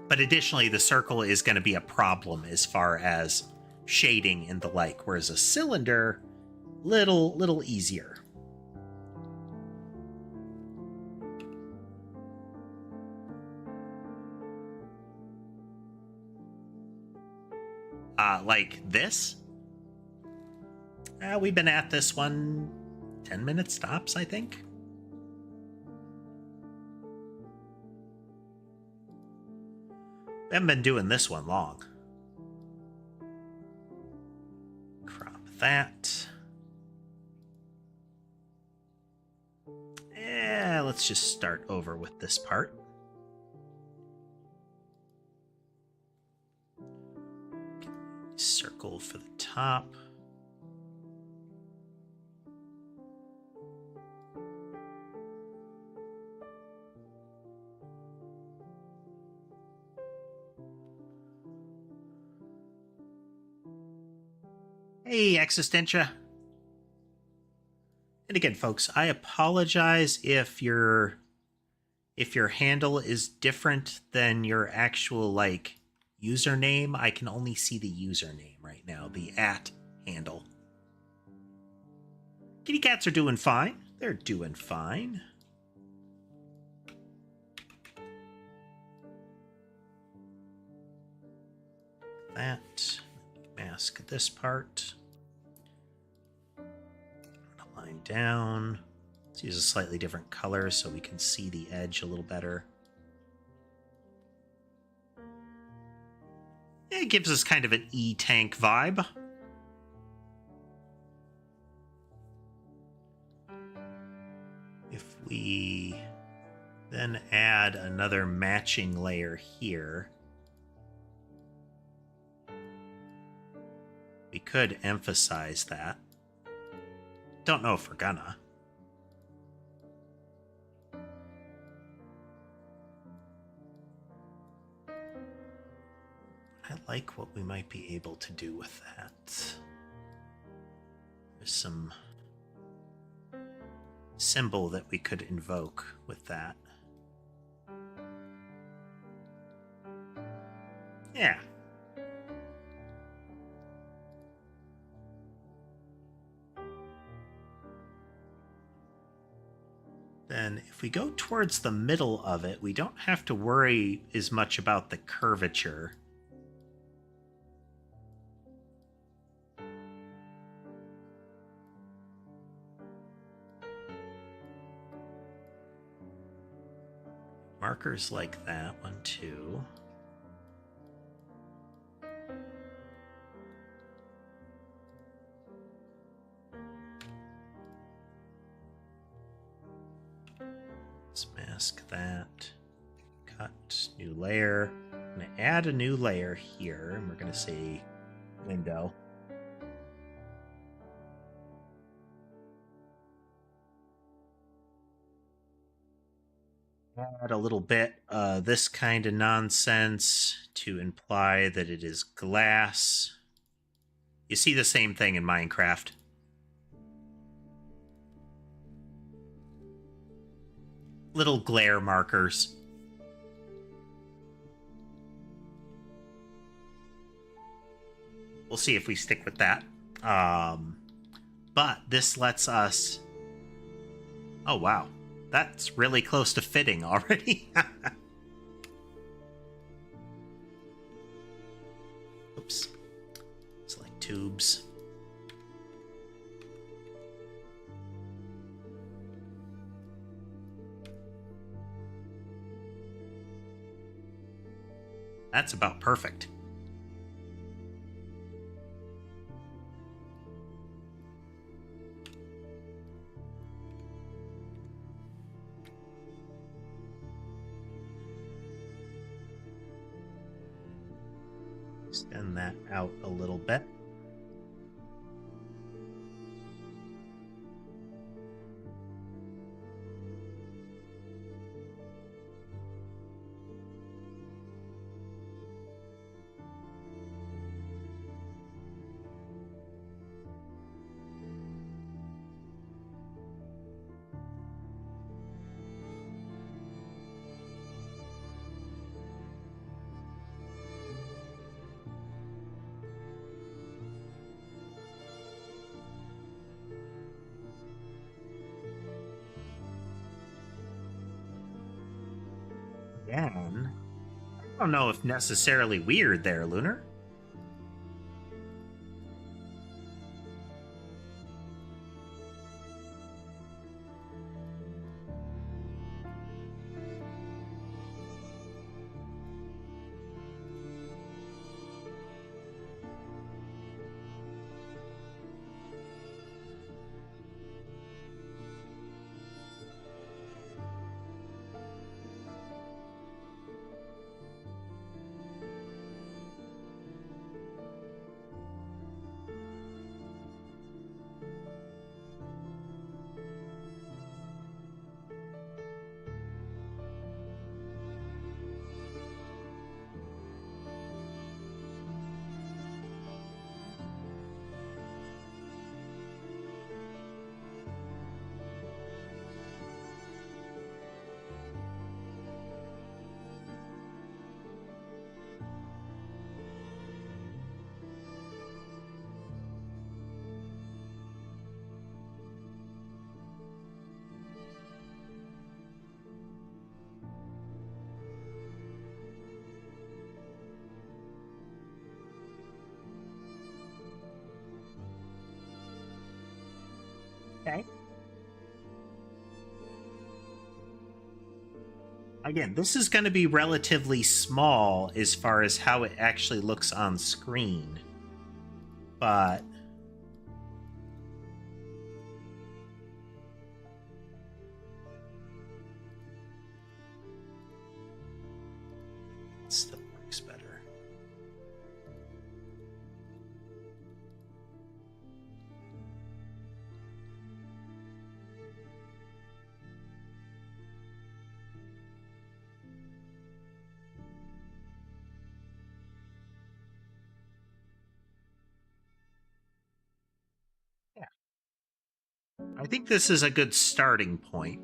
But additionally, the circle is going to be a problem as far as shading and the like, whereas a cylinder, little easier. Like this. We've been at this one 10 minutes tops, I think. We haven't been doing this one long. Crop that. Yeah, let's just start over with this part. Circle for the top. Hey, Existentia. And again, folks, I apologize if your handle is different than your actual like username. I can only see the username right now, the @ handle. Kitty cats are doing fine. They're doing fine. That. Mask this part. Line down. Let's use a slightly different color so we can see the edge a little better. It gives us kind of an E-tank vibe. If we then add another matching layer here, we could emphasize that. Don't know if we're gonna. I like what we might be able to do with that. There's some symbol that we could invoke with that. Yeah. Then if we go towards the middle of it, we don't have to worry as much about the curvature. Markers like that, 1, 2. Let's mask that. Cut, new layer. I'm going to add a new layer here, and we're going to say window. Add a little bit this kind of nonsense to imply that it is glass. You see the same thing in Minecraft. Little glare markers. We'll see if we stick with that. But this lets us... Oh, wow. That's really close to fitting already. Oops. It's like tubes. That's about perfect. extend that out a little bit. Again, I don't know if necessarily weird there, Lunar. Okay. Again, this is going to be relatively small as far as how it actually looks on screen. But it still works better. I think this is a good starting point.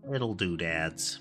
Little doodads.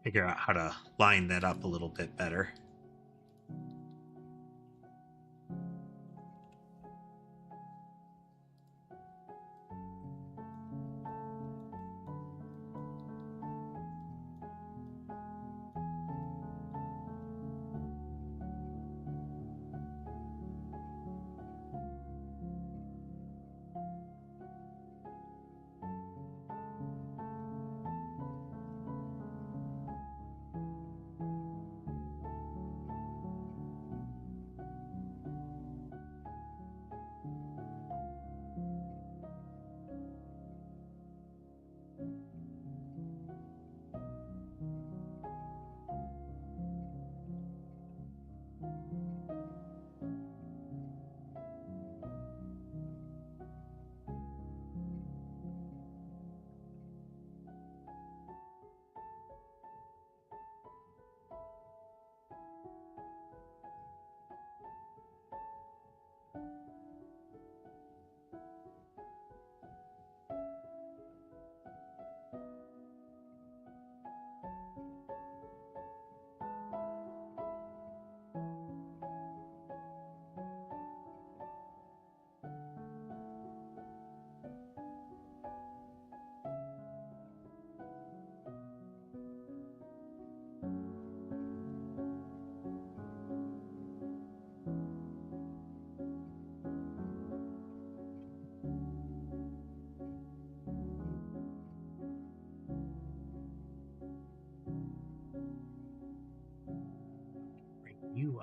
Figure out how to line that up a little bit better.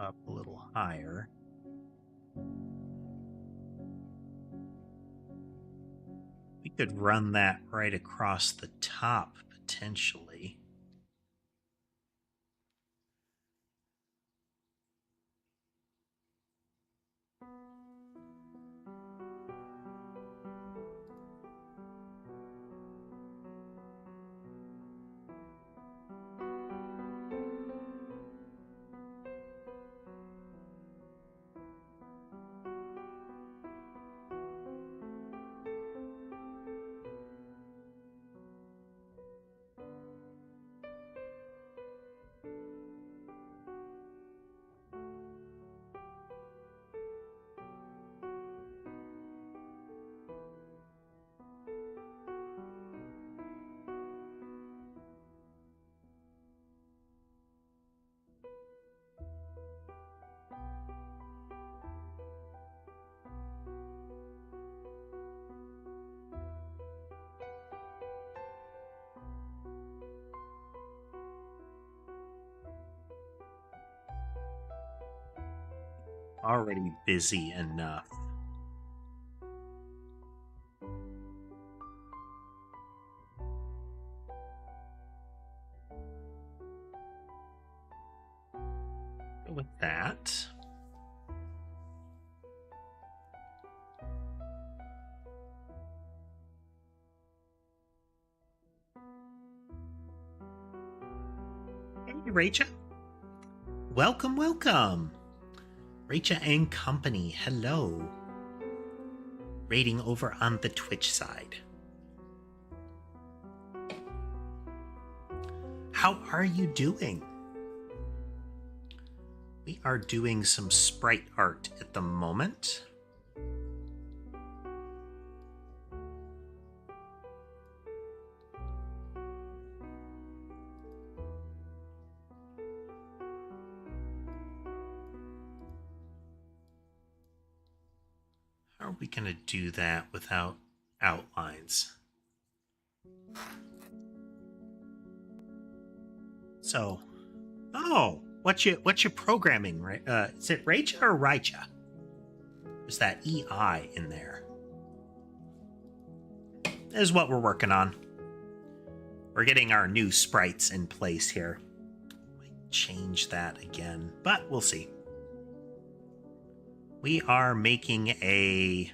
up a little higher. We could run that right across the top, potentially. Already busy enough. Go with that. Hey, Rachel. Welcome, welcome. Rachel and company, hello. Rating over on the Twitch side. How are you doing? We are doing some sprite art at the moment. How are we going to do that without outlines? So, oh, what's your programming? Right? Is it Raicha or Raicha? There's that EI in there. This is what we're working on. We're getting our new sprites in place here. Might change that again, but we'll see. We are making a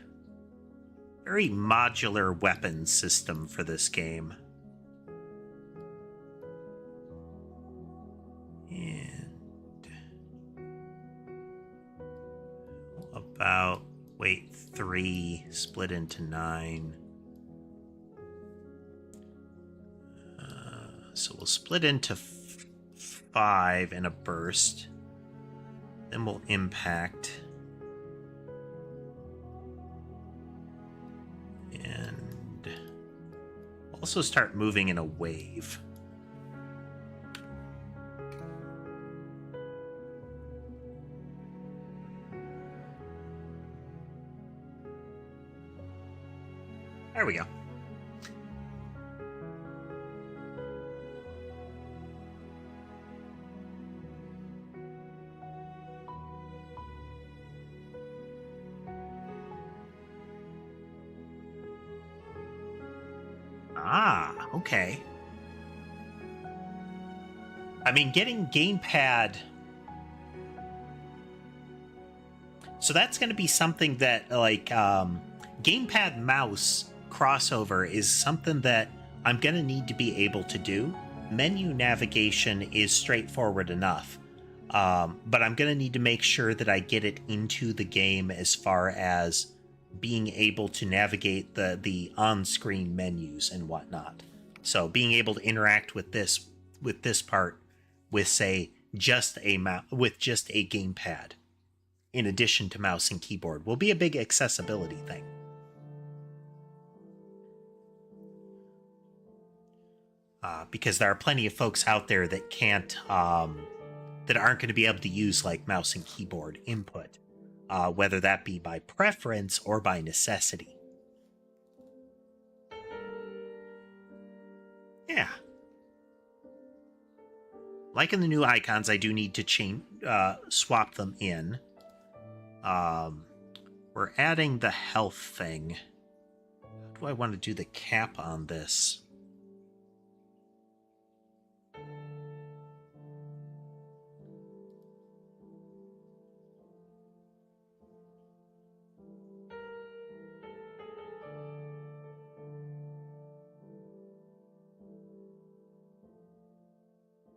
very modular weapon system for this game. And about weight 3 split into 9. So we'll split into 5 in a burst. Then we'll impact. And also start moving in a wave. There we go. Ah, okay. I mean, getting gamepad. So that's going to be something that, like, gamepad mouse crossover is something that I'm going to need to be able to do. Menu navigation is straightforward enough, but I'm going to need to make sure that I get it into the game as far as being able to navigate the on-screen menus and whatnot. So being able to interact with this part with, say, just a gamepad in addition to mouse and keyboard will be a big accessibility thing. Because there are plenty of folks out there that can't, that aren't going to be able to use like mouse and keyboard input, whether that be by preference or by necessity. Yeah. liking the new icons. I do need to swap them in. We're adding the health thing. How do I want to do the cap on this?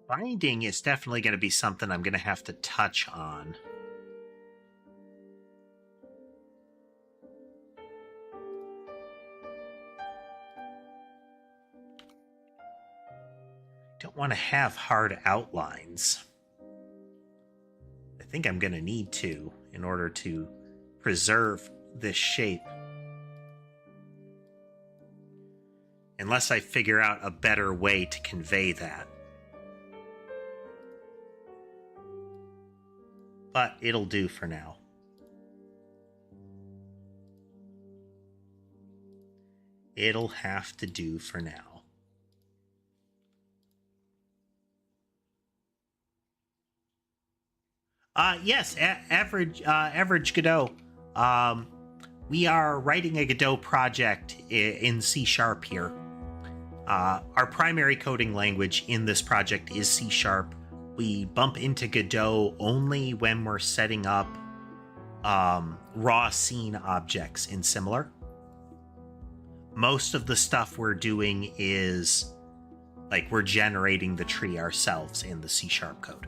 Binding is definitely going to be something I'm going to have to touch on. Don't want to have hard outlines. I think I'm going to need to in order to preserve this shape. Unless I figure out a better way to convey that. But it'll do for now. It'll have to do for now. Yes, average Godot. We are writing a Godot project in C# here. Our primary coding language in this project is C#. We bump into Godot only when we're setting up raw scene objects in Similar. Most of the stuff we're doing is like we're generating the tree ourselves in the C# code.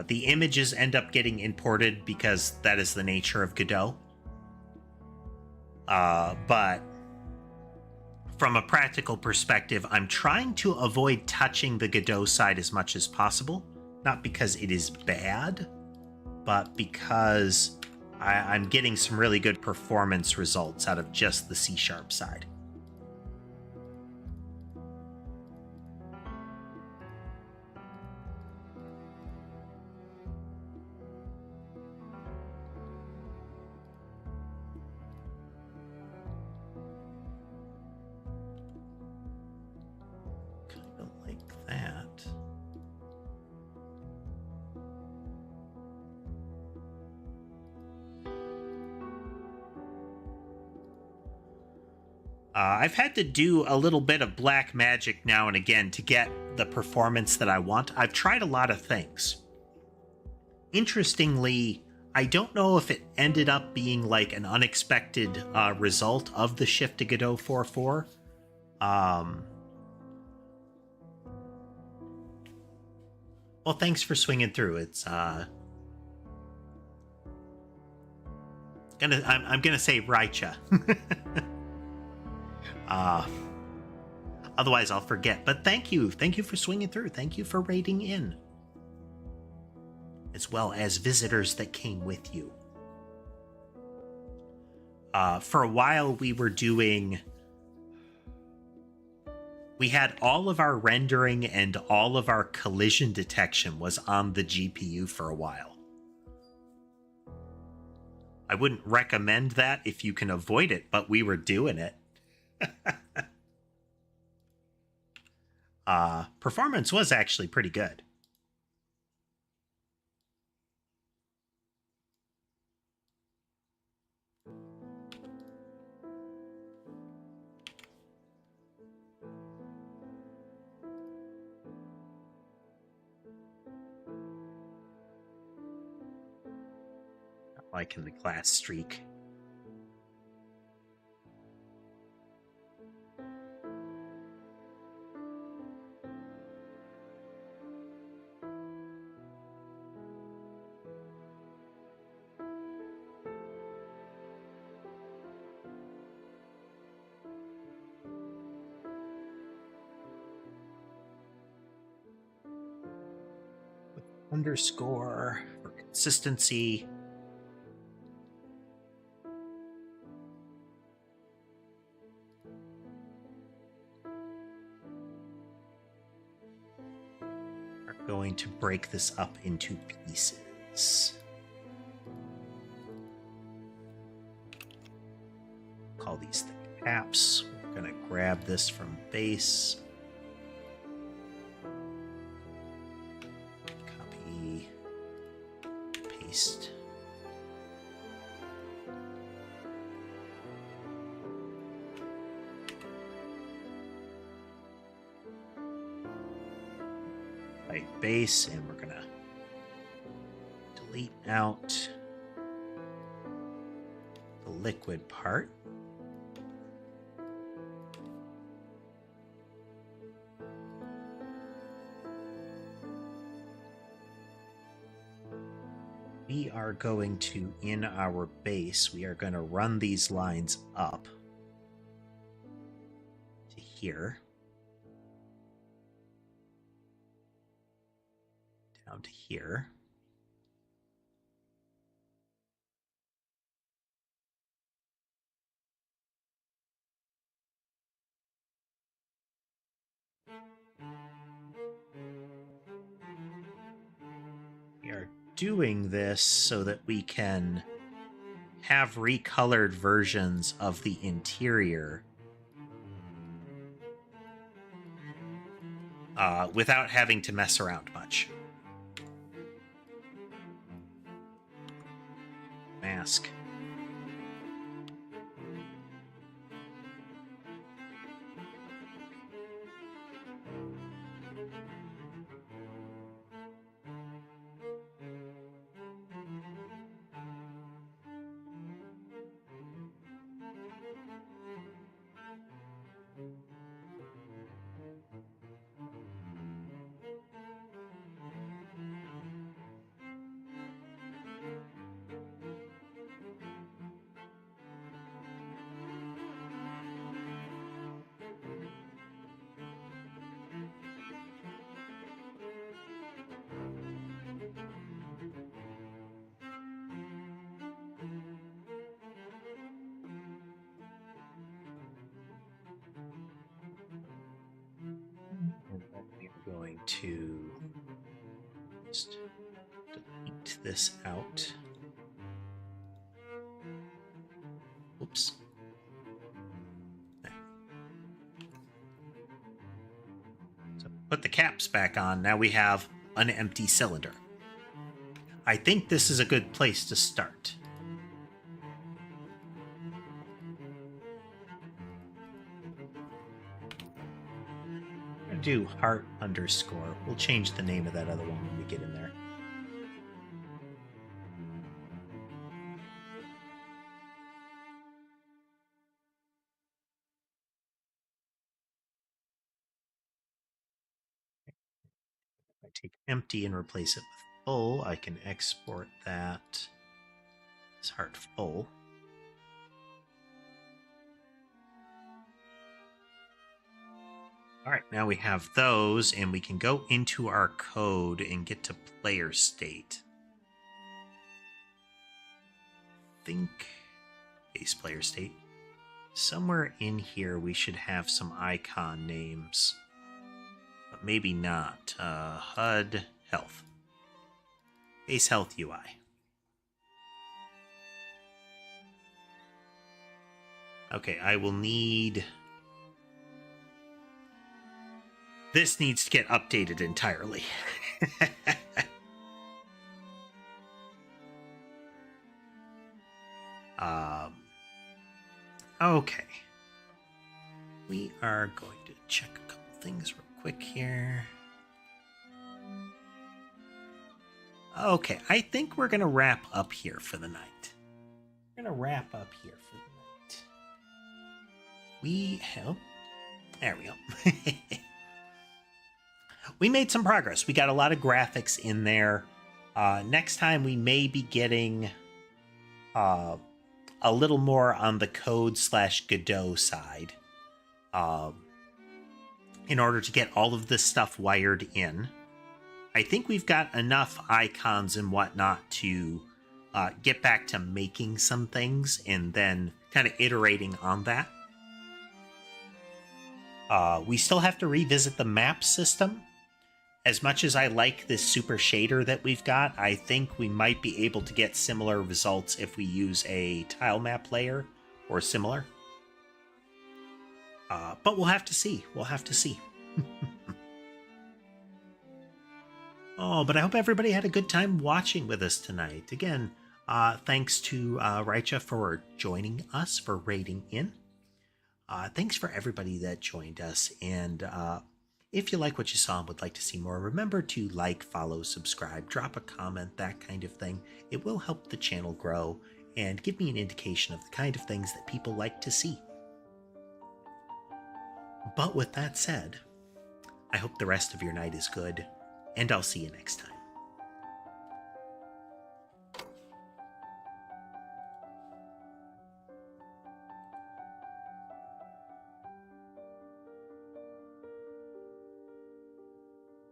The images end up getting imported because that is the nature of Godot. But from a practical perspective, I'm trying to avoid touching the Godot side as much as possible. Not because it is bad, but because I'm getting some really good performance results out of just the C# side. I've had to do a little bit of black magic now and again to get the performance that I want. I've tried a lot of things. Interestingly, I don't know if it ended up being like an unexpected result of the shift to Godot 4.4. Well, thanks for swinging through. It's I'm gonna say Raicha. Otherwise I'll forget. But thank you for swinging through. Thank you for raiding in, as well as visitors that came with you. For a while we had all of our rendering and all of our collision detection was on the GPU for a while. I wouldn't recommend that if you can avoid it, but we were doing it. Performance was actually pretty good. Not liking the class streak. Underscore for consistency. We're going to break this up into pieces. Call these the caps. We're going to grab this from base. paste. White base, and we're gonna delete out the liquid part. We are going to, in our base, we are going to run these lines up to here, down to here. We are doing this so that we can have recolored versions of the interior without having to mess around much. Mask. And then we are going to just delete this out. Oops. So put the caps back on. Now we have an empty cylinder. I think this is a good place to start. Do heart underscore. We'll change the name of that other one when we get in there. If I take empty and replace it with full, I can export that as heart full. All right, now we have those, and we can go into our code and get to player state. Think base player state. Somewhere in here we should have some icon names, but maybe not. HUD health. Base health UI. Okay, I will need... This needs to get updated entirely. Okay. We are going to check a couple things real quick here. Okay, I think we're going to wrap up here for the night. We're going to wrap up here for the night. We have... There we go. We made some progress. We got a lot of graphics in there. Next time we may be getting a little more on the code/Godot side in order to get all of this stuff wired in. I think we've got enough icons and whatnot to get back to making some things and then kind of iterating on that. We still have to revisit the map system. As much as I like this super shader that we've got, I think we might be able to get similar results if we use a tile map layer or similar. But we'll have to see. We'll have to see. Oh, but I hope everybody had a good time watching with us tonight. Again, thanks to Raicha for joining us, for raiding in. Thanks for everybody that joined us. And if you like what you saw and would like to see more, remember to like, follow, subscribe, drop a comment, that kind of thing. It will help the channel grow and give me an indication of the kind of things that people like to see. But with that said, I hope the rest of your night is good, and I'll see you next time.